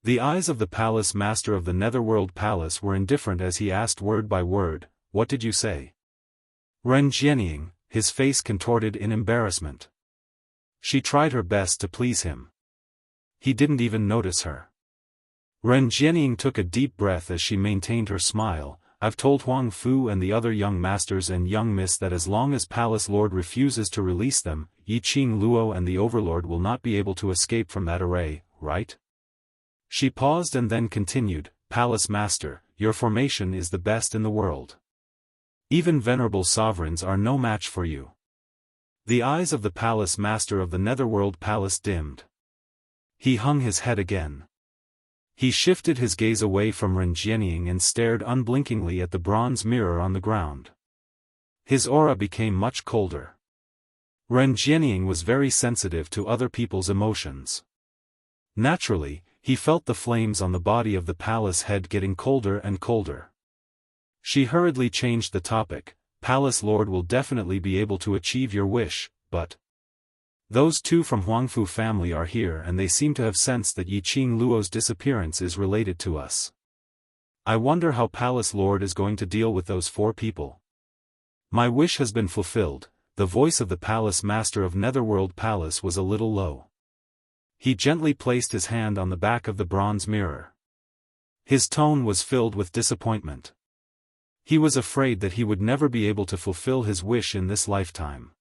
The eyes of the palace master of the netherworld palace were indifferent as he asked word by word, "What did you say?" Ren Jianying, his face contorted in embarrassment. She tried her best to please him. He didn't even notice her. Ren Jianying took a deep breath as she maintained her smile. "I've told Huang Fu and the other young masters and young miss that as long as Palace Lord refuses to release them, Yiqing Luo and the Overlord will not be able to escape from that array, right?" She paused and then continued, "Palace Master, your formation is the best in the world. Even venerable sovereigns are no match for you." The eyes of the Palace Master of the Netherworld Palace dimmed. He hung his head again. He shifted his gaze away from Ren Jianying and stared unblinkingly at the bronze mirror on the ground. His aura became much colder. Ren Jianying was very sensitive to other people's emotions. Naturally, he felt the flames on the body of the palace head getting colder and colder. She hurriedly changed the topic. "Palace Lord will definitely be able to achieve your wish, but those two from Huangfu family are here and they seem to have sensed that Yiqing Luo's disappearance is related to us. I wonder how Palace Lord is going to deal with those 4 people." My wish has been fulfilled. The voice of the palace master of Netherworld Palace was a little low. He gently placed his hand on the back of the bronze mirror. His tone was filled with disappointment. He was afraid that he would never be able to fulfill his wish in this lifetime.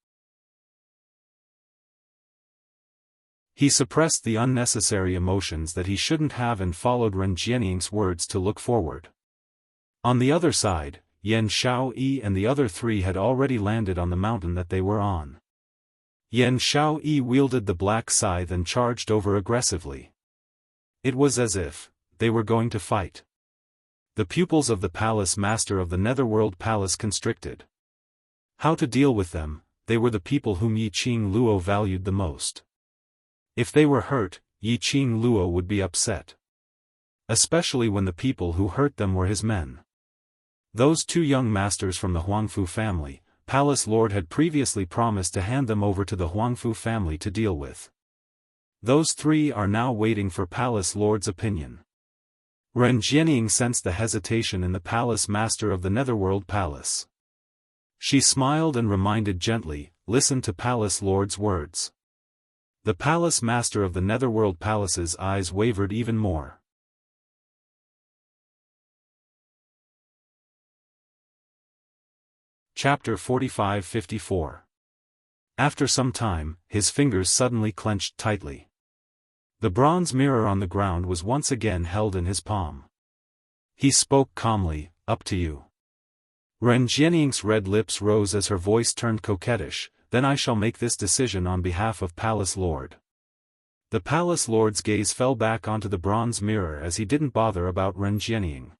He suppressed the unnecessary emotions that he shouldn't have and followed Ren Jianying's words to look forward. On the other side, Yan Xiaoyi and the other three had already landed on the mountain that they were on. Yan Xiaoyi wielded the black scythe and charged over aggressively. It was as if they were going to fight. The pupils of the palace master of the Netherworld Palace constricted. How to deal with them? They were the people whom Yi Qing Luo valued the most. If they were hurt, Yi Qing Luo would be upset. Especially when the people who hurt them were his men. Those two young masters from the Huangfu family, Palace Lord had previously promised to hand them over to the Huangfu family to deal with. Those three are now waiting for Palace Lord's opinion. Ren Jianying sensed the hesitation in the palace master of the Netherworld Palace. She smiled and reminded gently, "Listen to Palace Lord's words." The palace master of the Netherworld Palace's eyes wavered even more. Chapter 45-54. After some time, his fingers suddenly clenched tightly. The bronze mirror on the ground was once again held in his palm. He spoke calmly, "Up to you." Ren Jianying's red lips rose as her voice turned coquettish, "Then I shall make this decision on behalf of Palace Lord." The Palace Lord's gaze fell back onto the bronze mirror as he didn't bother about Ren Jianying.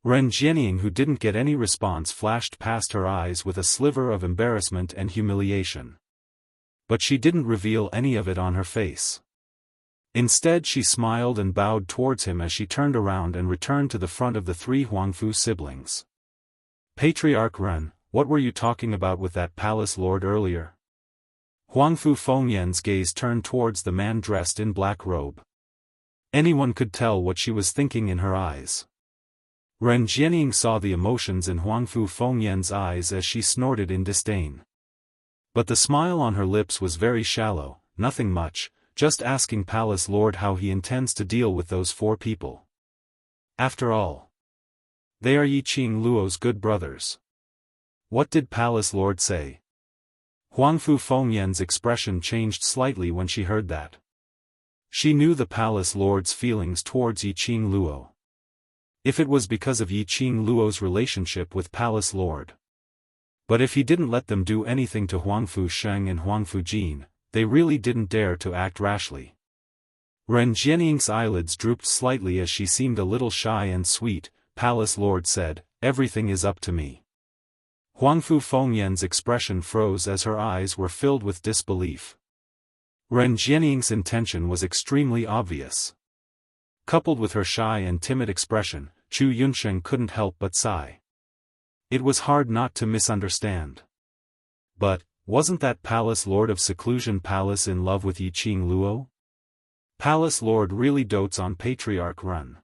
Ren Jianying, who didn't get any response, flashed past her eyes with a sliver of embarrassment and humiliation. But she didn't reveal any of it on her face. Instead she smiled and bowed towards him as she turned around and returned to the front of the three Huangfu siblings. "Patriarch Ren, what were you talking about with that palace lord earlier?" Huangfu Fengyan's gaze turned towards the man dressed in black robe. Anyone could tell what she was thinking in her eyes. Ren Jianying saw the emotions in Huangfu Fengyan's eyes as she snorted in disdain. But the smile on her lips was very shallow, nothing much, just asking Palace Lord how he intends to deal with those four people. After all, they are Yi Qing Luo's good brothers. What did Palace Lord say? Huangfu Fengyan's expression changed slightly when she heard that. She knew the Palace Lord's feelings towards Yi Qing Luo. If it was because of Yi Qing Luo's relationship with Palace Lord. But if he didn't let them do anything to Huangfu Sheng and Huangfu Jin, they really didn't dare to act rashly. Ren Jianying's eyelids drooped slightly as she seemed a little shy and sweet. Palace Lord said, "Everything is up to me." Huangfu Fengyan's expression froze as her eyes were filled with disbelief. Ren Jianying's intention was extremely obvious. Coupled with her shy and timid expression, Chu Yunsheng couldn't help but sigh. It was hard not to misunderstand. But, wasn't that Palace Lord of Seclusion Palace in love with Yi Qing Luo? Palace Lord really dotes on Patriarch Ren.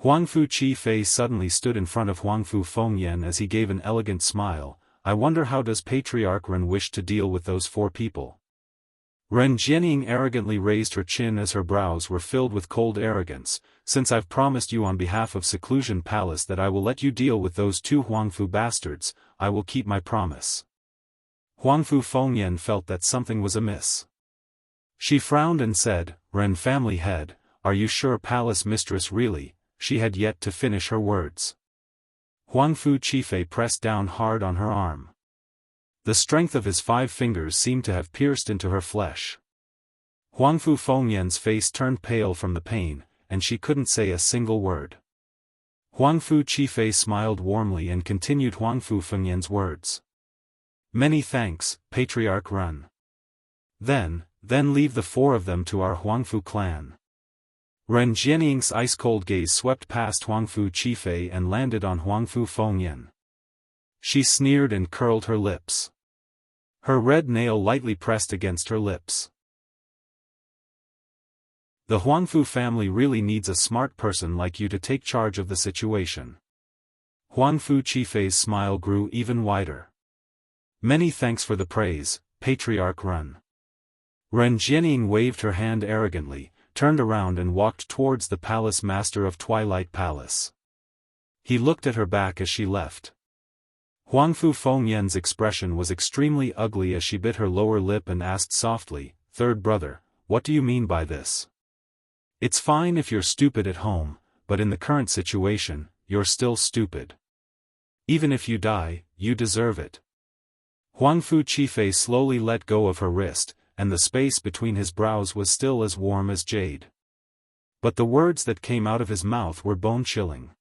Huangfu Qifei suddenly stood in front of Huangfu Fengyan as he gave an elegant smile. "I wonder how does Patriarch Ren wish to deal with those four people?" Ren Jianying arrogantly raised her chin as her brows were filled with cold arrogance. "Since I've promised you on behalf of Seclusion Palace that I will let you deal with those two Huangfu bastards, I will keep my promise." Huangfu Fengyan felt that something was amiss. She frowned and said, "Ren family head, are you sure Palace Mistress really?" She had yet to finish her words. Huangfu Qifei pressed down hard on her arm. The strength of his 5 fingers seemed to have pierced into her flesh. Huangfu Fengyan's face turned pale from the pain, and she couldn't say a single word. Huangfu Qifei smiled warmly and continued Huangfu Fengyan's words. "Many thanks, Patriarch Ren. Then leave the 4 of them to our Huangfu clan." Ren Jianying's ice-cold gaze swept past Huangfu Qifei and landed on Huangfu Fengyan. She sneered and curled her lips. Her red nail lightly pressed against her lips. The Huangfu family really needs a smart person like you to take charge of the situation. Huangfu Qifei's smile grew even wider. Many thanks for the praise, Patriarch Ren. Ren Jianying waved her hand arrogantly, turned around and walked towards the palace master of Twilight Palace. He looked at her back as she left. Huangfu Fengyan's expression was extremely ugly as she bit her lower lip and asked softly, "Third brother, what do you mean by this? It's fine if you're stupid at home, but in the current situation, you're still stupid. Even if you die, you deserve it." Huangfu Qifei slowly let go of her wrist, and the space between his brows was still as warm as jade. But the words that came out of his mouth were bone-chilling.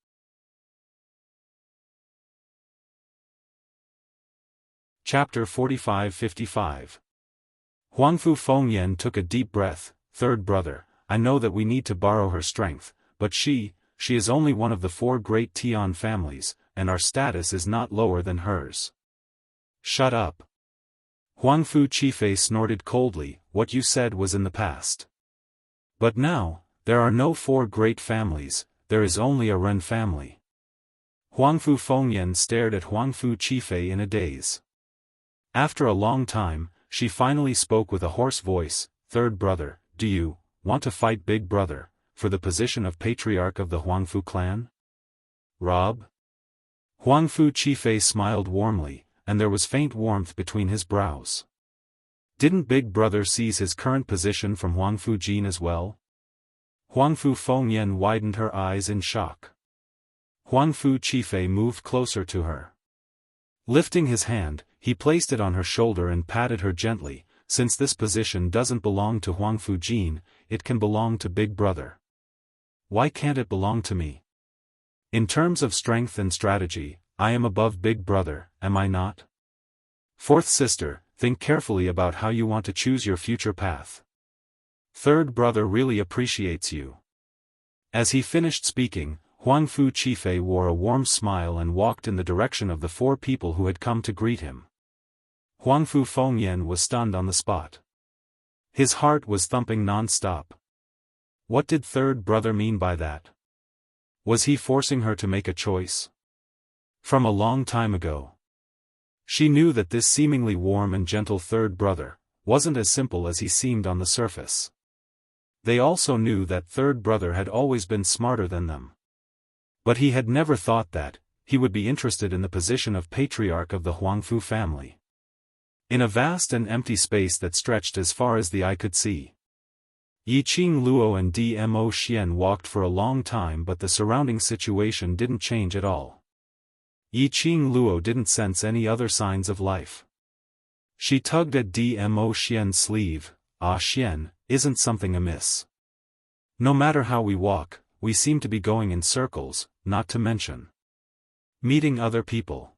Chapter 45-55. Huangfu Fengyan took a deep breath. "Third brother, I know that we need to borrow her strength, but she is only one of the 4 great Tian families, and our status is not lower than hers." "Shut up." Huangfu Qifei snorted coldly, "What you said was in the past. But now, there are no 4 great families, there is only a Ren family." Huangfu Fengyan stared at Huangfu Qifei in a daze. After a long time, she finally spoke with a hoarse voice, "Third brother, do you want to fight Big Brother for the position of Patriarch of the Huangfu clan? Rob?" Huangfu Qifei smiled warmly, and there was faint warmth between his brows. "Didn't Big Brother seize his current position from Huangfu Jin as well?" Huangfu Fengyan widened her eyes in shock. Huangfu Qifei moved closer to her. Lifting his hand, he placed it on her shoulder and patted her gently. "Since this position doesn't belong to Huangfu Jin, it can belong to Big Brother. Why can't it belong to me? In terms of strength and strategy, I am above Big Brother, am I not? Fourth sister, think carefully about how you want to choose your future path. Third brother really appreciates you." As he finished speaking, Huangfu Qifei wore a warm smile and walked in the direction of the 4 people who had come to greet him. Huangfu Fengyan was stunned on the spot. His heart was thumping non-stop. What did third brother mean by that? Was he forcing her to make a choice? From a long time ago, she knew that this seemingly warm and gentle third brother wasn't as simple as he seemed on the surface. They also knew that third brother had always been smarter than them. But he had never thought that he would be interested in the position of Patriarch of the Huangfu family. In a vast and empty space that stretched as far as the eye could see, Yiqing Luo and Dmo Xian walked for a long time, but the surrounding situation didn't change at all. Yiqing Luo didn't sense any other signs of life. She tugged at Dmo Xian's sleeve. "Ah Xian, isn't something amiss? No matter how we walk, we seem to be going in circles, not to mention meeting other people."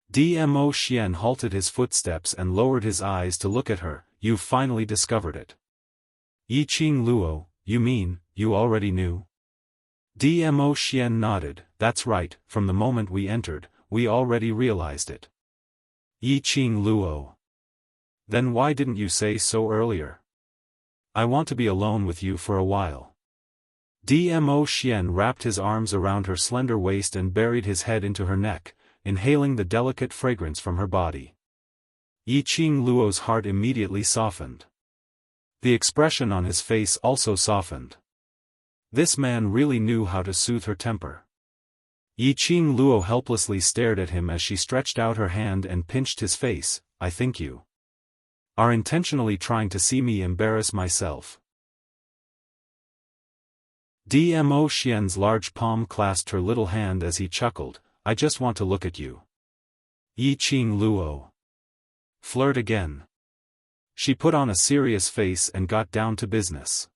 Dmo Xian halted his footsteps and lowered his eyes to look at her. "You've finally discovered it." Yiqing Luo, "You mean, you already knew?" Dmo Xian nodded. "That's right, from the moment we entered, we already realized it." Yiqing Luo, "Then why didn't you say so earlier? I want to be alone with you for a while." Dmo Xian wrapped his arms around her slender waist and buried his head into her neck, inhaling the delicate fragrance from her body. Yiqing Luo's heart immediately softened. The expression on his face also softened. This man really knew how to soothe her temper. Yiqing Luo helplessly stared at him as she stretched out her hand and pinched his face. "I think you are intentionally trying to see me embarrass myself." Dmo Xian's large palm clasped her little hand as he chuckled. "I just want to look at you." Yiqing Luo, "Flirt again." She put on a serious face and got down to business.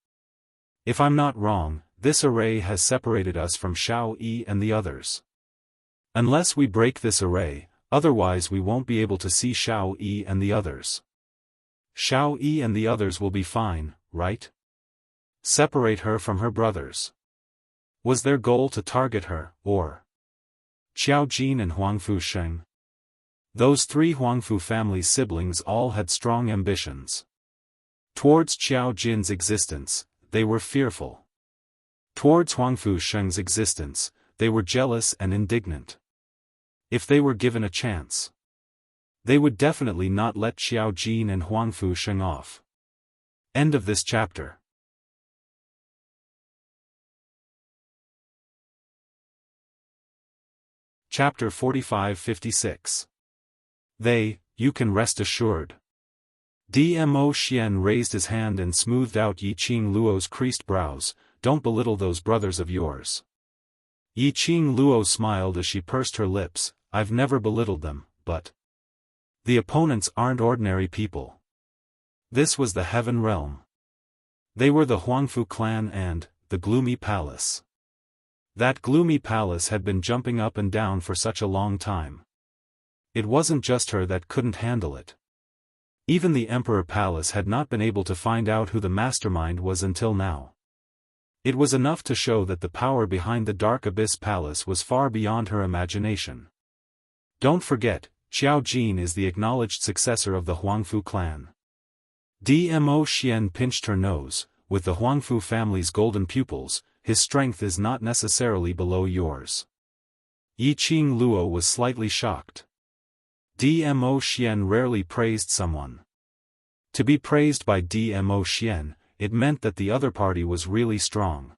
"If I'm not wrong, this array has separated us from Xiao Yi and the others. Unless we break this array, otherwise we won't be able to see Xiao Yi and the others. Xiao Yi and the others will be fine, right? Separate her from her brothers." Was their goal to target her, or Qiao Jin and Huangfu Sheng? Those 3 Huangfu family siblings all had strong ambitions. Towards Qiao Jin's existence, they were fearful. Towards Huangfu Sheng's existence, they were jealous and indignant. If they were given a chance, they would definitely not let Xiao Jin and Huangfu Sheng off. End of this chapter. Chapter 45-56. You can rest assured. Dmo Xian raised his hand and smoothed out Yiqing Luo's creased brows. Don't belittle those brothers of yours. Yiqing Luo smiled as she pursed her lips. I've never belittled them, but the opponents aren't ordinary people. This was the Heaven Realm. They were the Huangfu clan and the Gloomy Palace. That Gloomy Palace had been jumping up and down for such a long time. It wasn't just her that couldn't handle it. Even the Emperor Palace had not been able to find out who the mastermind was until now. It was enough to show that the power behind the Dark Abyss Palace was far beyond her imagination. Don't forget, Xiao Jin is the acknowledged successor of the Huangfu clan. Dmo Xian pinched her nose. With the Huangfu family's golden pupils, his strength is not necessarily below yours. Yiqing Luo was slightly shocked. Dmo Xian rarely praised someone. To be praised by Dmo Xian, it meant that the other party was really strong.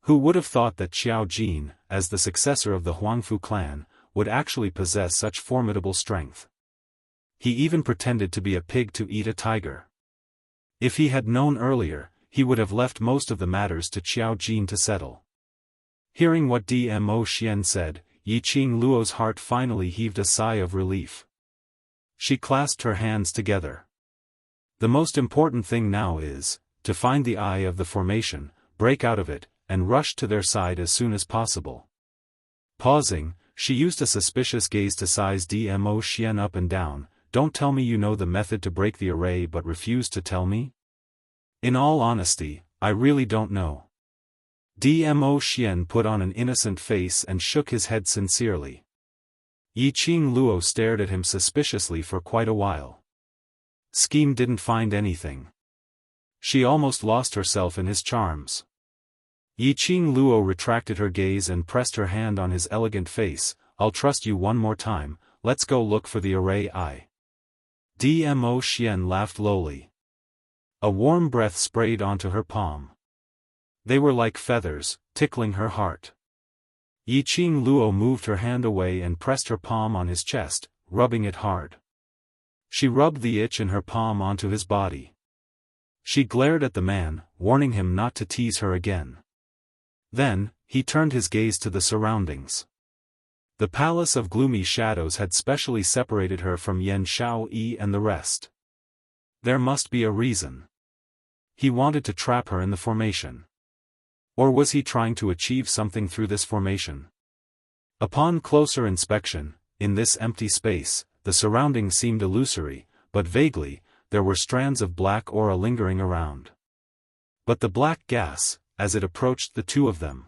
Who would have thought that Xiao Jin, as the successor of the Huangfu clan, would actually possess such formidable strength? He even pretended to be a pig to eat a tiger. If he had known earlier, he would have left most of the matters to Xiao Jin to settle. Hearing what Dmo Xian said, Yiqing Luo's heart finally heaved a sigh of relief. She clasped her hands together. The most important thing now is to find the eye of the formation, break out of it, and rush to their side as soon as possible. Pausing, she used a suspicious gaze to size Dmo Xian up and down. Don't tell me you know the method to break the array but refuse to tell me? In all honesty, I really don't know. Dmo Xian put on an innocent face and shook his head sincerely. Yiqing Luo stared at him suspiciously for quite a while. Scheme didn't find anything. She almost lost herself in his charms. Yiqing Luo retracted her gaze and pressed her hand on his elegant face. I'll trust you one more time, let's go look for the array eye. Dmo Xian laughed lowly. A warm breath sprayed onto her palm. They were like feathers, tickling her heart. Yiqing Luo moved her hand away and pressed her palm on his chest, rubbing it hard. She rubbed the itch in her palm onto his body. She glared at the man, warning him not to tease her again. Then, he turned his gaze to the surroundings. The Palace of Gloomy Shadows had specially separated her from Yan Xiaoyi and the rest. There must be a reason. He wanted to trap her in the formation. Or was he trying to achieve something through this formation? Upon closer inspection, in this empty space, the surroundings seemed illusory, but vaguely, there were strands of black aura lingering around. But the black gas, as it approached the two of them.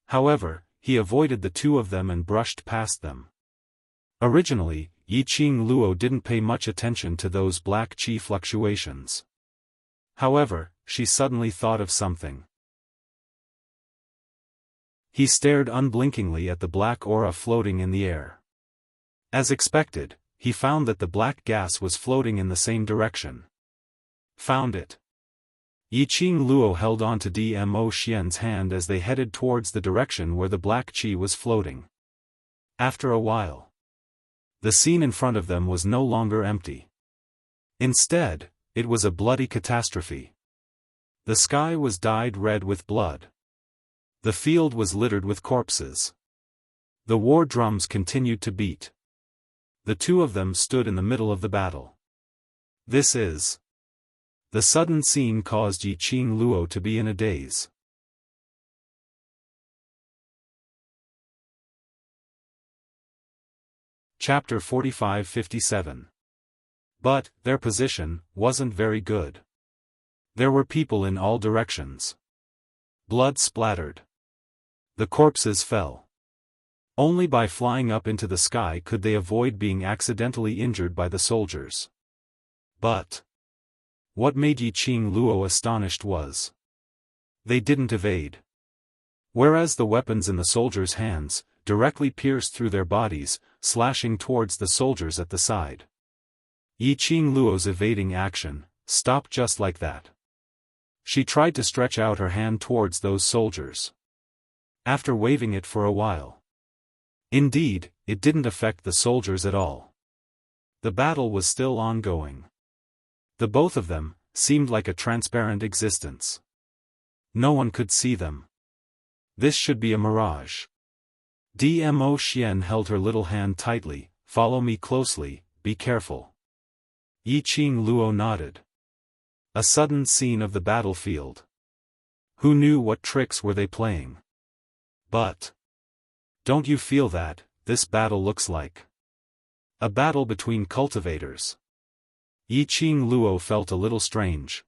However, he avoided the two of them and brushed past them. Originally, Yiqing Luo didn't pay much attention to those black chi fluctuations. However, she suddenly thought of something. He stared unblinkingly at the black aura floating in the air. As expected, he found that the black gas was floating in the same direction. Found it. Yiqing Luo held on to Dmo Xian's hand as they headed towards the direction where the black chi was floating. After a while, the scene in front of them was no longer empty. Instead, it was a bloody catastrophe. The sky was dyed red with blood. The field was littered with corpses. The war drums continued to beat. The two of them stood in the middle of the battle. The sudden scene caused Yiqing Luo to be in a daze. Chapter 45-57. But, their position wasn't very good. There were people in all directions. Blood splattered. The corpses fell. Only by flying up into the sky could they avoid being accidentally injured by the soldiers. But what made Yiqing Luo astonished was they didn't evade. Whereas the weapons in the soldiers' hands, directly pierced through their bodies, slashing towards the soldiers at the side. Yiqing Luo's evading action stopped just like that. She tried to stretch out her hand towards those soldiers. After waving it for a while. Indeed, it didn't affect the soldiers at all. The battle was still ongoing. The both of them seemed like a transparent existence. No one could see them. This should be a mirage. Dmo Xian held her little hand tightly. Follow me closely, be careful. Yiqing Luo nodded. A sudden scene of the battlefield. Who knew what tricks were they playing? But don't you feel that this battle looks like a battle between cultivators? Yiqing Luo felt a little strange.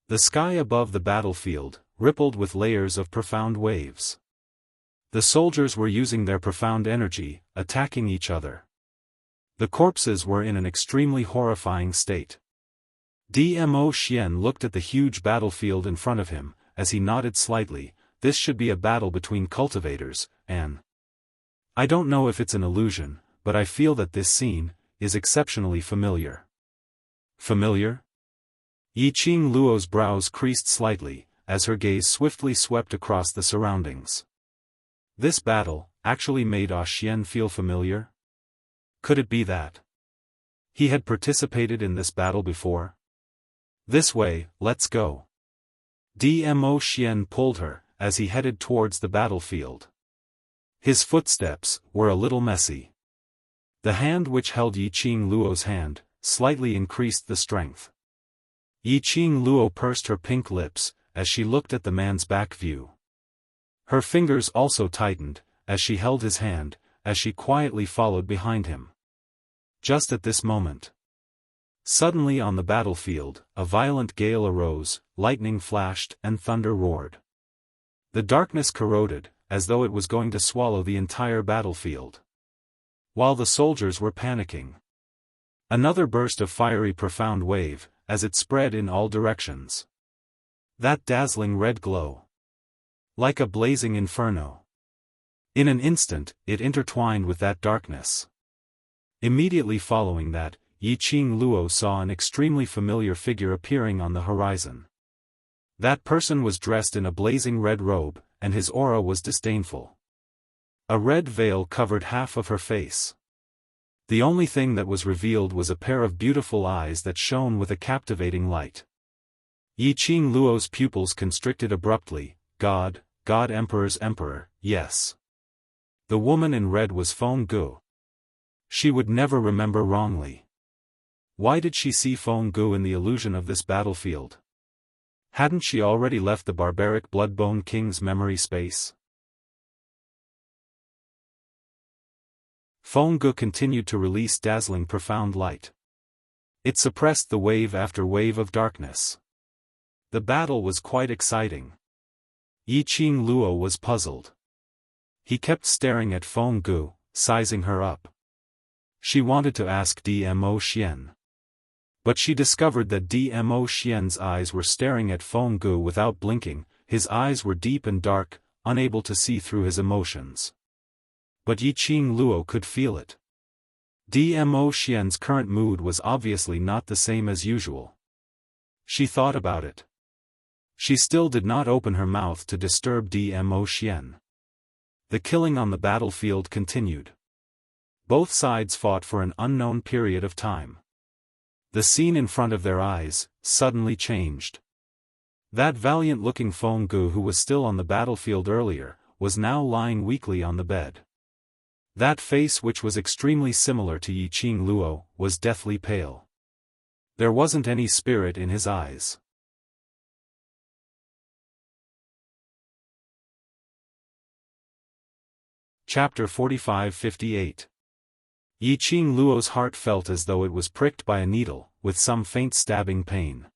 The sky above the battlefield rippled with layers of profound waves. The soldiers were using their profound energy, attacking each other. The corpses were in an extremely horrifying state. Dmo Xian looked at the huge battlefield in front of him, as he nodded slightly. This should be a battle between cultivators, and I don't know if it's an illusion, but I feel that this scene is exceptionally familiar. Familiar? Yiqing Luo's brows creased slightly, as her gaze swiftly swept across the surroundings. This battle actually made Xian feel familiar? Could it be that he had participated in this battle before? This way, let's go. Dmo Xian pulled her, as he headed towards the battlefield. His footsteps were a little messy. The hand which held Yiqing Luo's hand slightly increased the strength. Yiqing Luo pursed her pink lips, as she looked at the man's back view. Her fingers also tightened, as she held his hand, as she quietly followed behind him. Just at this moment. Suddenly on the battlefield, a violent gale arose, lightning flashed and thunder roared. The darkness corroded, as though it was going to swallow the entire battlefield. While the soldiers were panicking. Another burst of fiery profound wave, as it spread in all directions. That dazzling red glow. Like a blazing inferno. In an instant, it intertwined with that darkness. Immediately following that, Yiqing Luo saw an extremely familiar figure appearing on the horizon. That person was dressed in a blazing red robe, and his aura was disdainful. A red veil covered half of her face. The only thing that was revealed was a pair of beautiful eyes that shone with a captivating light. Yiqing Luo's pupils constricted abruptly. God, Emperor's Emperor, yes. The woman in red was Feng Gu. She would never remember wrongly. Why did she see Feng Gu in the illusion of this battlefield? Hadn't she already left the barbaric Bloodbone King's memory space? Feng Gu continued to release dazzling profound light. It suppressed the wave after wave of darkness. The battle was quite exciting. Yiqing Luo was puzzled. He kept staring at Feng Gu, sizing her up. She wanted to ask Dmo Xian. But she discovered that Dmo Xian's eyes were staring at Feng Gu without blinking. His eyes were deep and dark, unable to see through his emotions. But Yiqing Luo could feel it. Dmo Xian's current mood was obviously not the same as usual. She thought about it. She still did not open her mouth to disturb Dmo Xian. The killing on the battlefield continued. Both sides fought for an unknown period of time. The scene in front of their eyes suddenly changed. That valiant-looking Feng Gu who was still on the battlefield earlier, was now lying weakly on the bed. That face, which was extremely similar to Yiqing Luo, was deathly pale. There wasn't any spirit in his eyes. Chapter 45-58. Yiqing Luo's heart felt as though it was pricked by a needle, with some faint stabbing pain.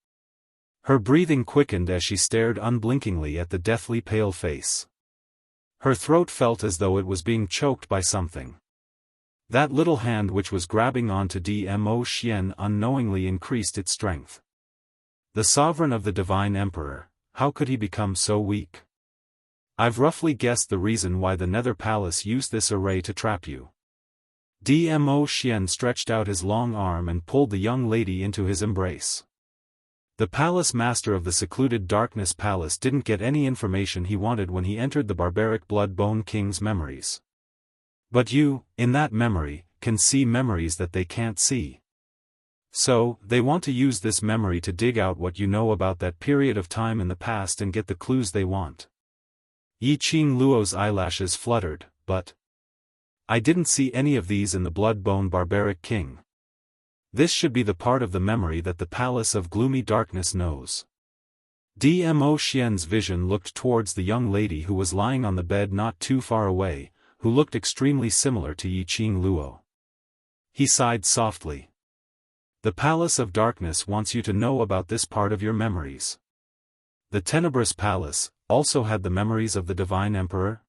Her breathing quickened as she stared unblinkingly at the deathly pale face. Her throat felt as though it was being choked by something. That little hand which was grabbing onto Dmo Xian unknowingly increased its strength. The sovereign of the Divine Emperor, how could he become so weak? I've roughly guessed the reason why the Nether Palace used this array to trap you. Dmo Xian stretched out his long arm and pulled the young lady into his embrace. The palace master of the secluded Darkness Palace didn't get any information he wanted when he entered the barbaric Blood-Bone King's memories. But you, in that memory, can see memories that they can't see. So, they want to use this memory to dig out what you know about that period of time in the past and get the clues they want. Yiqing Luo's eyelashes fluttered, but I didn't see any of these in the Blood-Bone Barbaric King. This should be the part of the memory that the Palace of Gloomy Darkness knows. Dmo Xian's vision looked towards the young lady who was lying on the bed not too far away, who looked extremely similar to Yiqing Luo. He sighed softly. The Palace of Darkness wants you to know about this part of your memories. The Tenebrous Palace also had the memories of the Divine Emperor?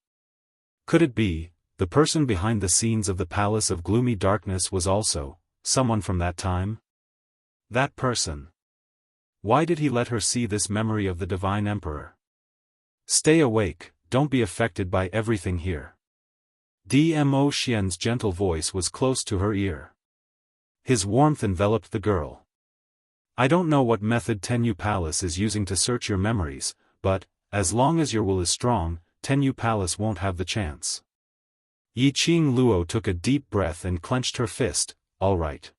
Could it be, the person behind the scenes of the Palace of Gloomy Darkness was also someone from that time? That person. Why did he let her see this memory of the Divine Emperor? Stay awake, don't be affected by everything here. Dmo Xian's gentle voice was close to her ear. His warmth enveloped the girl. I don't know what method Tenyu Palace is using to search your memories, but, as long as your will is strong, Tenyu Palace won't have the chance. Yiqing Luo took a deep breath and clenched her fist. All right.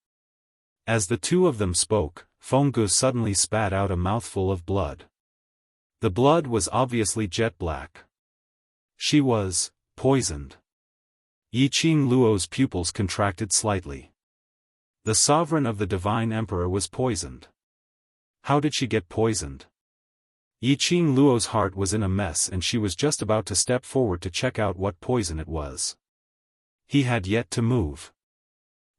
As the two of them spoke, Fenggu suddenly spat out a mouthful of blood. The blood was obviously jet black. She was poisoned. Yiqing Luo's pupils contracted slightly. The sovereign of the Divine Emperor was poisoned. How did she get poisoned? Yiqing Luo's heart was in a mess and she was just about to step forward to check out what poison it was. He had yet to move.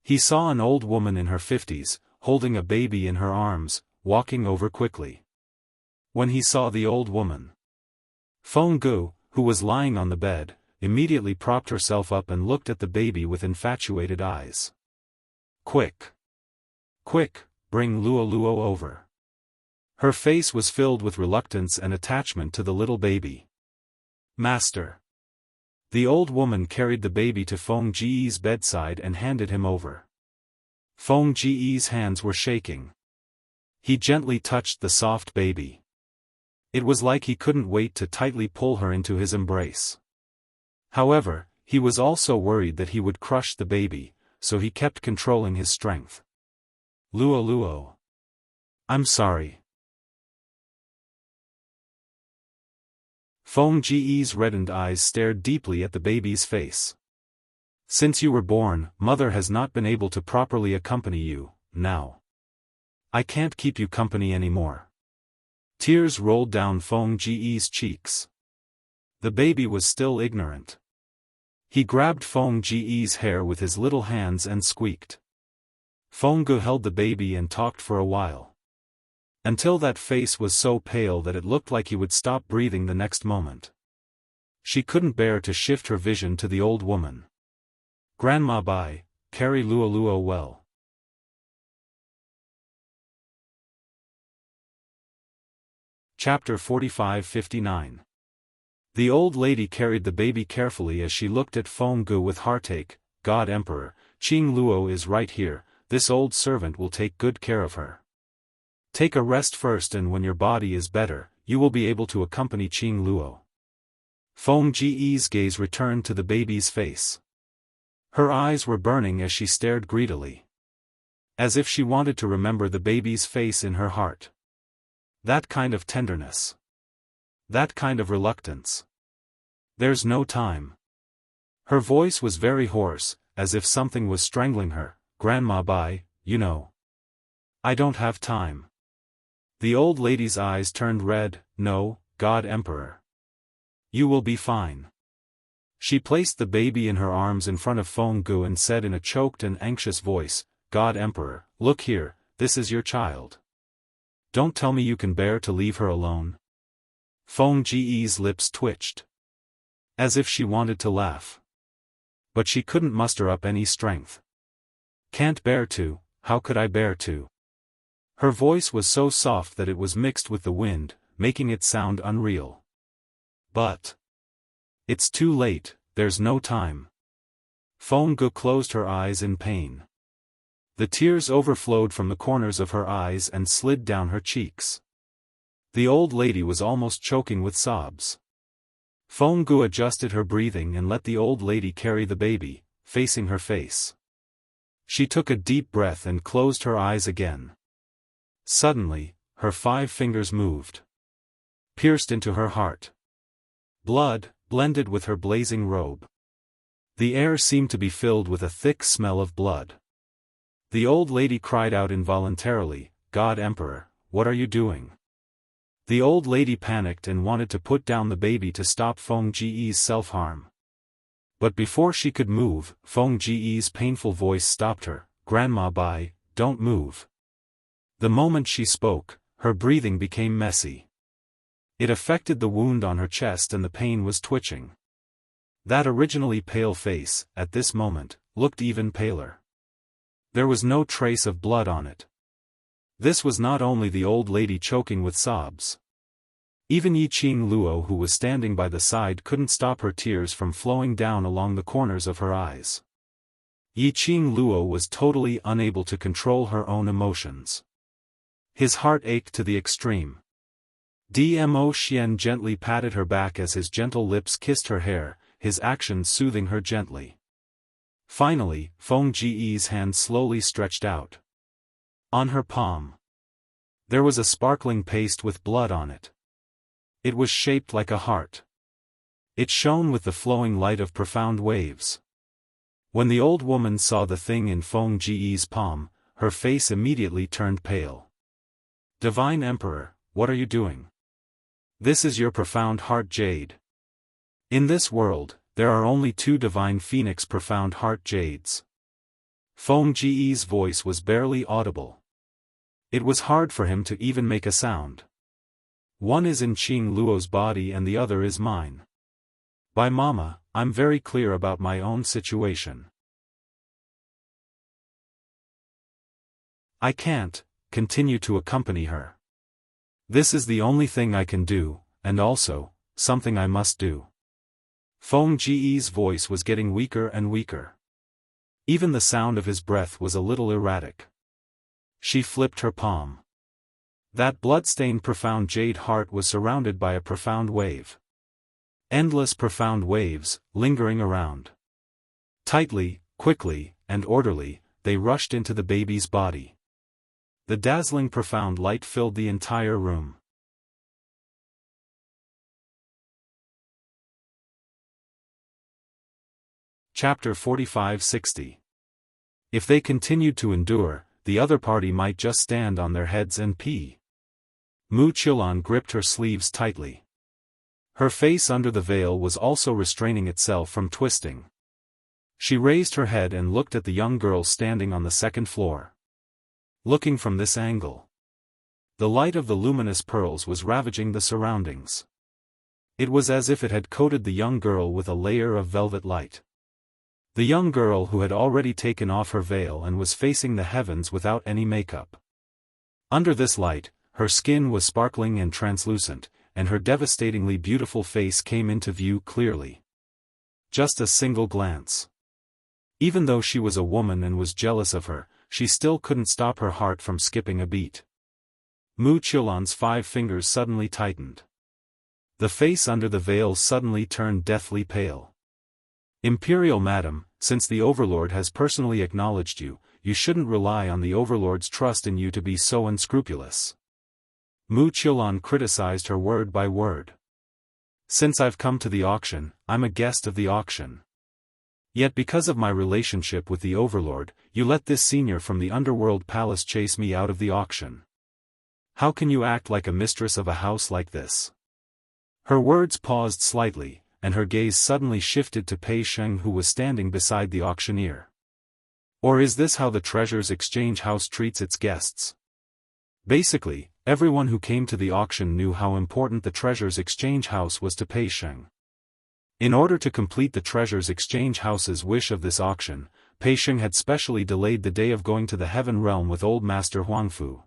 He saw an old woman in her 50s, holding a baby in her arms, walking over quickly. When he saw the old woman, Fenggu, who was lying on the bed, immediately propped herself up and looked at the baby with infatuated eyes. Quick! Quick, bring Luo Luo over. Her face was filled with reluctance and attachment to the little baby. Master. The old woman carried the baby to Feng Ji's bedside and handed him over. Feng Ji's hands were shaking. He gently touched the soft baby. It was like he couldn't wait to tightly pull her into his embrace. However, he was also worried that he would crush the baby, so he kept controlling his strength. Luo Luo. I'm sorry. Feng Ji's reddened eyes stared deeply at the baby's face. Since you were born, Mother has not been able to properly accompany you, now. I can't keep you company anymore. Tears rolled down Feng Ji's cheeks. The baby was still ignorant. He grabbed Feng Ji's hair with his little hands and squeaked. Fenggu held the baby and talked for a while. Until that face was so pale that it looked like he would stop breathing the next moment. She couldn't bear to shift her vision to the old woman. Grandma Bai, carry Luo Luo well. Chapter 45-59. The old lady carried the baby carefully as she looked at Fenggu with heartache. God Emperor, Qing Luo is right here, this old servant will take good care of her. Take a rest first and when your body is better, you will be able to accompany Qing Luo. Feng Ji's gaze returned to the baby's face. Her eyes were burning as she stared greedily. As if she wanted to remember the baby's face in her heart. That kind of tenderness. That kind of reluctance. There's no time. Her voice was very hoarse, as if something was strangling her. Grandma Bai, you know. I don't have time. The old lady's eyes turned red. No, God Emperor. You will be fine. She placed the baby in her arms in front of Fenggu and said in a choked and anxious voice, God Emperor, look here, this is your child. Don't tell me you can bear to leave her alone. Feng Ji's lips twitched. As if she wanted to laugh. But she couldn't muster up any strength. Can't bear to, how could I bear to? Her voice was so soft that it was mixed with the wind, making it sound unreal. But It's too late, there's no time. Feng Gu closed her eyes in pain. The tears overflowed from the corners of her eyes and slid down her cheeks. The old lady was almost choking with sobs. Feng Gu adjusted her breathing and let the old lady carry the baby, facing her face. She took a deep breath and closed her eyes again. Suddenly, her 5 fingers moved. Pierced into her heart. Blood, blended with her blazing robe. The air seemed to be filled with a thick smell of blood. The old lady cried out involuntarily, "God Emperor, what are you doing?" The old lady panicked and wanted to put down the baby to stop Feng Ji's self-harm. But before she could move, Feng Ji's painful voice stopped her, "Grandma Bai, don't move." The moment she spoke, her breathing became messy. It affected the wound on her chest and the pain was twitching. That originally pale face, at this moment, looked even paler. There was no trace of blood on it. This was not only the old lady choking with sobs. Even Yiqing Luo who was standing by the side couldn't stop her tears from flowing down along the corners of her eyes. Yiqing Luo was totally unable to control her own emotions. His heart ached to the extreme. Dmo Xian gently patted her back as his gentle lips kissed her hair, his actions soothing her gently. Finally, Feng Ji's hand slowly stretched out. On her palm. There was a sparkling paste with blood on it. It was shaped like a heart. It shone with the flowing light of profound waves. When the old woman saw the thing in Feng Ji's palm, her face immediately turned pale. "Divine Emperor, what are you doing? This is your profound heart jade. In this world, there are only 2 divine phoenix profound heart jades." Feng Ji's voice was barely audible. It was hard for him to even make a sound. "One is in Qing Luo's body and the other is mine. By Mama, I'm very clear about my own situation. I can't continue to accompany her. This is the only thing I can do, and also, something I must do." Feng Ji's voice was getting weaker and weaker. Even the sound of his breath was a little erratic. She flipped her palm. That blood-stained profound jade heart was surrounded by a profound wave. Endless profound waves, lingering around. Tightly, quickly, and orderly, they rushed into the baby's body. The dazzling profound light filled the entire room. Chapter 45-60. If they continued to endure, the other party might just stand on their heads and pee. Mu Qilan gripped her sleeves tightly. Her face under the veil was also restraining itself from twisting. She raised her head and looked at the young girl standing on the 2nd floor. Looking from this angle, the light of the luminous pearls was ravaging the surroundings. It was as if it had coated the young girl with a layer of velvet light. The young girl who had already taken off her veil and was facing the heavens without any makeup. Under this light, her skin was sparkling and translucent, and her devastatingly beautiful face came into view clearly. Just a single glance. Even though she was a woman and was jealous of her, she still couldn't stop her heart from skipping a beat. Mu Qilan's 5 fingers suddenly tightened. The face under the veil suddenly turned deathly pale. "Imperial Madam, since the Overlord has personally acknowledged you, you shouldn't rely on the Overlord's trust in you to be so unscrupulous." Mu Qilan criticized her word by word. "Since I've come to the auction, I'm a guest of the auction. Yet because of my relationship with the Overlord, you let this senior from the Underworld Palace chase me out of the auction. How can you act like a mistress of a house like this?" Her words paused slightly, and her gaze suddenly shifted to Pei Sheng who was standing beside the auctioneer. "Or is this how the Treasures Exchange House treats its guests?" Basically, everyone who came to the auction knew how important the Treasures Exchange House was to Pei Sheng. In order to complete the Treasures Exchange House's wish of this auction, Pei Sheng had specially delayed the day of going to the Heaven Realm with Old Master Huangfu.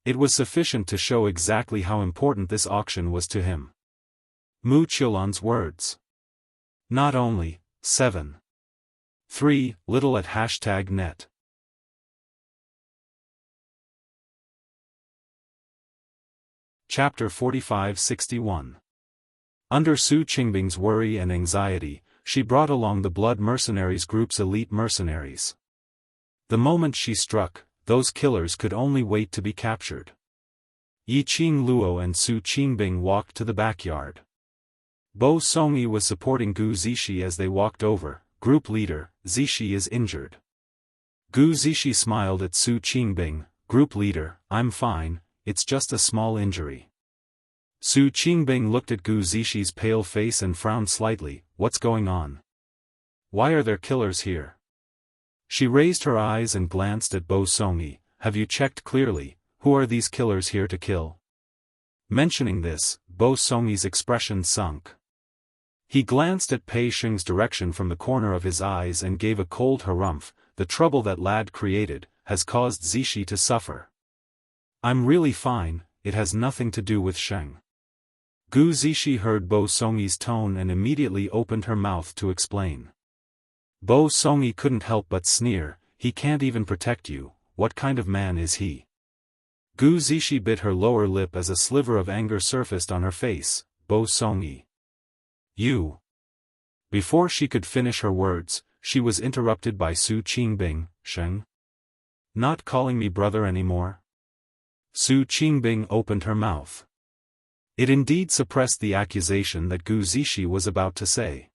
It was sufficient to show exactly how important this auction was to him. Mu Qilan's words. Not only, 7. 3, little at #net. Chapter 45-61. Under Su Qingbing's worry and anxiety, she brought along the Blood Mercenaries group's elite mercenaries. The moment she struck, those killers could only wait to be captured. Yiqing Luo and Su Qingbing walked to the backyard. Bo Songyi was supporting Gu Zixi as they walked over. Group leader, Zixi is injured. Gu Zixi smiled at Su Qingbing. Group leader, I'm fine, it's just a small injury. Su Qingbing looked at Gu Zixi pale face and frowned slightly. What's going on? Why are there killers here? She raised her eyes and glanced at Bo Songyi. Have you checked clearly? Who are these killers here to kill? Mentioning this, Bo Songyi's expression sunk. He glanced at Pei Sheng's direction from the corner of his eyes and gave a cold harumph. The trouble that lad created has caused Zixi to suffer. I'm really fine, it has nothing to do with Sheng. Gu Zixi heard Bo Songyi's tone and immediately opened her mouth to explain. Bo Songyi couldn't help but sneer. He can't even protect you, what kind of man is he? Gu Zixi bit her lower lip as a sliver of anger surfaced on her face. Bo Songyi. You. Before she could finish her words, she was interrupted by Su Qingbing. Sheng? Not calling me brother anymore? Su Qingbing opened her mouth. It indeed suppressed the accusation that Gu Zixi was about to say.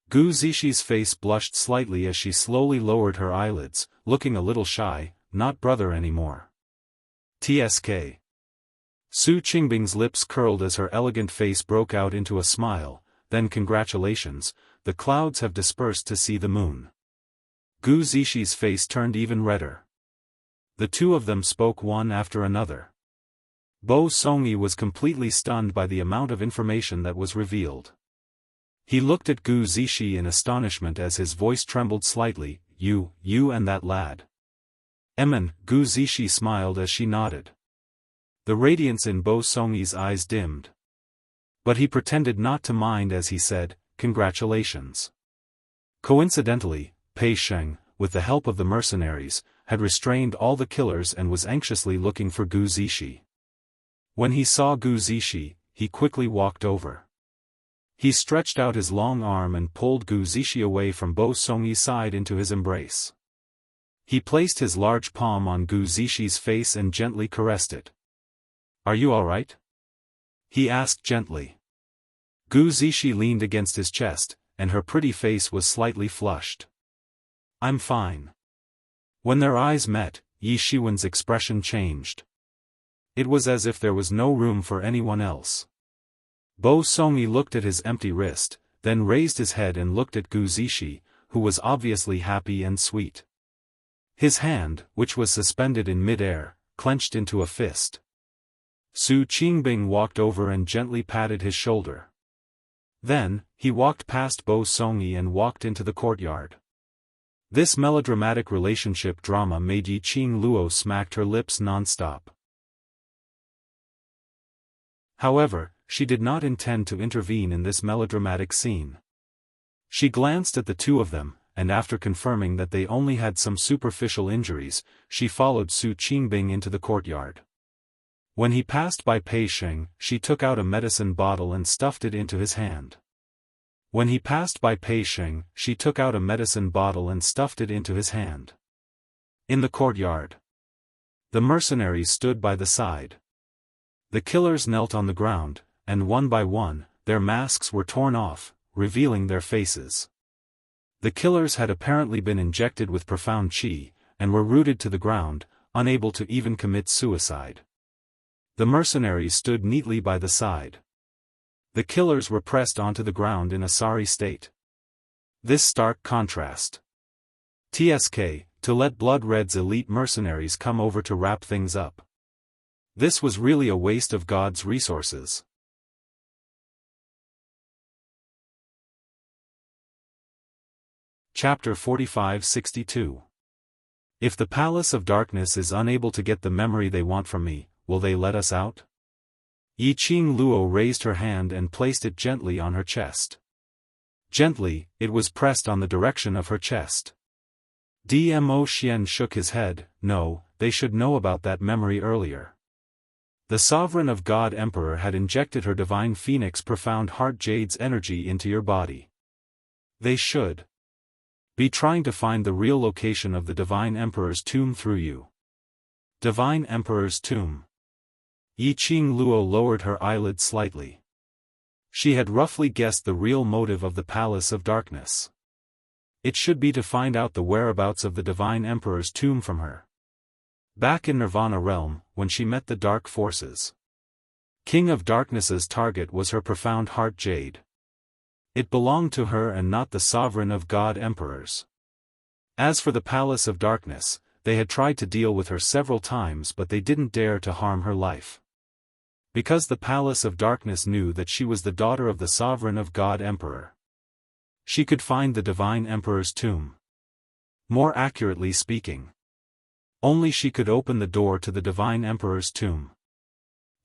Gu Zixi's face blushed slightly as she slowly lowered her eyelids, looking a little shy. Not brother anymore. TSK. Su Qingbing's lips curled as her elegant face broke out into a smile. Then congratulations, the clouds have dispersed to see the moon. Gu Zixi's face turned even redder. The two of them spoke one after another. Bo Songyi was completely stunned by the amount of information that was revealed. He looked at Gu Zixi in astonishment as his voice trembled slightly. You and that lad. Emin, Gu Zixi smiled as she nodded. The radiance in Bo Songyi's eyes dimmed. But he pretended not to mind as he said, congratulations. Coincidentally, Pei Sheng, with the help of the mercenaries, had restrained all the killers and was anxiously looking for Gu Zixi. When he saw Gu Zixi, he quickly walked over. He stretched out his long arm and pulled Gu Zixi away from Bo Songyi's side into his embrace. He placed his large palm on Gu Zixi's face and gently caressed it. Are you all right? He asked gently. Gu Zixi leaned against his chest, and her pretty face was slightly flushed. I'm fine. When their eyes met, Yi Shiwen's expression changed. It was as if there was no room for anyone else. Bo Songyi looked at his empty wrist, then raised his head and looked at Gu Zixi, who was obviously happy and sweet. His hand, which was suspended in mid-air, clenched into a fist. Su Qingbing walked over and gently patted his shoulder. Then, he walked past Bo Songyi and walked into the courtyard. This melodramatic relationship drama made Yiqing Luo smacked her lips non-stop. However, she did not intend to intervene in this melodramatic scene. She glanced at the two of them, and after confirming that they only had some superficial injuries, she followed Su Qingbing into the courtyard. When he passed by Pei Sheng, she took out a medicine bottle and stuffed it into his hand. When he passed by Pei Sheng, she took out a medicine bottle and stuffed it into his hand. In the courtyard, the mercenaries stood by the side. The killers knelt on the ground, and one by one, their masks were torn off, revealing their faces. The killers had apparently been injected with profound qi, and were rooted to the ground, unable to even commit suicide. The mercenaries stood neatly by the side. The killers were pressed onto the ground in a sorry state. This stark contrast. TSK, to let Blood Red's elite mercenaries come over to wrap things up. This was really a waste of God's resources. Chapter 45-62. If the Palace of Darkness is unable to get the memory they want from me, will they let us out? Yiqing Luo raised her hand and placed it gently on her chest. Gently, it was pressed on the direction of her chest. Dmo Xian shook his head. No, they should know about that memory earlier. The Sovereign of God Emperor had injected her divine phoenix profound heart jade's energy into your body. They should be trying to find the real location of the Divine Emperor's tomb through you. Divine Emperor's tomb. Yiqing Luo lowered her eyelids slightly. She had roughly guessed the real motive of the Palace of Darkness. It should be to find out the whereabouts of the Divine Emperor's tomb from her. Back in Nirvana realm, when she met the Dark Forces, King of Darkness's target was her profound heart jade. It belonged to her and not the Sovereign of God Emperors. As for the Palace of Darkness, they had tried to deal with her several times but they didn't dare to harm her life. Because the Palace of Darkness knew that she was the daughter of the Sovereign of God Emperor. She could find the Divine Emperor's tomb. More accurately speaking, only she could open the door to the Divine Emperor's tomb.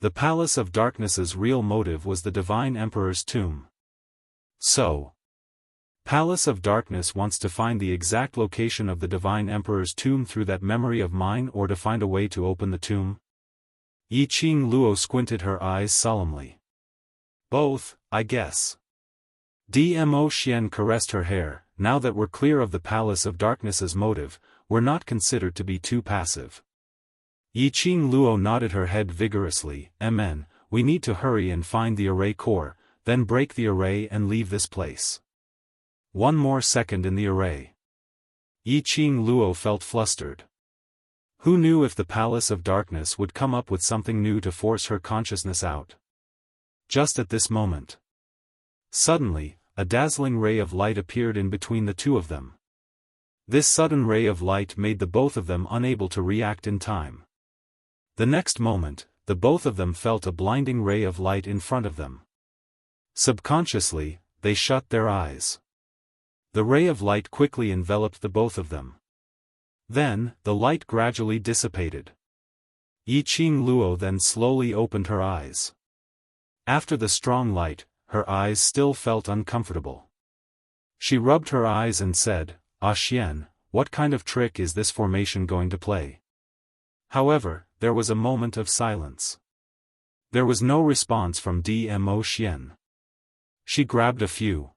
The Palace of Darkness's real motive was the Divine Emperor's tomb. So, Palace of Darkness wants to find the exact location of the Divine Emperor's tomb through that memory of mine or to find a way to open the tomb? Yiqing Luo squinted her eyes solemnly. Both, I guess. Dmo Xian caressed her hair. Now that we're clear of the Palace of Darkness's motive, we're not considered to be too passive. Yiqing Luo nodded her head vigorously. Amen, we need to hurry and find the array core, then break the array and leave this place. One more second in the array. Yiqing Luo felt flustered. Who knew if the Palace of Darkness would come up with something new to force her consciousness out? Just at this moment. Suddenly, a dazzling ray of light appeared in between the two of them. This sudden ray of light made the both of them unable to react in time. The next moment, the both of them felt a blinding ray of light in front of them. Subconsciously, they shut their eyes. The ray of light quickly enveloped the both of them. Then, the light gradually dissipated. Yiqing Luo then slowly opened her eyes. After the strong light, her eyes still felt uncomfortable. She rubbed her eyes and said, Ah Xian, what kind of trick is this formation going to play? However, there was a moment of silence. There was no response from Dmo Xian. She grabbed a few.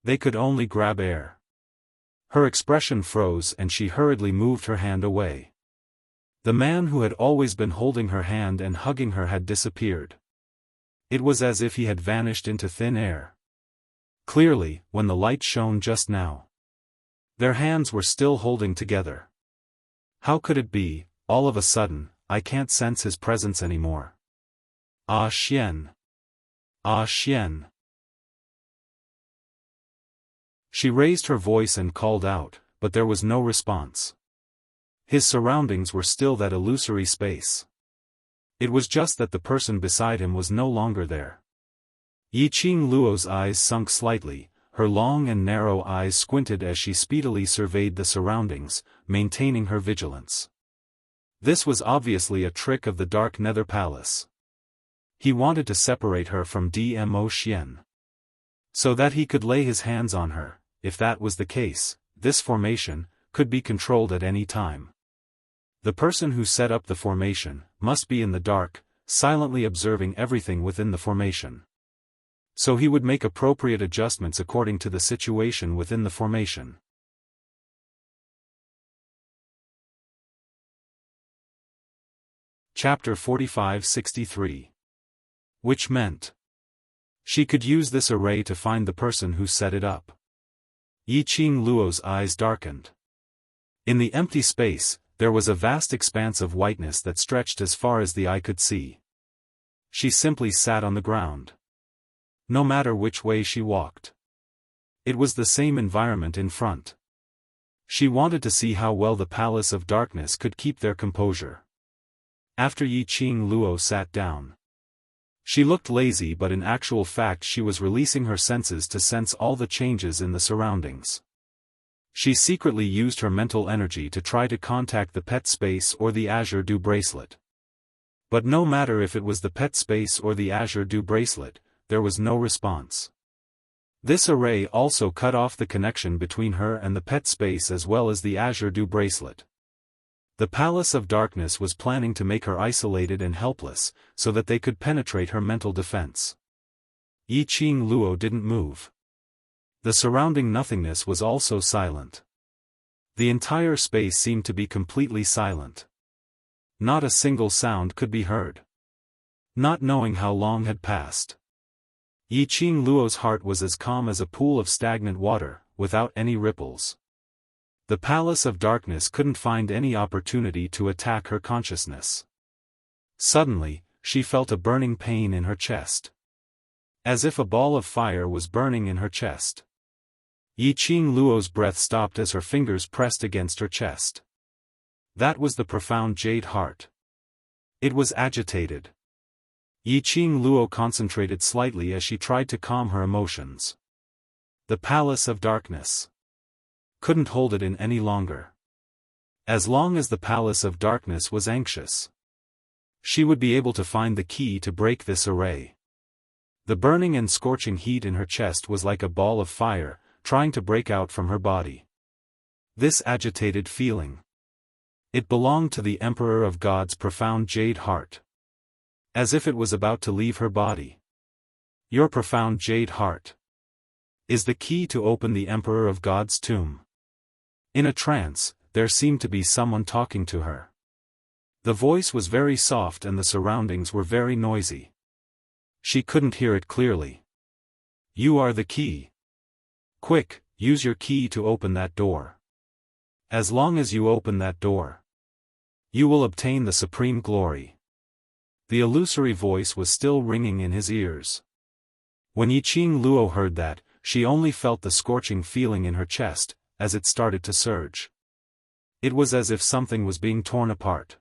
They could only grab air. Her expression froze and she hurriedly moved her hand away. The man who had always been holding her hand and hugging her had disappeared. It was as if he had vanished into thin air. Clearly, when the light shone just now, their hands were still holding together. How could it be, all of a sudden, I can't sense his presence anymore? Ah Xian. Ah Xian. She raised her voice and called out, but there was no response. His surroundings were still that illusory space. It was just that the person beside him was no longer there. Yiqing Luo's eyes sunk slightly, her long and narrow eyes squinted as she speedily surveyed the surroundings, maintaining her vigilance. This was obviously a trick of the Dark Nether Palace. He wanted to separate her from Dmo Xian, so that he could lay his hands on her. If that was the case, this formation could be controlled at any time. The person who set up the formation must be in the dark, silently observing everything within the formation. So he would make appropriate adjustments according to the situation within the formation. Chapter 45-63. Which meant she could use this array to find the person who set it up. Yiqing Luo's eyes darkened. In the empty space, there was a vast expanse of whiteness that stretched as far as the eye could see. She simply sat on the ground. No matter which way she walked, it was the same environment in front. She wanted to see how well the Palace of Darkness could keep their composure. After Yiqing Luo sat down, she looked lazy, but in actual fact she was releasing her senses to sense all the changes in the surroundings. She secretly used her mental energy to try to contact the pet space or the Azure Dew bracelet. But no matter if it was the pet space or the Azure Dew bracelet, there was no response. This array also cut off the connection between her and the pet space as well as the Azure Dew bracelet. The Palace of Darkness was planning to make her isolated and helpless, so that they could penetrate her mental defense. Yi Qing Luo didn't move. The surrounding nothingness was also silent. The entire space seemed to be completely silent. Not a single sound could be heard. Not knowing how long had passed, Yi Qing Luo's heart was as calm as a pool of stagnant water, without any ripples. The Palace of Darkness couldn't find any opportunity to attack her consciousness. Suddenly, she felt a burning pain in her chest. As if a ball of fire was burning in her chest. Yi Qing Luo's breath stopped as her fingers pressed against her chest. That was the profound jade heart. It was agitated. Yi Qing Luo concentrated slightly as she tried to calm her emotions. The Palace of Darkness couldn't hold it in any longer. As long as the Palace of Darkness was anxious, she would be able to find the key to break this array. The burning and scorching heat in her chest was like a ball of fire, trying to break out from her body. This agitated feeling, it belonged to the Emperor of God's profound jade heart. As if it was about to leave her body. Your profound jade heart is the key to open the Emperor of God's tomb. In a trance, there seemed to be someone talking to her. The voice was very soft and the surroundings were very noisy. She couldn't hear it clearly. You are the key. Quick, use your key to open that door. As long as you open that door, you will obtain the supreme glory. The illusory voice was still ringing in his ears. When Yi Qing Luo heard that, she only felt the scorching feeling in her chest, as it started to surge. It was as if something was being torn apart.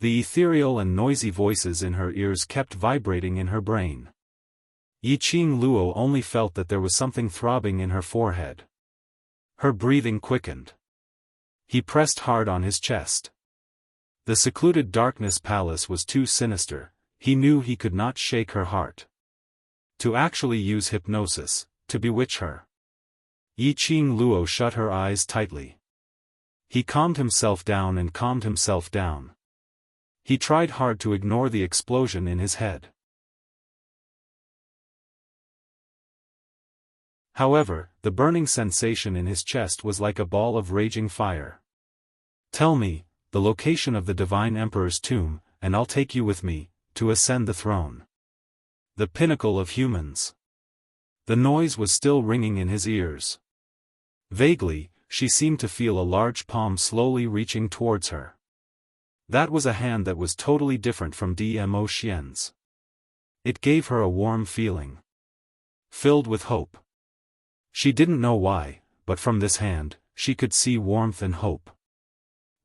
The ethereal and noisy voices in her ears kept vibrating in her brain. Yi Qing Luo only felt that there was something throbbing in her forehead. Her breathing quickened. He pressed hard on his chest. The secluded darkness palace was too sinister, he knew he could not shake her heart. To actually use hypnosis, to bewitch her. Yi Qing Luo shut her eyes tightly. He calmed himself down and calmed himself down. He tried hard to ignore the explosion in his head. However, the burning sensation in his chest was like a ball of raging fire. Tell me the location of the Divine Emperor's tomb, and I'll take you with me, to ascend the throne. The pinnacle of humans. The noise was still ringing in his ears. Vaguely, she seemed to feel a large palm slowly reaching towards her. That was a hand that was totally different from Dmo Xian's. It gave her a warm feeling. Filled with hope. She didn't know why, but from this hand, she could see warmth and hope.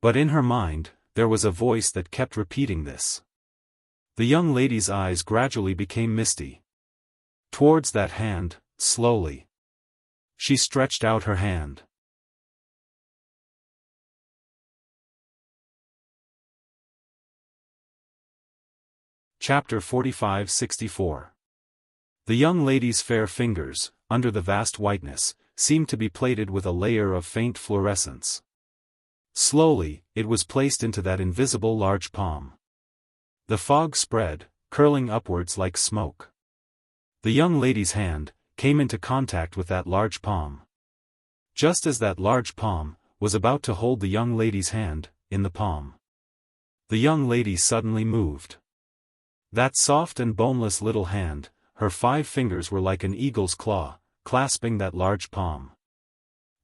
But in her mind, there was a voice that kept repeating this. The young lady's eyes gradually became misty. Towards that hand, slowly. She stretched out her hand. Chapter 45-64. The young lady's fair fingers, under the vast whiteness, seemed to be plated with a layer of faint fluorescence. Slowly, it was placed into that invisible large palm. The fog spread, curling upwards like smoke. The young lady's hand came into contact with that large palm. Just as that large palm was about to hold the young lady's hand in the palm, the young lady suddenly moved. That soft and boneless little hand, her 5 fingers were like an eagle's claw, clasping that large palm.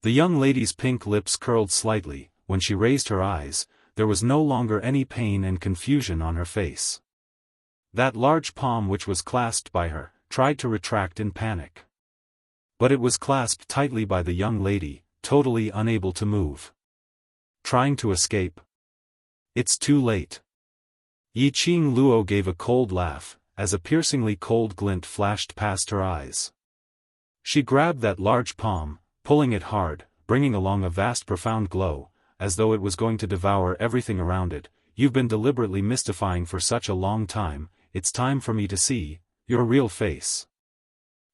The young lady's pink lips curled slightly. When she raised her eyes, there was no longer any pain and confusion on her face. That large palm which was clasped by her, tried to retract in panic. But it was clasped tightly by the young lady, totally unable to move. Trying to escape. It's too late. Yi Qing Luo gave a cold laugh, as a piercingly cold glint flashed past her eyes. She grabbed that large palm, pulling it hard, bringing along a vast profound glow, as though it was going to devour everything around it. You've been deliberately mystifying for such a long time, it's time for me to see your real face.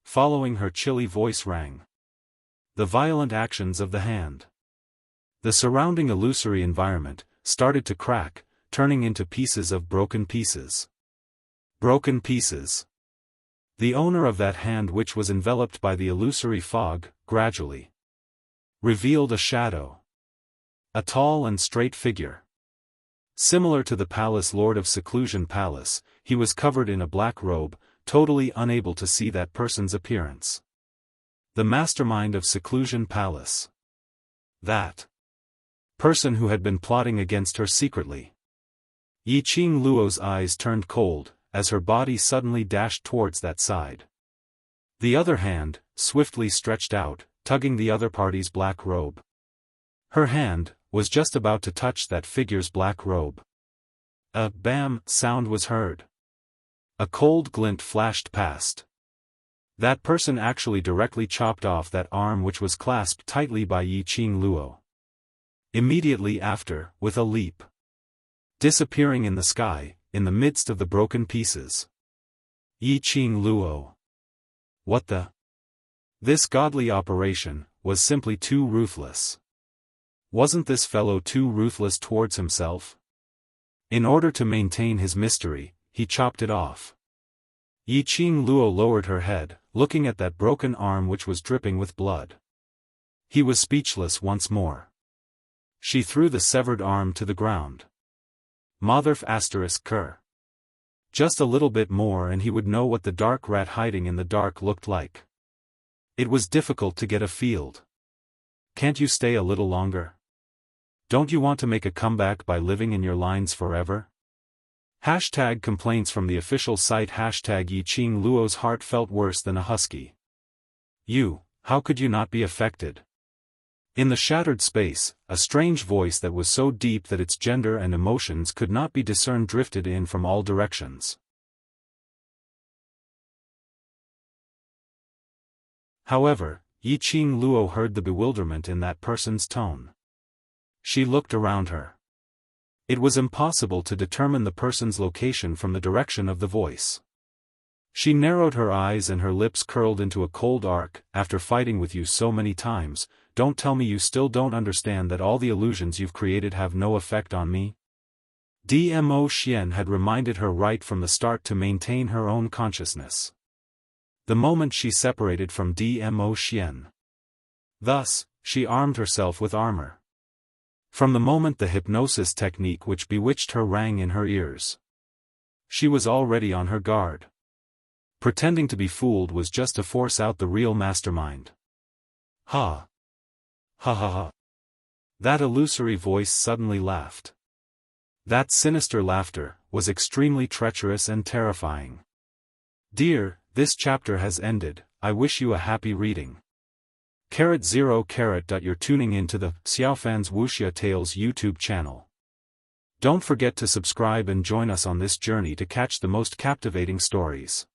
following her chilly voice rang. The violent actions of the hand. The surrounding illusory environment started to crack, turning into pieces of broken pieces. Broken pieces. The owner of that hand, which was enveloped by the illusory fog, gradually revealed a shadow. A tall and straight figure. Similar to the palace lord of Seclusion Palace, he was covered in a black robe, totally unable to see that person's appearance. The mastermind of Seclusion Palace. That person who had been plotting against her secretly. Yiqing Luo's eyes turned cold, as her body suddenly dashed towards that side. The other hand, swiftly stretched out, tugging the other party's black robe. Her hand was just about to touch that figure's black robe. A bam sound was heard. A cold glint flashed past. That person actually directly chopped off that arm which was clasped tightly by Yiqing Luo. Immediately after, with a leap, disappearing in the sky, in the midst of the broken pieces. Yiqing Luo. What the? This godly operation was simply too ruthless. Wasn't this fellow too ruthless towards himself? In order to maintain his mystery, he chopped it off. Yiqing Luo lowered her head, looking at that broken arm which was dripping with blood. He was speechless once more. She threw the severed arm to the ground. Motherf ****. Just a little bit more and he would know what the dark rat hiding in the dark looked like. It was difficult to get a field. Can't you stay a little longer? Don't you want to make a comeback by living in your lines forever? Hashtag complaints from the official site. Hashtag Yiqing Luo's heart felt worse than a husky. How could you not be affected? In the shattered space, a strange voice that was so deep that its gender and emotions could not be discerned drifted in from all directions. However, Yiqing Luo heard the bewilderment in that person's tone. She looked around her. It was impossible to determine the person's location from the direction of the voice. She narrowed her eyes and her lips curled into a cold arc. After fighting with you so many times, don't tell me you still don't understand that all the illusions you've created have no effect on me? Dmo Xian had reminded her right from the start to maintain her own consciousness. The moment she separated from Dmo Xian. Thus, she armed herself with armor. From the moment the hypnosis technique which bewitched her rang in her ears, she was already on her guard. Pretending to be fooled was just to force out the real mastermind. Ha! Ha ha ha! That illusory voice suddenly laughed. That sinister laughter was extremely treacherous and terrifying. Dear, this chapter has ended. I wish you a happy reading. *0. You're tuning into the Xiaofan's Wuxia Tales YouTube channel. Don't forget to subscribe and join us on this journey to catch the most captivating stories.